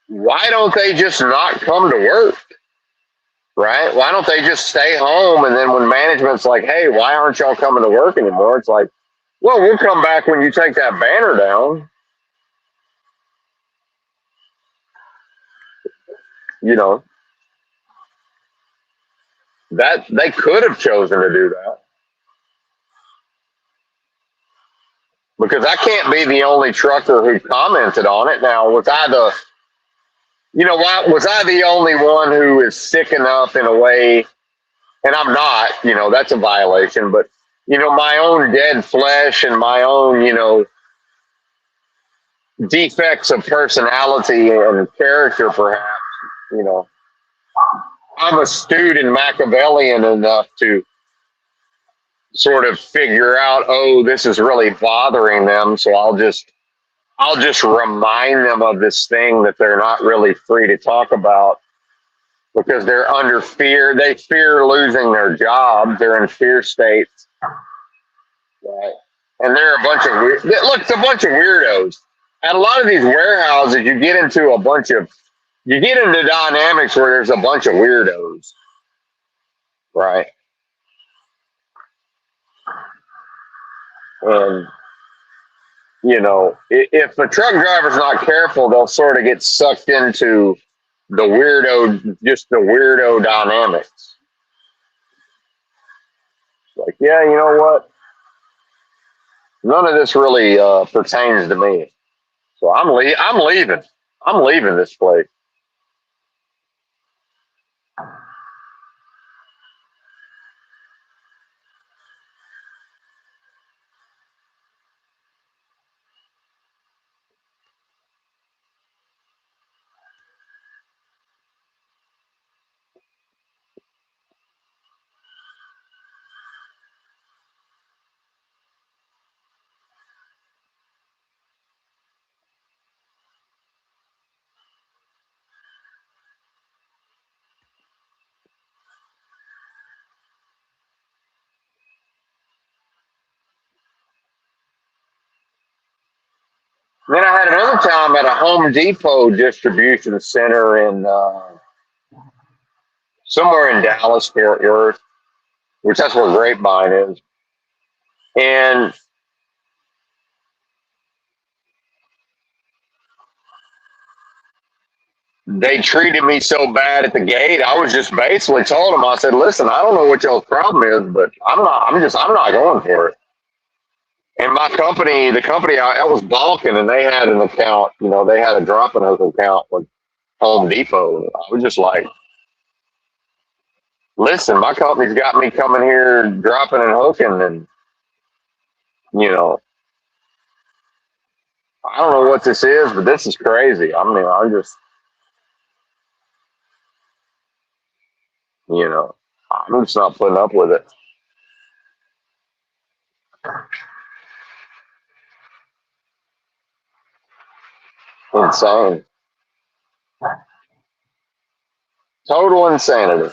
why don't they just not come to work? Right? Why don't they just stay home? And then when management's like, hey, why aren't y'all coming to work anymore? It's like, well, we'll come back when you take that banner down. That they could have chosen to do that because I can't be the only trucker who commented on it. Now, was I the why was I the only one who is sick enough in a way? And I'm not. That's a violation. But my own dead flesh and my own defects of personality and character, perhaps. You know, I'm astute and Machiavellian enough to sort of figure out, oh, this is really bothering them, so I'll just remind them of this thing that they're not really free to talk about because they're under fear. They fear losing their jobs. They're in fear states, right? And they're a bunch of look, it's a bunch of weirdos. At a lot of these warehouses, you get into dynamics where there's a bunch of weirdos, right? And if a truck driver's not careful, they'll sort of get sucked into just the weirdo dynamics. Like, yeah, you know what? None of this really pertains to me. So I'm leaving. I'm leaving this place. Then I had another time at a Home Depot distribution center in somewhere in Dallas, Fort Worth, which that's where Grapevine is. And they treated me so bad at the gate. I was just basically told them, I said, listen, I don't know what y'all's problem is, but I'm not going for it. And my company, the company I was balking, and they had an account, they had a drop in account with Home Depot. And I was just like, listen, my company's got me coming here dropping and hooking, and, you know, I don't know what this is, but this is crazy. I mean, you know, I'm just not putting up with it. Insane. Total insanity.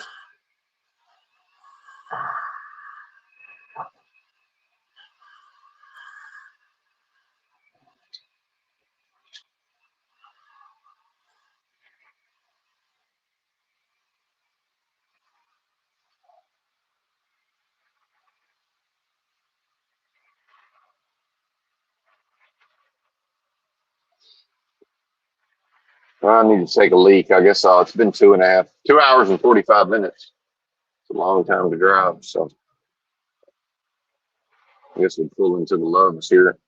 I need to take a leak. I guess it's been 2 hours and 45 minutes. It's a long time to drive. So I guess we'll pull into the Loves here.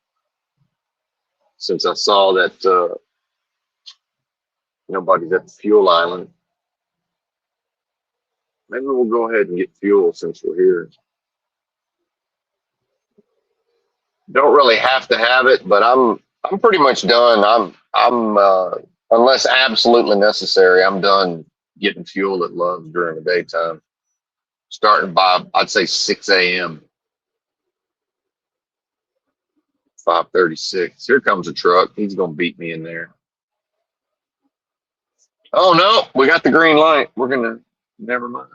Since I saw that nobody's at the fuel island, maybe we'll go ahead and get fuel since we're here. Don't really have to have it, but I'm pretty much done. I'm unless absolutely necessary, I'm done getting fuel at Love's during the daytime. Starting by I'd say 6 a.m. 5:36. Here comes a truck. He's gonna beat me in there. Oh no, we got the green light. We're gonna never mind.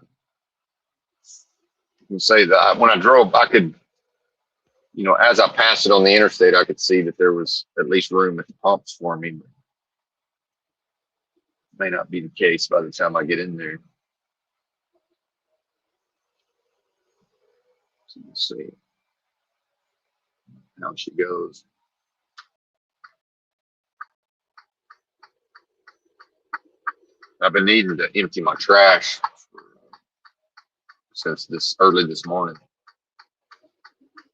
You say that when I drove, I could, as I passed it on the interstate, I could see that there was at least room at the pumps for me. But may not be the case by the time I get in there. So let's see how she goes. I've been needing to empty my trash since this early this morning.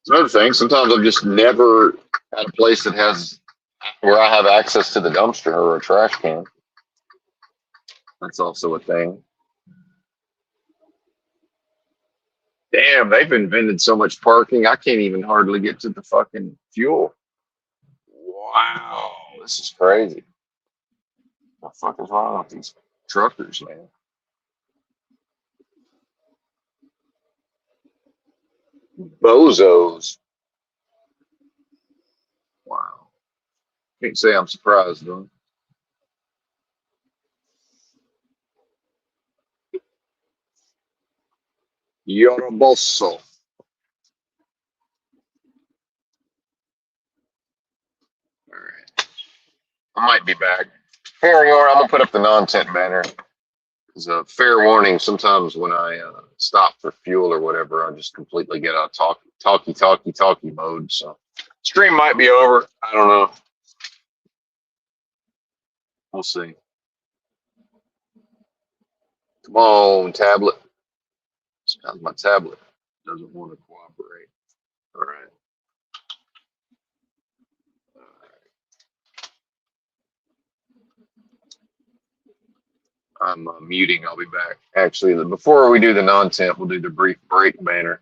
It's another thing. Sometimes I've just never had a place that has where I have access to the dumpster or a trash can. That's also a thing. Damn, they've invented so much parking. I can't even hardly get to the fucking fuel. Wow, this is crazy. What the fuck is wrong with these truckers, man? Bozos. Wow. Can't say I'm surprised though. Yoroboso. All right. I might be back. Here you are. I'm gonna put up the non-tent banner. As a fair warning, sometimes when I stop for fuel or whatever, I just completely get out of talkie mode. So stream might be over. I don't know. We'll see. Come on, tablet. Sometimes my tablet doesn't want to cooperate. All right. I'm muting. I'll be back. Actually, before we do the non-tent, we'll do the brief break banner.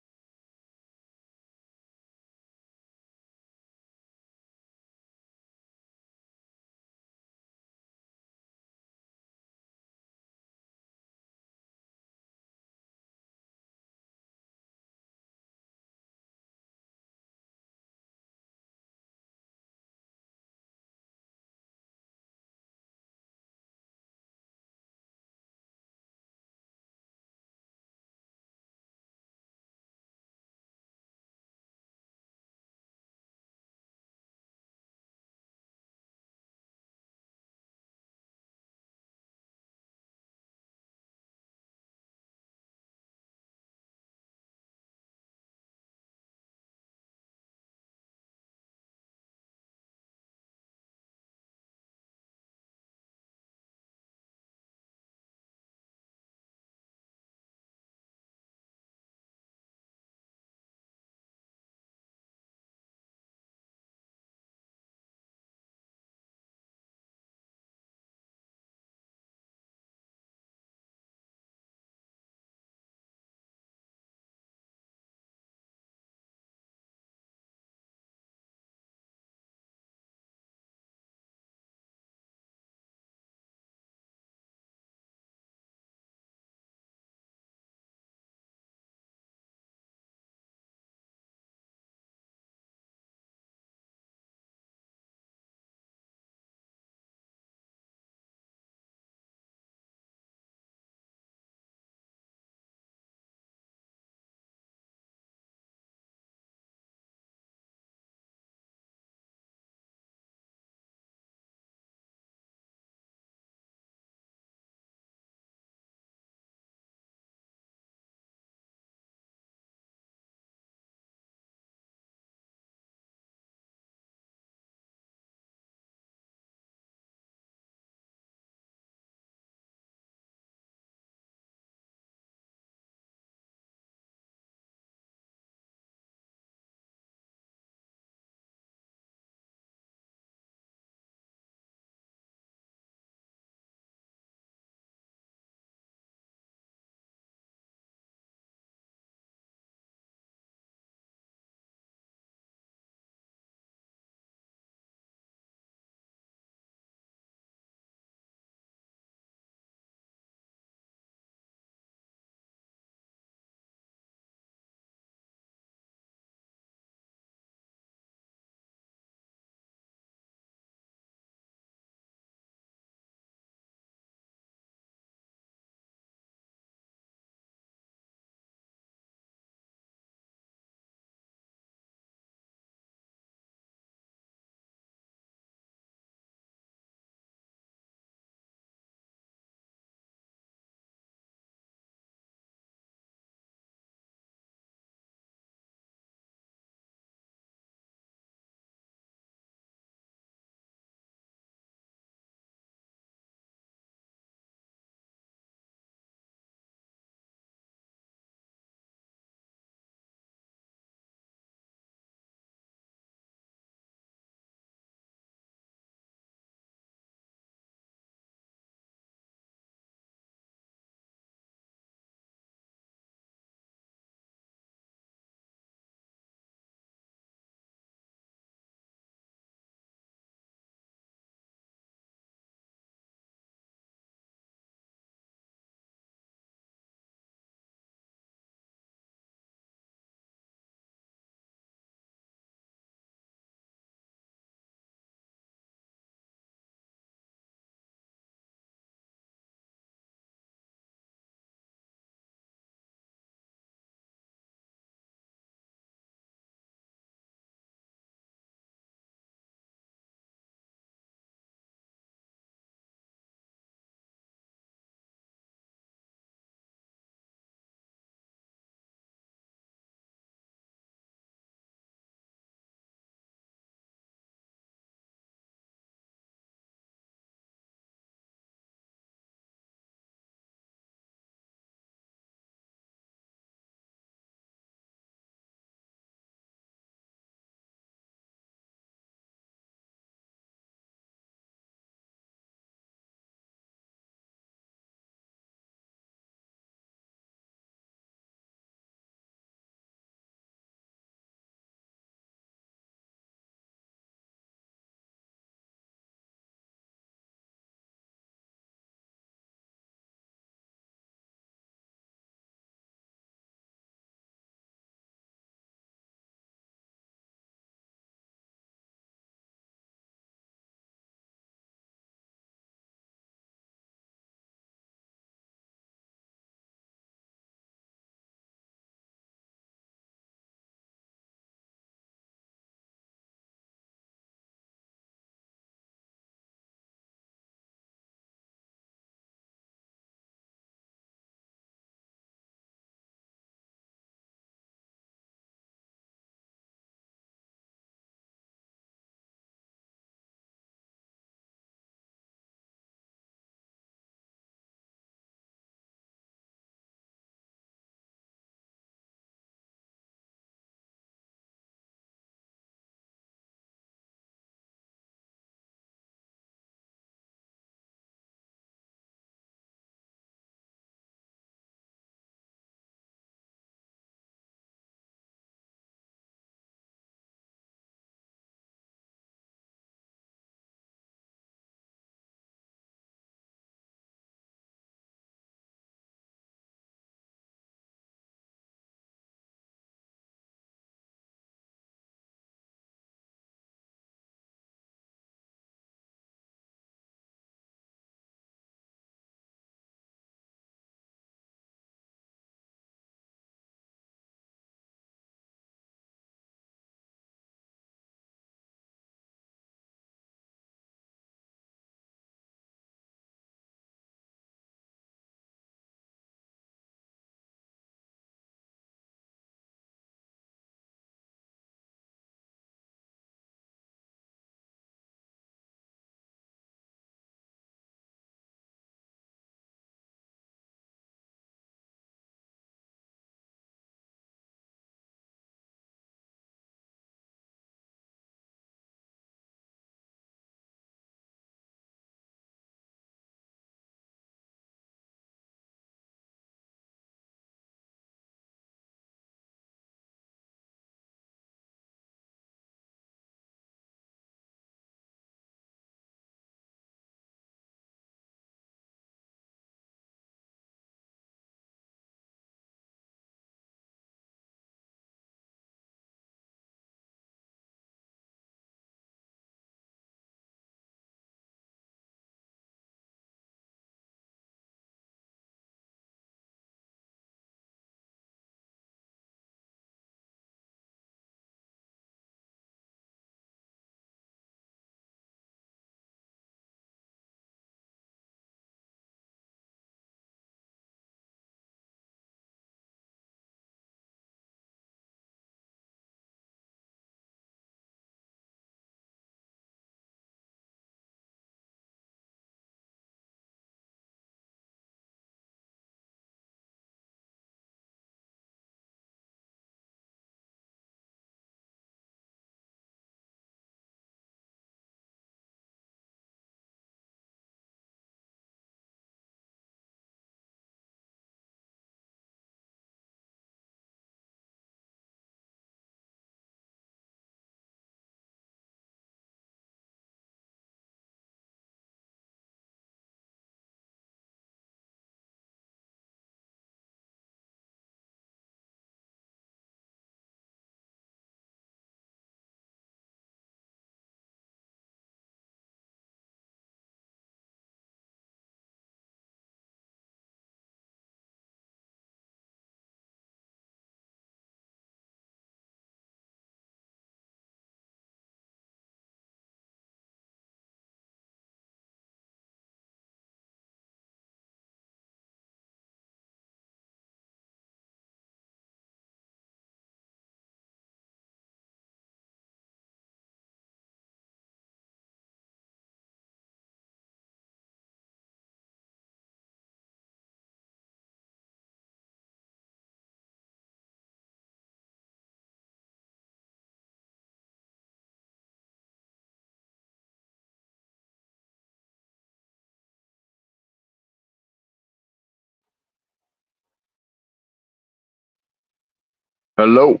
Hello.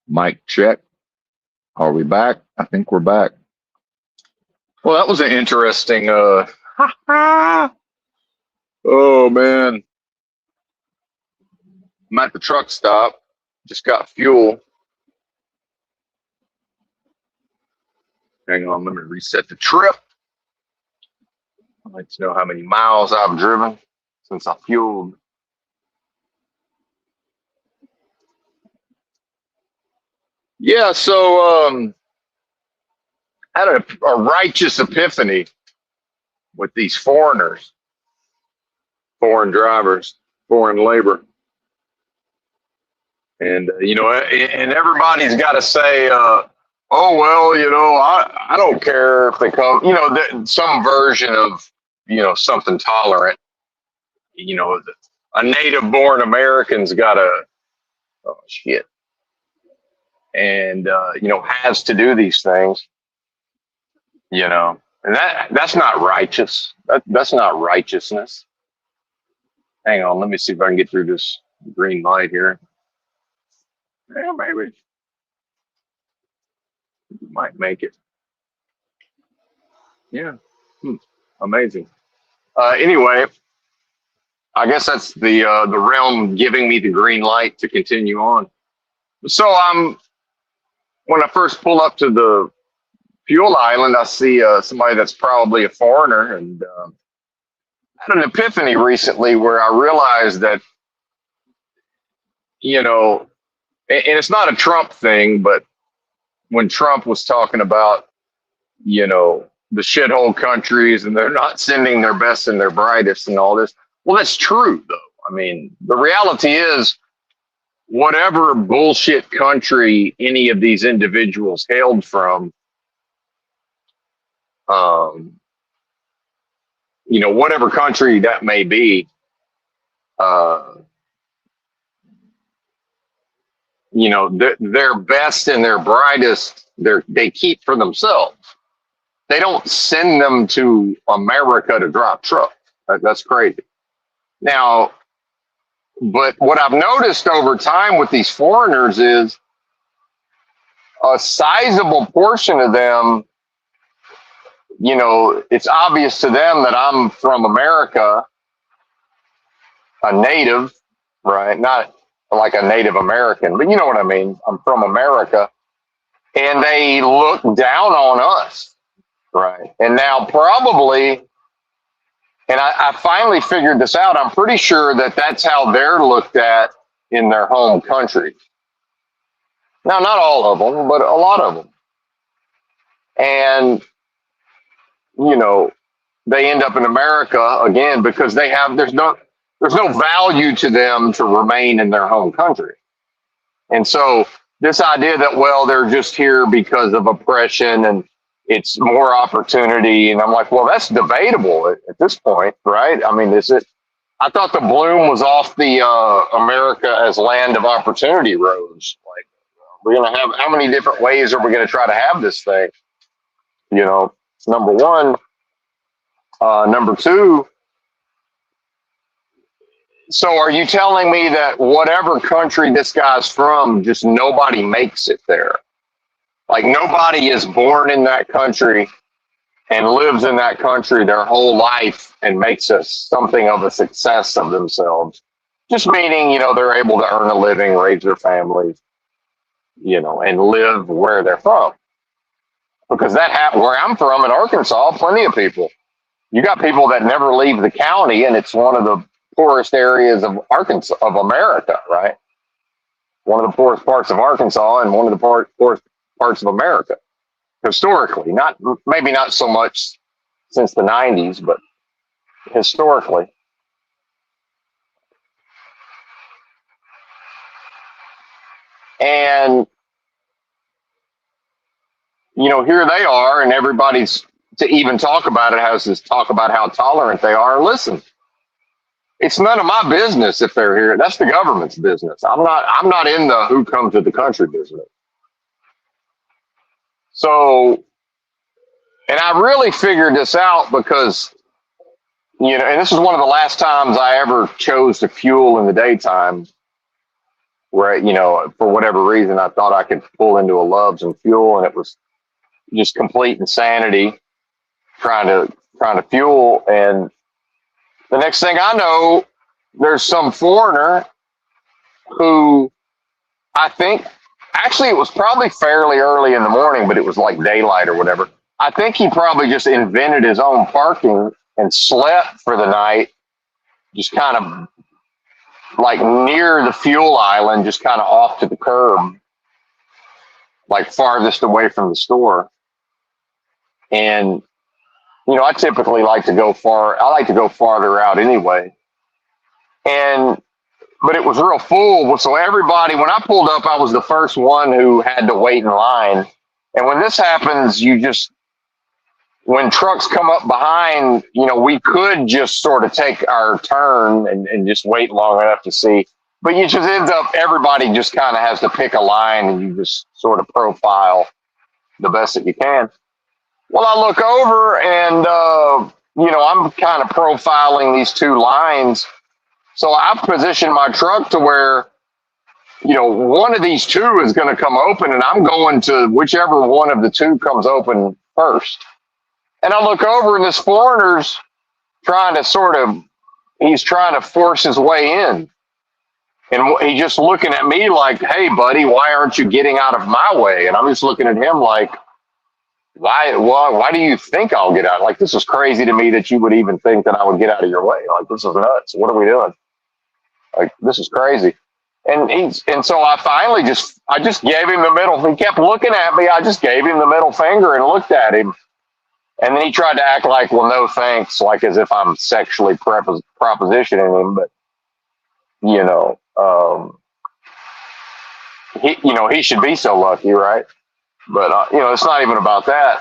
Mic check. Are we back? I think we're back. Well, that was an interesting oh man. I'm at the truck stop. Just got fuel. Hang on, let me reset the trip. I'd like to know how many miles I've driven since I fueled. Yeah, so I had a righteous epiphany with these foreigners, foreign drivers, foreign labor. And, and everybody's got to say, oh, well, I don't care if they come, some version of, something tolerant. A native born American's got a, oh, shit, and, has to do these things, and that's not righteous. That's not righteousness. Hang on, let me see if I can get through this green light here. Yeah, maybe might make it. Yeah. Amazing. Anyway, I guess that's the realm giving me the green light to continue on. So when I first pull up to the fuel island, I see somebody that's probably a foreigner, and I had an epiphany recently where I realized that and it's not a Trump thing, but when Trump was talking about the shithole countries and they're not sending their best and their brightest and all this. Well, that's true, though. I mean, the reality is, whatever bullshit country any of these individuals hailed from, um, whatever country that may be, uh, their best and their brightest, they keep for themselves. They don't send them to America to drop truck. That's crazy. Now, but what I've noticed over time with these foreigners is a sizable portion of them, it's obvious to them that I'm from America, a native, right? Not like a Native American, but you know what I mean? I'm from America. And they look down on us, right? And now probably, and I finally figured this out, I'm pretty sure that that's how they're looked at in their home country. Now, not all of them, but a lot of them. And, they end up in America again because there's no value to them to remain in their home country. And so this idea that, well, they're just here because of oppression and it's more opportunity. And I'm like, well, that's debatable at this point, right? I mean, is it? I thought the bloom was off the America as land of opportunity rose. Like, we're going to have, how many different ways are we going to try to have this thing? Number one. Number two, so are you telling me that whatever country this guy's from, just nobody makes it there? Like, nobody is born in that country and lives in that country their whole life and makes something of a success of themselves. Just meaning, they're able to earn a living, raise their families, and live where they're from. Because that happened where I'm from in Arkansas, plenty of people. You got people that never leave the county, and it's one of the poorest areas of Arkansas, of America, right? One of the poorest parts of Arkansas and one of the poorest parts of America. Historically, maybe not so much since the 90s, but historically. And, here they are, and everybody's, to even talk about it, has this talk about how tolerant they are. Listen, it's none of my business if they're here. That's the government's business. I'm not in the who come to the country business. So, and I really figured this out because, and this is one of the last times I ever chose to fuel in the daytime. where, for whatever reason, I thought I could pull into a Love's and fuel, and it was just complete insanity trying to fuel. And the next thing I know, there's some foreigner who, I think, actually, it was probably fairly early in the morning, but it was like daylight or whatever. I think he probably just invented his own parking and slept for the night, just kind of like near the fuel island, just kind of off to the curb, like farthest away from the store. And, I typically like to go I like to go farther out anyway. But it was real full. So everybody, when I pulled up, I was the first one who had to wait in line. And when this happens, when trucks come up behind, we could just sort of take our turn and just wait long enough to see. But you just ends up, everybody just kind of has to pick a line, and you just sort of profile the best that you can. Well, I look over and, I'm kind of profiling these two lines. So I position my truck to where, one of these two is going to come open, and I'm going to whichever one of the two comes open first. And I look over, and this foreigner's he's trying to force his way in. And he's just looking at me like, hey, buddy, why aren't you getting out of my way? And I'm just looking at him like, why do you think I'll get out? Like, this is crazy to me that you would even think that I would get out of your way. Like, this is nuts. What are we doing? Like, this is crazy. And so I just gave him the middle. He kept looking at me. I just gave him the middle finger and looked at him. And then he tried to act like, well, no thanks, like as if I'm sexually propositioning him. But, he should be so lucky, right? But, it's not even about that.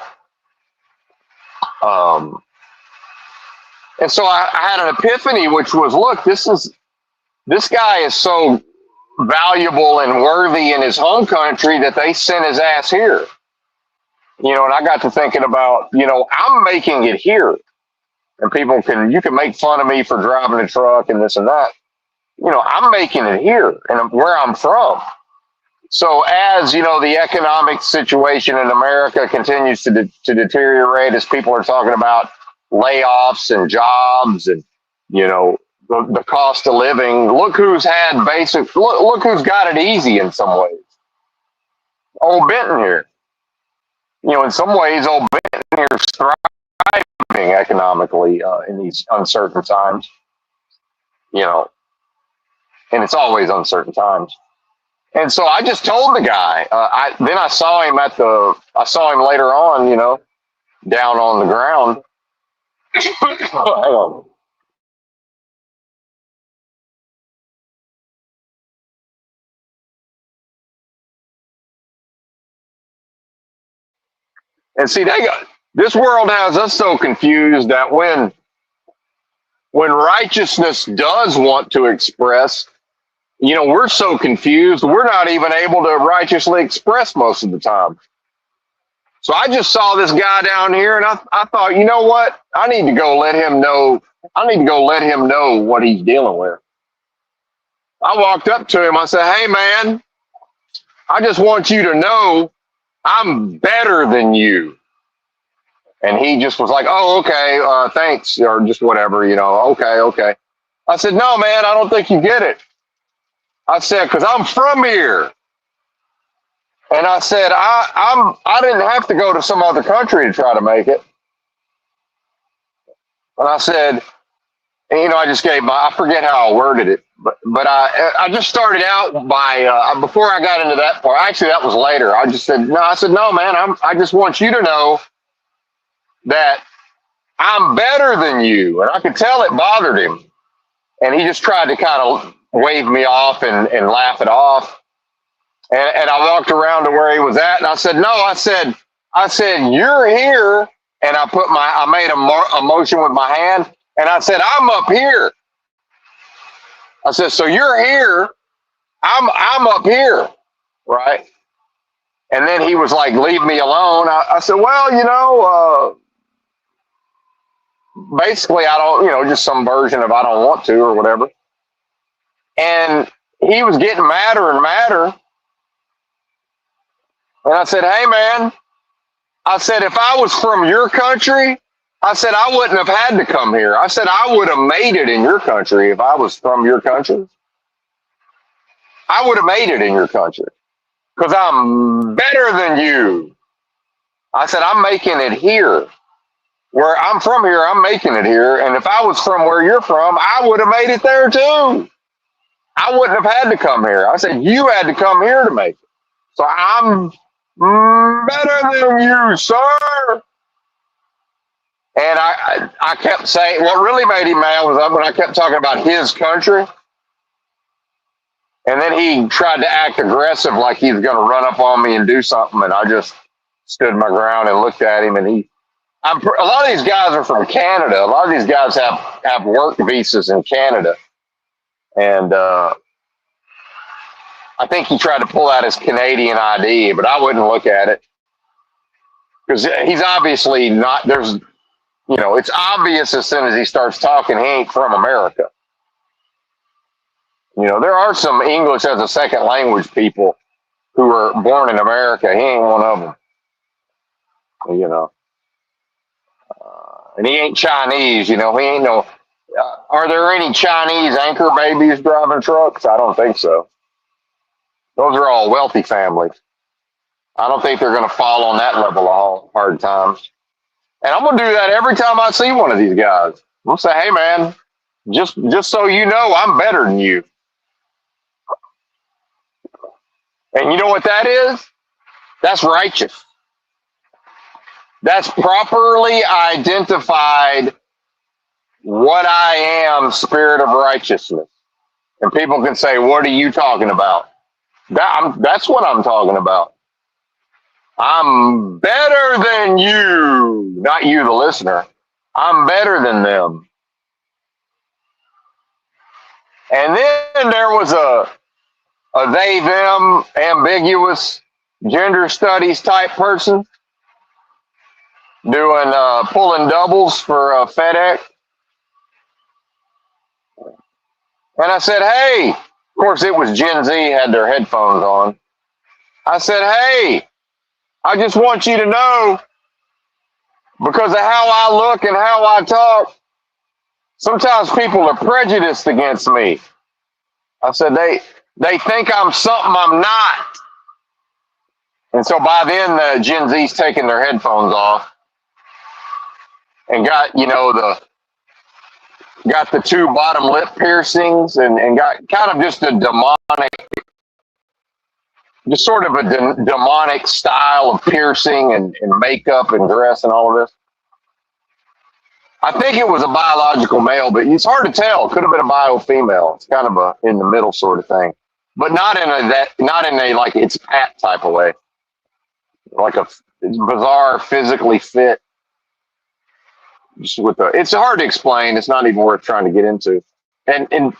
And so I had an epiphany, which was, look, this guy is so valuable and worthy in his home country that they sent his ass here. And I got to thinking about, I'm making it here. And you can make fun of me for driving a truck and this and that. I'm making it here and where I'm from. So as, the economic situation in America continues to deteriorate, as people are talking about layoffs and jobs and, the cost of living, look who's got it easy in some ways. Old Benton here. In some ways, old Benton here is thriving economically in these uncertain times, and it's always uncertain times. And so I just told the guy. I saw him later on, down on the ground. Hang on. And see, this world has us so confused that when righteousness does want to express, we're so confused, we're not even able to righteously express most of the time. So I just saw this guy down here, and I thought, you know what? I need to go let him know what he's dealing with. I walked up to him. I said, hey, man, I just want you to know I'm better than you. And he just was like, oh, okay, thanks, or just whatever, okay. I said, no, man, I don't think you get it. I said, because I'm from here. And I said, I didn't have to go to some other country to try to make it. And I said, I just I forget how I worded it, but I just started out by, before I got into that part, actually that was later. I said, no, man, I just want you to know that I'm better than you. And I could tell it bothered him. And he just tried to kind of wave me off and laugh it off. And I walked around to where he was at, and I said, no, I said, you're here. And I made a motion with my hand, and I said, I'm up here. I said, so you're here. I'm up here. Right. And then he was like, leave me alone. I said, well, basically I don't, just some version of I don't want to or whatever. And he was getting madder and madder. And I said, hey, man, I said, if I was from your country, I said, I wouldn't have had to come here. I said, I would have made it in your country if I was from your country. I would have made it in your country because I'm better than you. I said, I'm making it here. Where I'm from here, I'm making it here. And if I was from where you're from, I would have made it there too. I wouldn't have had to come here. I said, you had to come here to make it. So I'm better than you, sir. And I kept saying, what really made him mad was when I kept talking about his country. And then he tried to act aggressive like he was going to run up on me and do something. And I just stood my ground and looked at him. And a lot of these guys are from Canada. A lot of these guys have work visas in Canada. And I think he tried to pull out his Canadian ID, but I wouldn't look at it. Because he's obviously not, it's obvious as soon as he starts talking, he ain't from America. There are some English as a second language people who are born in America. He ain't one of them. And he ain't Chinese. He ain't no. Are there any Chinese anchor babies driving trucks? I don't think so. Those are all wealthy families. I don't think they're going to fall on that level of hard times. And I'm going to do that every time I see one of these guys. I'm going to say, hey, man, just so you know, I'm better than you. And you know what that is? That's righteous. That's properly identified what I am, spirit of righteousness. And people can say, what are you talking about? That's what I'm talking about. I'm better than you, not you, the listener. I'm better than them. And then there was a they, them, ambiguous gender studies type person doing pulling doubles for FedEx. And I said, hey, of course it was Gen Z, had their headphones on. I said, hey, I just want you to know, because of how I look and how I talk, sometimes people are prejudiced against me. I said, they think I'm something I'm not. And so by then, the Gen Z's taking their headphones off and got the two bottom lip piercings and got kind of just a demonic, just sort of a demonic style of piercing and makeup and dress and all of this. I think it was a biological male, but it's hard to tell. It could have been a bio female. It's kind of a in the middle sort of thing, but not in a like it's Pat type of way, like it's bizarre, physically fit. Just it's hard to explain. It's not even worth trying to get into. And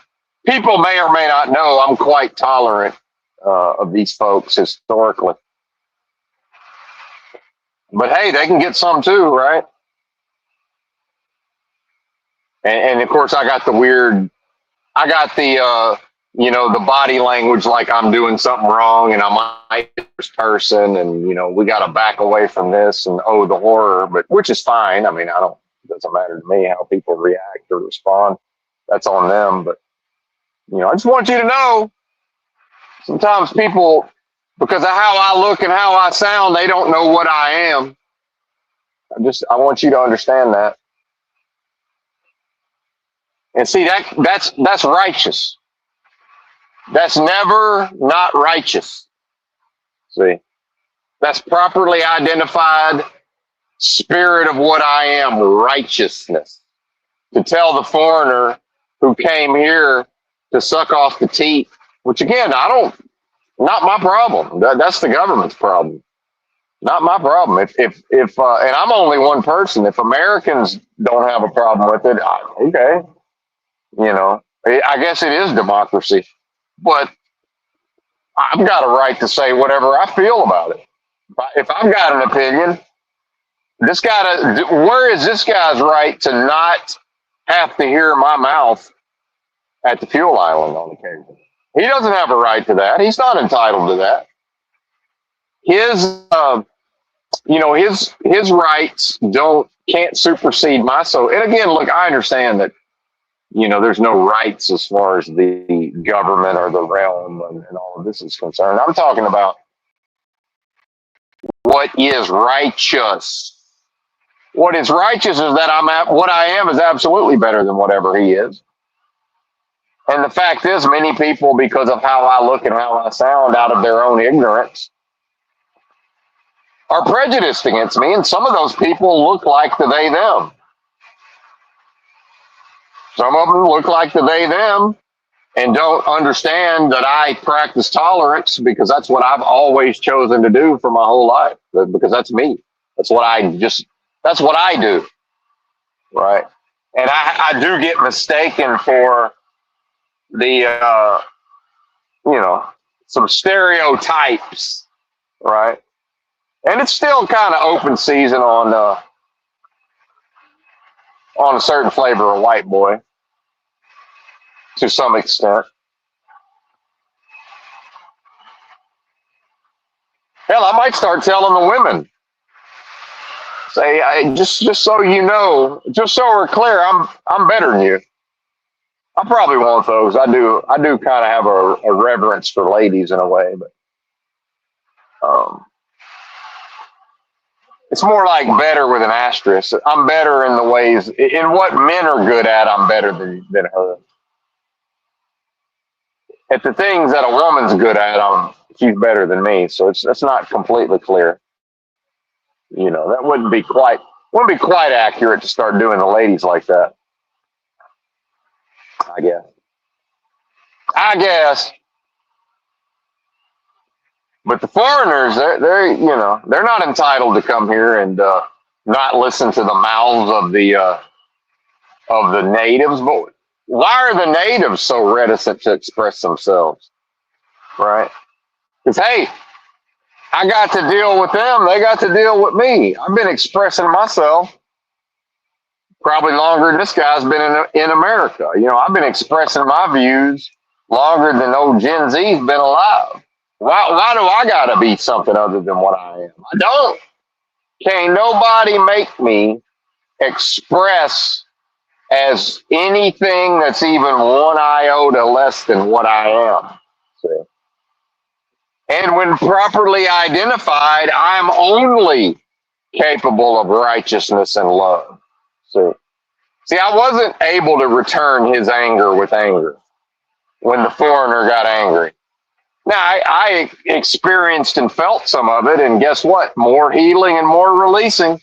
people may or may not know I'm quite tolerant of these folks historically. But hey, they can get some too, right? And of course, I got the body language like I'm doing something wrong and I'm a this person and, we got to back away from this and, oh, the horror, but which is fine. I mean, it doesn't matter to me how people react or respond. That's on them. But, I just want you to know sometimes people, because of how I look and how I sound, they don't know what I am. I want you to understand that. And see, that's righteous. That's never not righteous. See, that's properly identified spirit of what I am, righteousness. To tell the foreigner who came here to suck off the teat, which again, not my problem. That's the government's problem. Not my problem. If and I'm only one person. If Americans don't have a problem with it, okay. I guess it is democracy, but I've got a right to say whatever I feel about it. If I've got an opinion, where is this guy's right to not have to hear my mouth at the fuel island on occasion? He doesn't have a right to that. He's not entitled to that. His, his rights can't supersede my soul. And again, look, I understand that, there's no rights as far as the government or the realm and all of this is concerned. I'm talking about what is righteous. What is righteous is that what I am is absolutely better than whatever he is. And the fact is, many people, because of how I look and how I sound out of their own ignorance, are prejudiced against me. And some of those people look like the they, them. Some of them look like the they, them and don't understand that I practice tolerance because that's what I've always chosen to do for my whole life. Because that's me. That's what I do. Right. And I do get mistaken for the, some stereotypes. Right. And it's still kind of open season on a certain flavor of white boy to some extent. Hell, I might start telling the women, say, just so you know, just so we're clear, I'm better than you. I probably want those. I do kind of have a reverence for ladies in a way, but it's more like better with an asterisk. I'm better in the ways, in what men are good at, I'm better than her. At the things that a woman's good at, she's better than me. So that's not completely clear. That wouldn't be quite accurate to start doing the ladies like that. I guess. But the foreigners, they're not entitled to come here and not listen to the mouths of the natives. But why are the natives so reticent to express themselves? Right? Because hey, I got to deal with them. They got to deal with me. I've been expressing myself probably longer than this guy's been in America. I've been expressing my views longer than old Gen Z's been alive. Why do I got to be something other than what I am? I don't. Can't nobody make me express as anything that's even one iota less than what I am. See? And when properly identified, I'm only capable of righteousness and love. See, I wasn't able to return his anger with anger when the foreigner got angry. Now, I experienced and felt some of it, and guess what? More healing and more releasing.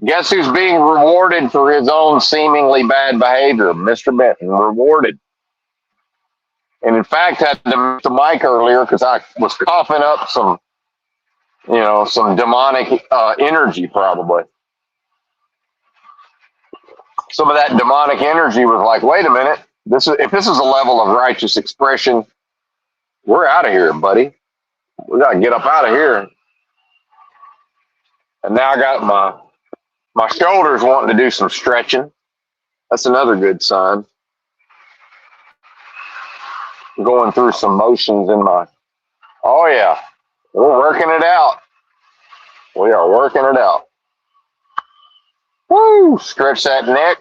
Guess who's being rewarded for his own seemingly bad behavior? Mr. Benton, rewarded. And in fact, had to mute the mic earlier because I was coughing up some demonic energy probably. Some of that demonic energy was like, wait a minute, if this is a level of righteous expression, we're out of here, buddy. We got to get up out of here. And now I got my shoulders wanting to do some stretching. That's another good sign. Going through some motions in oh yeah, we're working it out. We are working it out. Woo, stretch that neck.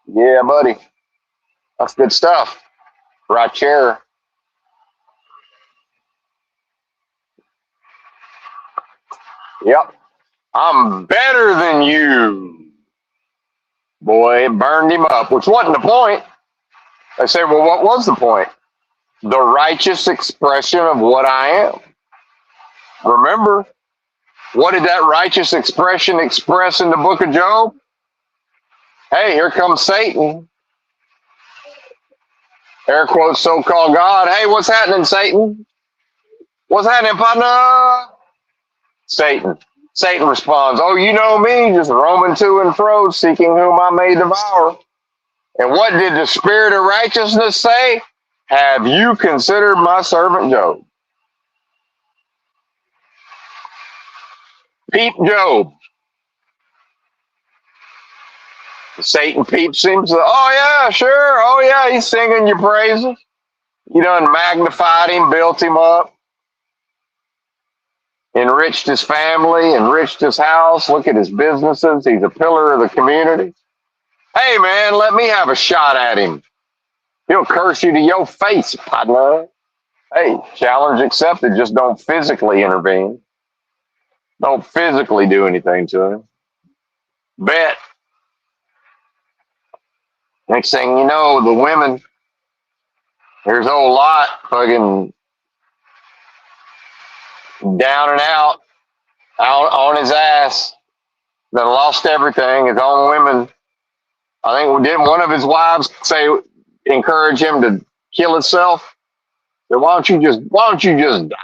Yeah, buddy. That's good stuff. Right chair. Yep. I'm better than you. Boy, it burned him up, which wasn't the point. They say, well, what was the point? The righteous expression of what I am. Remember, what did that righteous expression express in the book of Job? Hey, here comes Satan. Air quotes, so-called God. Hey, what's happening, Satan? What's happening, partner? Satan responds, oh, you know me, just roaming to and fro, seeking whom I may devour. And what did the spirit of righteousness say? Have you considered my servant Job? Peep Job. Satan peeps him. So, oh yeah, sure. Oh yeah, he's singing your praises. You done magnified him, built him up, enriched his family, enriched his house. Look at his businesses. He's a pillar of the community. Hey man, let me have a shot at him. He'll curse you to your face, partner. Hey, challenge accepted. Just don't physically intervene. Don't physically do anything to him. Bet. Next thing you know, the women, there's a whole lot fucking down and out on his ass that lost everything. His own women. I think didn't one of his wives encourage him to kill himself? So why don't you just die?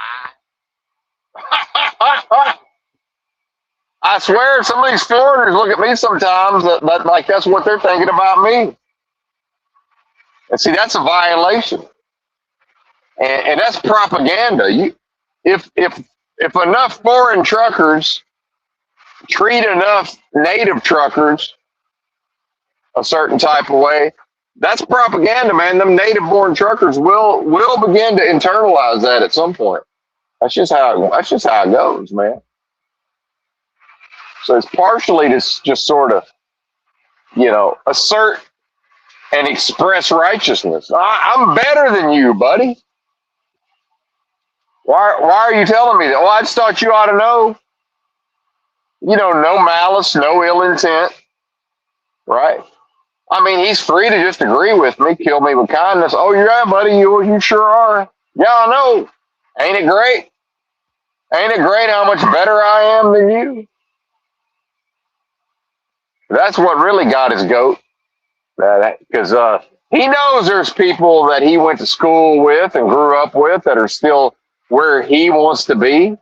I swear, some of these foreigners look at me sometimes that like that's what they're thinking about me. And see, that's a violation, and that's propaganda. If enough foreign truckers treat enough native truckers a certain type of way, that's propaganda, man. Them native-born truckers will begin to internalize that at some point. That's just how it goes, man. So it's partially to just sort of, assert and express righteousness. I'm better than you, buddy. Why are you telling me that? Well, I just thought you ought to know. No malice, no ill intent, right? I mean, he's free to just agree with me, kill me with kindness. Oh, yeah, buddy, you sure are. Yeah, I know. Ain't it great? Ain't it great how much better I am than you? That's what really got his goat. Because he knows there's people that he went to school with and grew up with that are still where he wants to be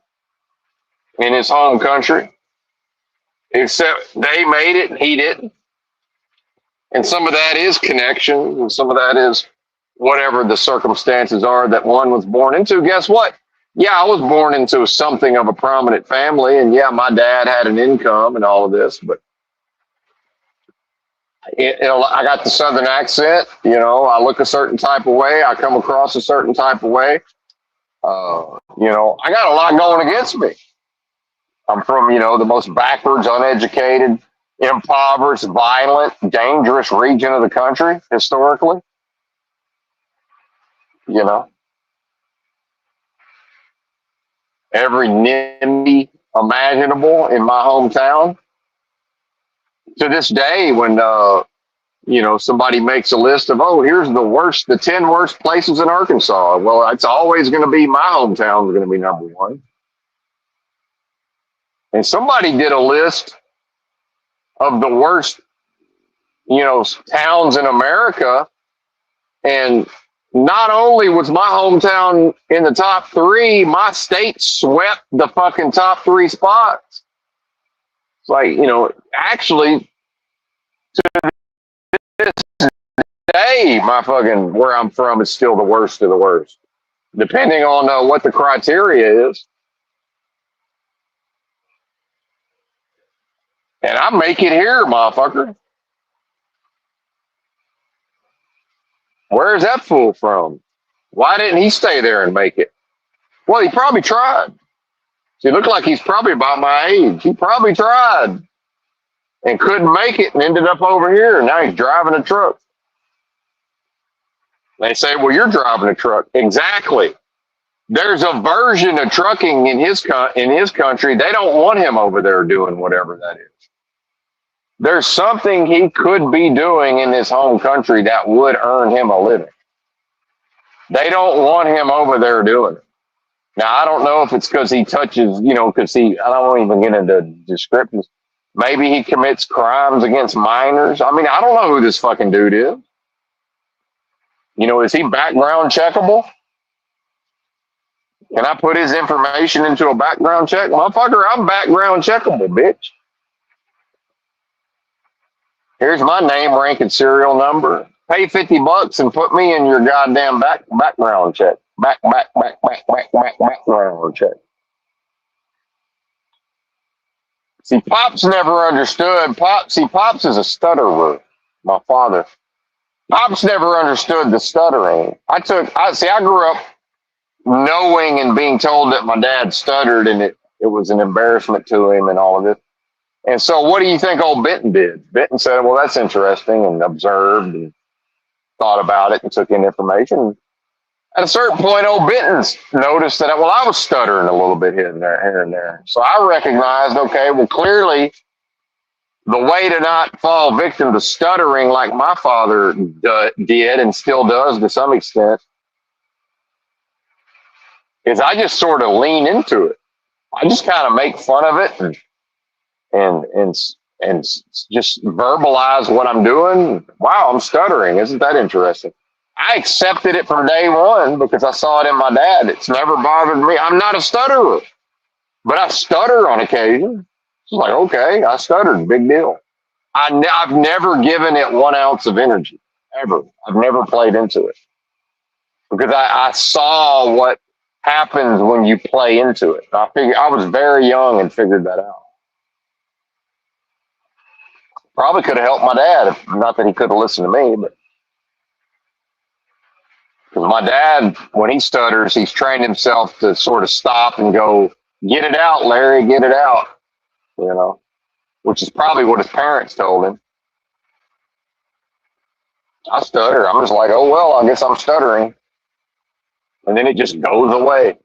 in his home country. Except they made it and he didn't. And some of that is connection, and some of that is whatever the circumstances are that one was born into. Guess what? Yeah, I was born into something of a prominent family, and yeah, my dad had an income and all of this, but I got the Southern accent. I look a certain type of way. I come across a certain type of way. I got a lot going against me. I'm from, the most backwards, uneducated, impoverished, violent, dangerous region of the country historically. Every NIMBY imaginable in my hometown. To this day, when somebody makes a list of, oh, here's the 10 worst places in Arkansas. Well, it's always going to be my hometown is going to be number one. And somebody did a list of the worst, towns in America. And not only was my hometown in the top 3, my state swept the fucking top 3 spots. It's like, actually, to this day, where I'm from is still the worst of the worst, depending on what the criteria is. And I make it here, motherfucker. Where's that fool from? Why didn't he stay there and make it? Well, he probably tried. He looked like he's probably about my age. He probably tried and couldn't make it and ended up over here. And now he's driving a truck. They say, well, you're driving a truck. Exactly. There's a version of trucking in his country. They don't want him over there doing whatever that is. There's something he could be doing in his home country that would earn him a living. They don't want him over there doing it. Now, I don't know if it's because he touches, because I don't even get into descriptions. Maybe he commits crimes against minors. I mean, I don't know who this fucking dude is. Is he background checkable? Can I put his information into a background check? Motherfucker, I'm background checkable, bitch. Here's my name, rank, and serial number. Pay $50 and put me in your goddamn background check. Background check. See, Pops never understood. Pops is a stutterer. My father. Pops never understood the stuttering. I grew up knowing and being told that my dad stuttered and it was an embarrassment to him and all of it. And so what do you think old Benton did? Benton said, well, that's interesting, and observed and thought about it and took in information. At a certain point, old Benton's noticed that, well, I was stuttering a little bit here and there. So I recognized, okay, well, clearly the way to not fall victim to stuttering like my father did and still does to some extent is I just sort of lean into it. I just kind of make fun of it and and and just verbalize what I'm doing. Wow, I'm stuttering. Isn't that interesting? I accepted it from day one because I saw it in my dad. It's never bothered me. I'm not a stutterer, but I stutter on occasion. It's like, okay, I stuttered. Big deal. I've never given it 1 ounce of energy, ever. I've never played into it because I saw what happens when you play into it. I was very young and figured that out. Probably could have helped my dad, not that he could have listened to me, but because my dad, when he stutters, he's trained himself to sort of stop and go, "Get it out, Larry, get it out," you know, which is probably what his parents told him. I stutter. I'm just like, oh, well, I guess I'm stuttering. And then it just goes away.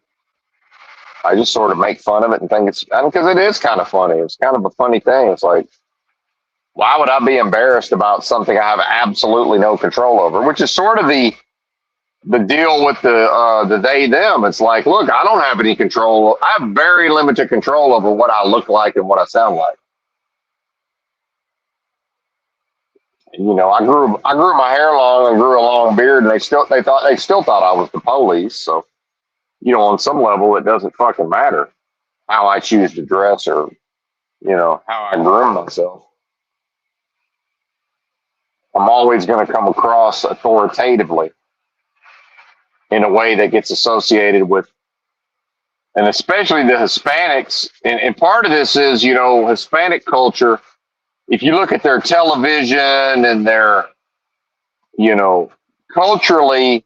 I just sort of make fun of it and think because it is kind of funny. It's kind of a funny thing. It's like, why would I be embarrassed about something I have absolutely no control over? Which is sort of the deal with the they them. It's like, look, I don't have any control. I have very limited control over what I look like and what I sound like. You know, I grew my hair long and grew a long beard, and they still thought I was the police. So, you know, on some level, it doesn't fucking matter how I choose to dress or, you know, how I groom myself. I'm always going to come across authoritatively in a way that gets associated with, and especially the Hispanics. And part of this is, you know, Hispanic culture. If you look at their television and their, you know, culturally,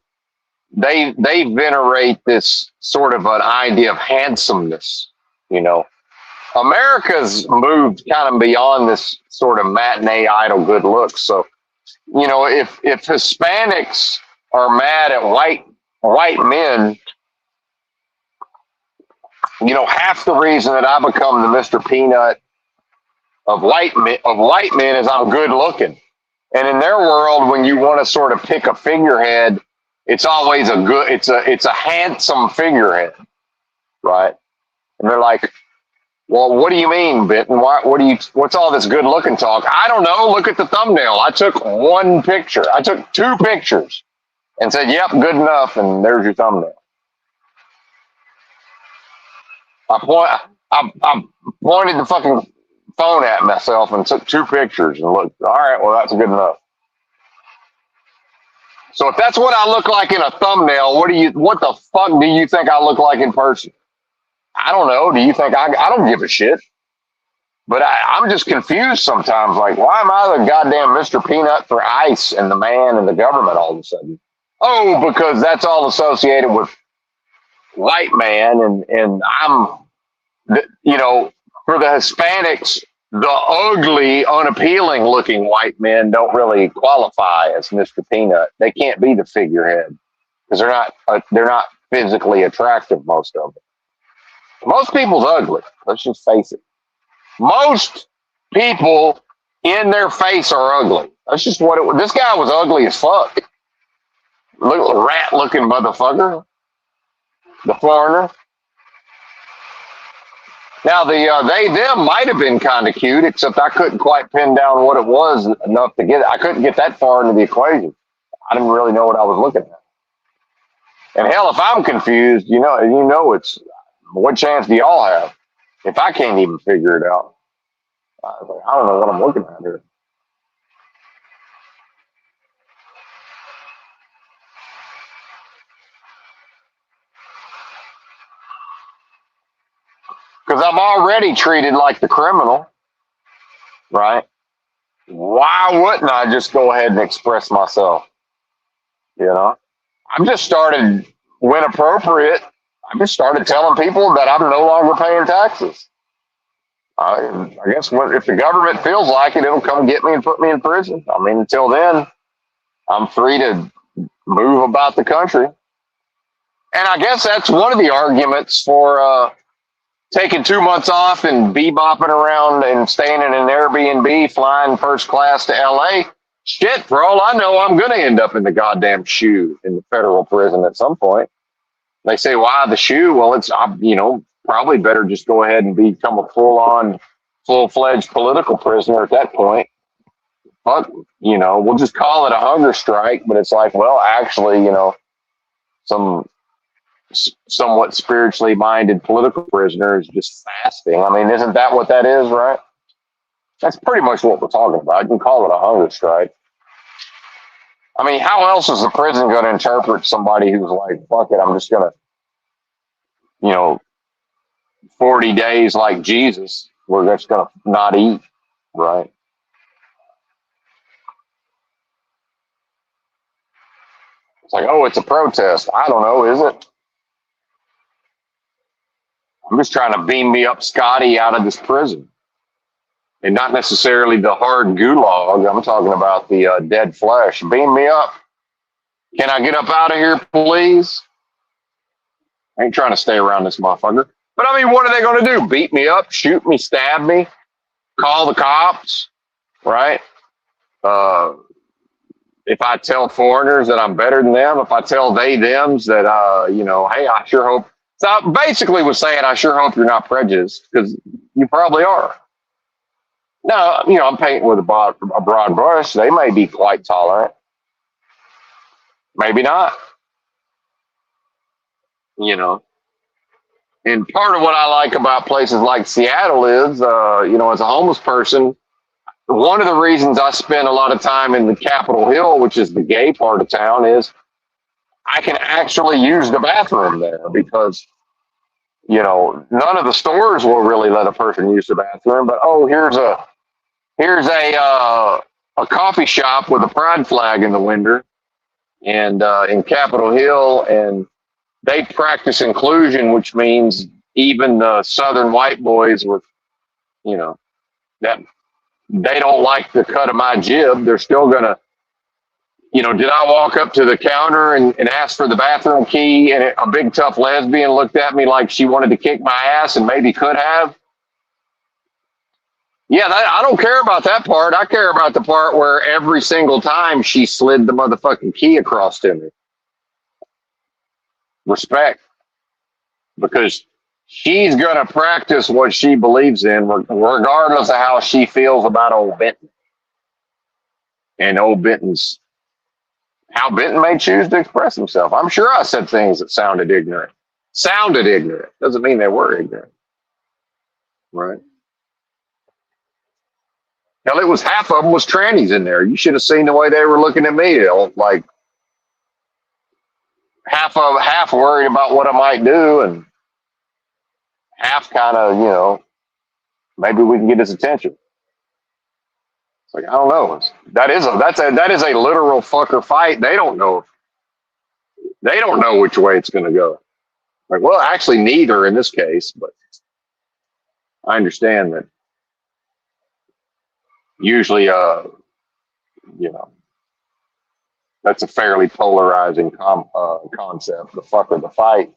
they venerate this sort of an idea of handsomeness. You know, America's moved kind of beyond this sort of matinee idol good looks. So, you know, if Hispanics are mad at white men, you know, half the reason that I become the Mr. Peanut of white men is I'm good looking. And in their world, when you want to sort of pick a figurehead, it's always it's a handsome figurehead, right? And they're like, well, what do you mean, Benton? What's all this good looking talk? I don't know. Look at the thumbnail. I took one picture. I took 2 pictures and said, yep, good enough. And there's your thumbnail. I point, I pointed the fucking phone at myself and took 2 pictures and looked, all right, well, that's good enough. So if that's what I look like in a thumbnail, what the fuck do you think I look like in person? I don't know. Do you think I don't give a shit? But I'm just confused sometimes. Like, why am I the goddamn Mr. Peanut for ICE and the man and the government all of a sudden? Oh, because that's all associated with white man. And you know, for the Hispanics, the ugly, unappealing looking white men don't really qualify as Mr. Peanut. They can't be the figurehead because they're not physically attractive, most of them. Most people's ugly. Let's just face it. Most people in their face are ugly. That's just what it was. This guy was ugly as fuck. Look, rat looking motherfucker. The foreigner. Now the they them might have been kind of cute, except I couldn't quite pin down what it was enough to get it. I couldn't get that far into the equation. I didn't really know what I was looking at. And hell, if I'm confused, you know, it's what chance do y'all have? If I can't even figure it out, I don't know what I'm looking at here. because I'm already treated like the criminal, right? Why wouldn't I just go ahead and express myself? You know, I've just started, when appropriate, I just started telling people that I'm no longer paying taxes. I guess if the government feels like it, it'll come get me and put me in prison. I mean, until then, I'm free to move about the country. And I guess that's one of the arguments for taking 2 months off and bebopping around and staying in an Airbnb, flying first class to LA. Shit, for all I know, I'm going to end up in the goddamn shoe in the federal prison at some point. They say, why the shoe? Well, probably better just go ahead and become a full-fledged political prisoner at that point. But, we'll just call it a hunger strike. But it's like, well, actually, some somewhat spiritually minded political prisoner is just fasting. I mean, isn't that what that is, right? That's pretty much what we're talking about. You can call it a hunger strike. I mean, how else is the prison going to interpret somebody who's like, fuck it, I'm just going to, 40 days like Jesus, we're just going to not eat, right? It's like, oh, it's a protest. I don't know, is it? I'm just trying to beam me up Scotty out of this prison. And not necessarily the hard gulag. I'm talking about the dead flesh. Beam me up. Can I get up out of here, please? I ain't trying to stay around this motherfucker. But I mean, what are they going to do? Beat me up, shoot me, stab me, call the cops, right? If I tell foreigners that I'm better than them, if I tell thems that, hey, I sure hope. So I basically was saying, I sure hope you're not prejudiced, because you probably are. No, I'm painting with a broad brush. They may be quite tolerant. Maybe not. And part of what I like about places like Seattle is, as a homeless person, one of the reasons I spend a lot of time in the Capitol Hill, which is the gay part of town, is I can actually use the bathroom there because, none of the stores will really let a person use the bathroom. But here's a coffee shop with a pride flag in the window, and in Capitol Hill, and they practice inclusion, which means even the Southern white boys with, that they don't like the cut of my jib. They're still gonna, did I walk up to the counter and ask for the bathroom key, and a big tough lesbian looked at me like she wanted to kick my ass and maybe could have? Yeah, I don't care about that part. I care about the part where every single time she slid the motherfucking key across to me. Respect. Because she's going to practice what she believes in, regardless of how she feels about old Benton. And how Benton may choose to express himself. I'm sure I said things that sounded ignorant. Doesn't mean they were ignorant. Right? Hell, it was half of them was trannies in there. You should have seen the way they were looking at me. Like half worried about what I might do, and half kind of, maybe we can get his attention. It's like, I don't know. That is a literal fucker fight. They don't know which way it's going to go. Like, well, actually, neither in this case, but I understand that usually, that's a fairly polarizing concept. The fuck or the fight.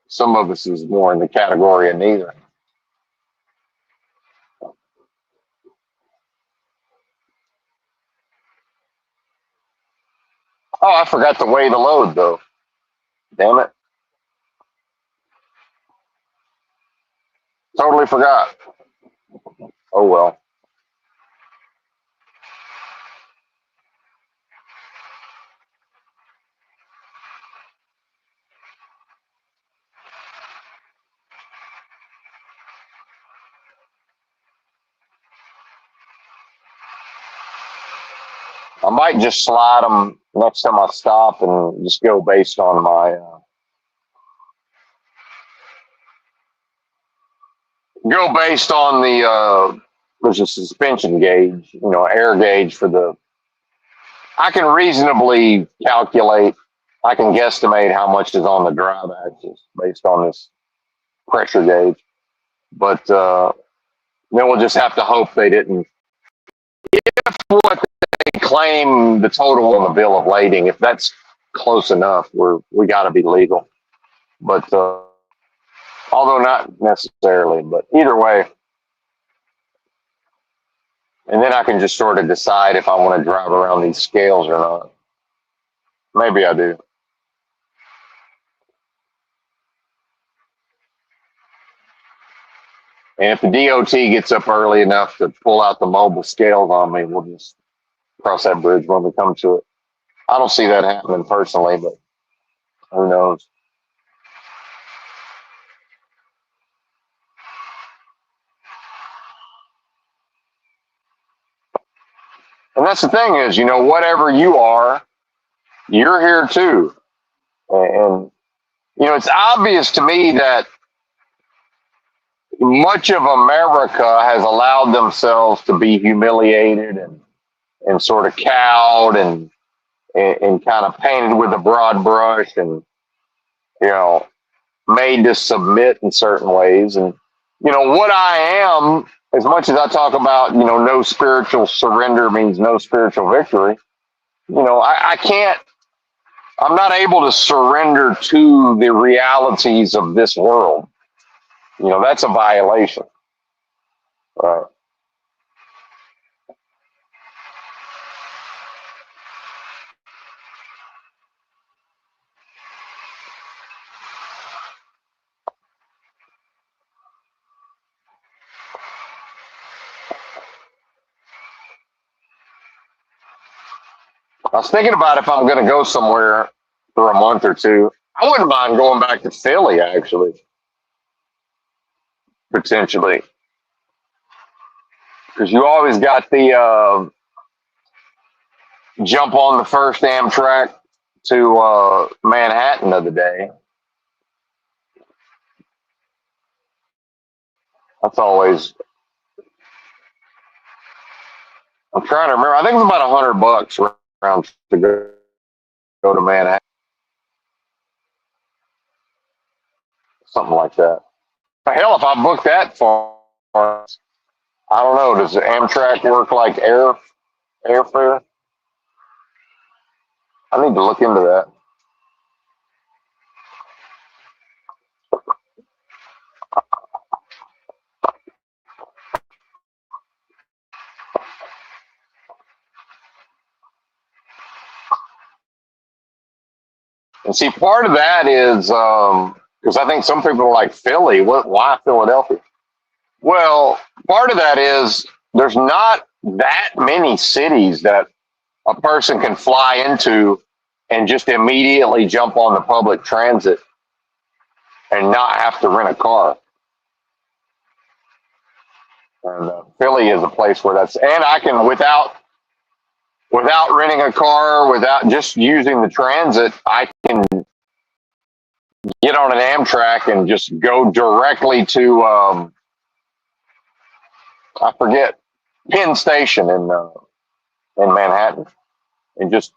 Some of us is more in the category of neither. Oh, I forgot to weigh the load though. Damn it. Totally forgot. Oh well. I might just slide them next time I stop and just go based on my go based on there's a suspension gauge, air gauge for the. I can reasonably calculate. I can guesstimate how much is on the drive axis based on this pressure gauge. But then we'll just have to hope they didn't. If what they claim the total on the bill of lading, if that's close enough, we got to be legal. But although not necessarily, but either way. And then I can just sort of decide if I want to drive around these scales or not. Maybe I do. And if the DOT gets up early enough to pull out the mobile scales on me, we'll just cross that bridge when we come to it. I don't see that happening personally, but who knows? And that's the thing is, whatever you are, you're here too. And it's obvious to me that much of America has allowed themselves to be humiliated and sort of cowed and kind of painted with a broad brush and, made to submit in certain ways. And, what I am, as much as I talk about, no spiritual surrender means no spiritual victory, I can't, I'm not able to surrender to the realities of this world. That's a violation. Right. I was thinking about if I'm going to go somewhere for a month or two. I wouldn't mind going back to Philly, actually, potentially, because you always got the jump on the first Amtrak to Manhattan of the day. That's always. I'm trying to remember. I think it was about $100 around to go to Manhattan, something like that. Hell, if I book that far, I don't know. Does the Amtrak work like airfare? I need to look into that. And see, part of that is because I think some people are like Philly. Why Philadelphia? Well, part of that is there's not that many cities that a person can fly into and just immediately jump on the public transit and not have to rent a car. And Philly is a place where and I can without renting a car, without just using the transit, I can get on an Amtrak and just go directly to I forget Penn Station in Manhattan, and just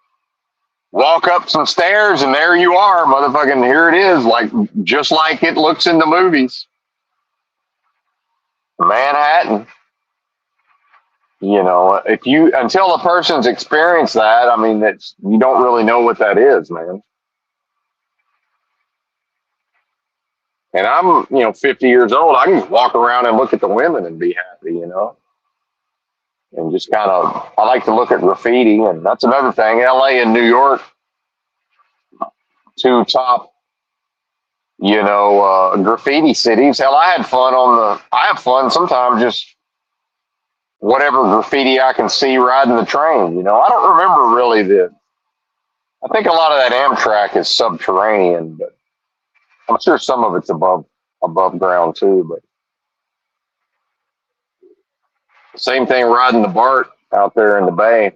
walk up some stairs, and there you are, motherfucking. Here it is, just like it looks in the movies. Manhattan. If you until a person's experienced that, I mean, you don't really know what that is, man. And I'm, 50 years old. I can just walk around and look at the women and be happy, and just kind of. I like to look at graffiti, and that's another thing. L.A. and New York, two top, graffiti cities. Hell, I have fun sometimes just whatever graffiti I can see riding the train. I don't remember really I think a lot of that Amtrak is subterranean, but I'm sure some of it's above ground too. But same thing riding the BART out there in the bay.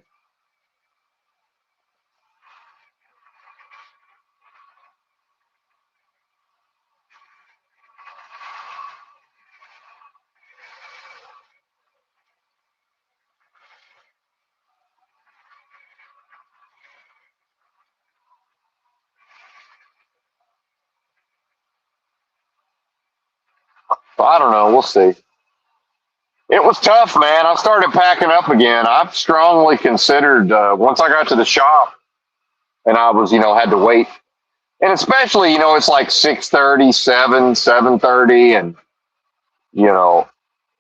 So I don't know. We'll see. It was tough, man. I started packing up again. I've strongly considered once I got to the shop and I was, had to wait, and especially, it's like 6:30, 7:30, and you know,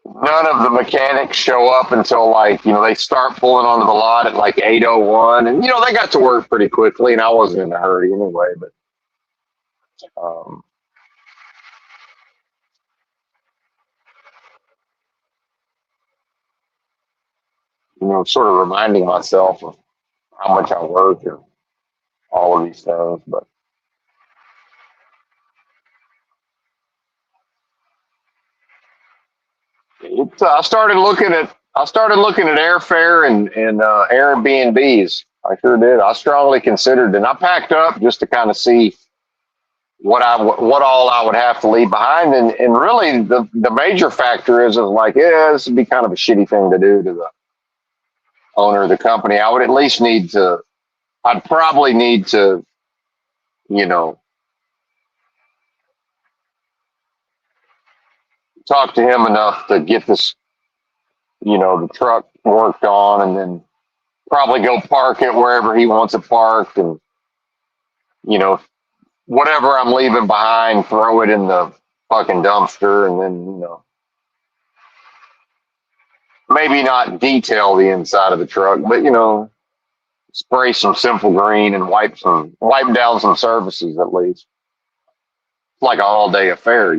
none of the mechanics show up until like, they start pulling onto the lot at like 8:01, and they got to work pretty quickly, and I wasn't in a hurry anyway. But um, sort of reminding myself of how much I work and all of these things. But I started looking at airfare and Airbnbs. I sure did. I strongly considered, and I packed up just to kind of see what all I would have to leave behind. And really, the major factor is like, yeah, this would be kind of a shitty thing to do to the owner of the company. I'd probably need to, you know, talk to him enough to get this, the truck worked on, and then probably go park it wherever he wants it parked, and you know, whatever I'm leaving behind, throw it in the fucking dumpster, and then maybe not detail the inside of the truck, but spray some simple green and wipe down some surfaces at least. It's like an all day affair.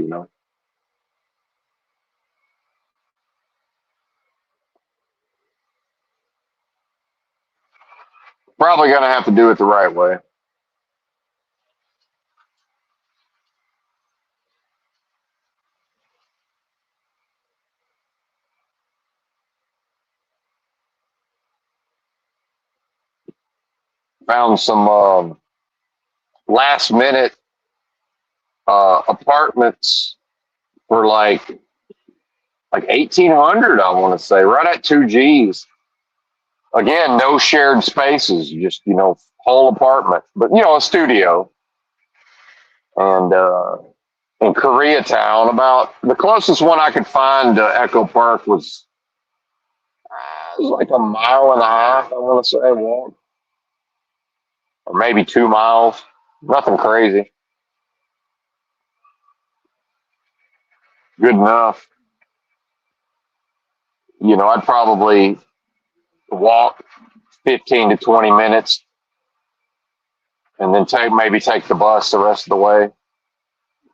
Probably gonna have to do it the right way. Found some last minute apartments for like 1,800, I want to say, right at 2 G's. Again, no shared spaces, just whole apartment, but a studio. And in Koreatown, about the closest one I could find to Echo Park was like a mile and a half, I want to say, walk, or maybe 2 miles. Nothing crazy. Good enough. I'd probably walk 15 to 20 minutes and then maybe take the bus the rest of the way,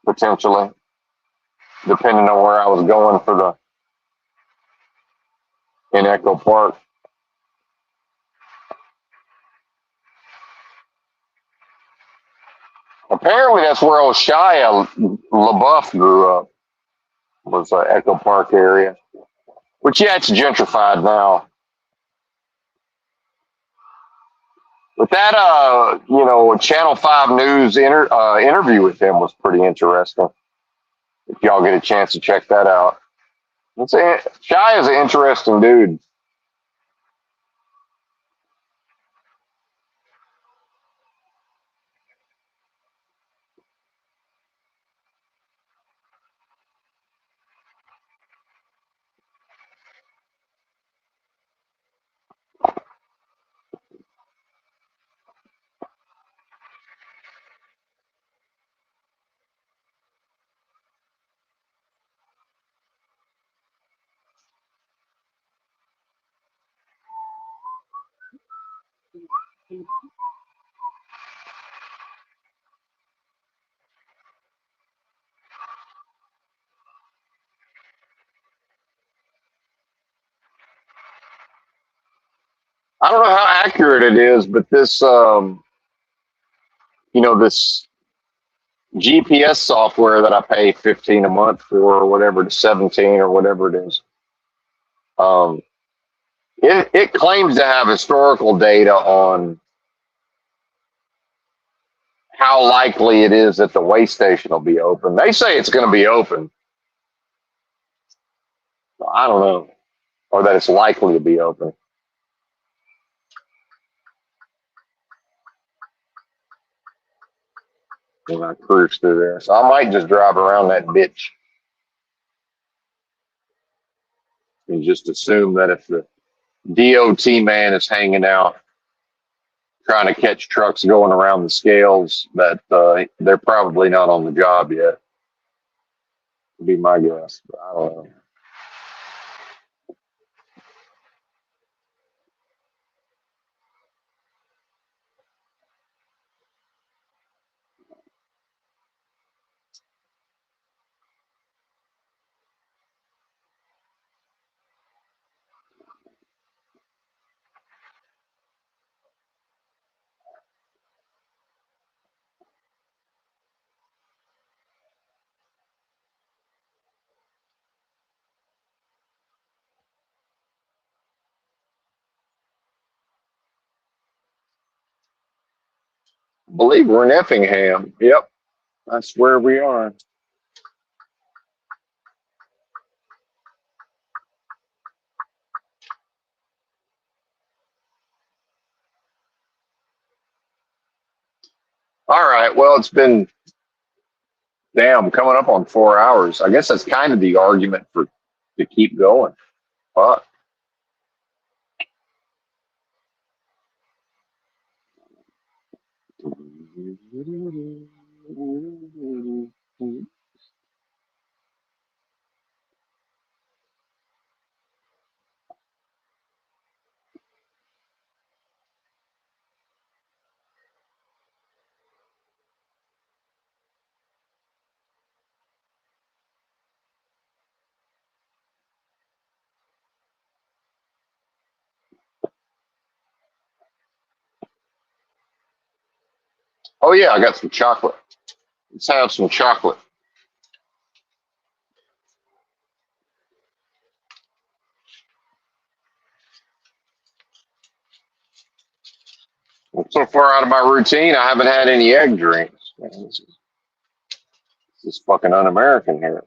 potentially, depending on where I was going in Echo Park. Apparently, that's where old Shia LaBeouf grew up, was Echo Park area. Which, yeah, it's gentrified now. But that, Channel 5 News interview with him was pretty interesting. If y'all get a chance to check that out. Shia is an interesting dude. I don't know how accurate it is, but this GPS software that I pay 15 a month for, or whatever, to 17 or whatever it is, um, it claims to have historical data on how likely it is that the way station will be open. They say it's going to be open. I don't know, or that it's likely to be open. When I cruise through there, so I might just drive around that bitch. and just assume that if the DOT man is hanging out trying to catch trucks going around the scales, that they're probably not on the job yet. Would be my guess. But I don't know. I believe we're in Effingham. Yep, that's where we are. All right. Well, it's been coming up on 4 hours. I guess that's kind of the argument for to keep going. But oh yeah, I got some chocolate. Let's have some chocolate. I'm so far out of my routine, I haven't had any egg drinks. Man, this is fucking un-American here.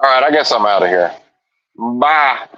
All right, I guess I'm out of here. Bye.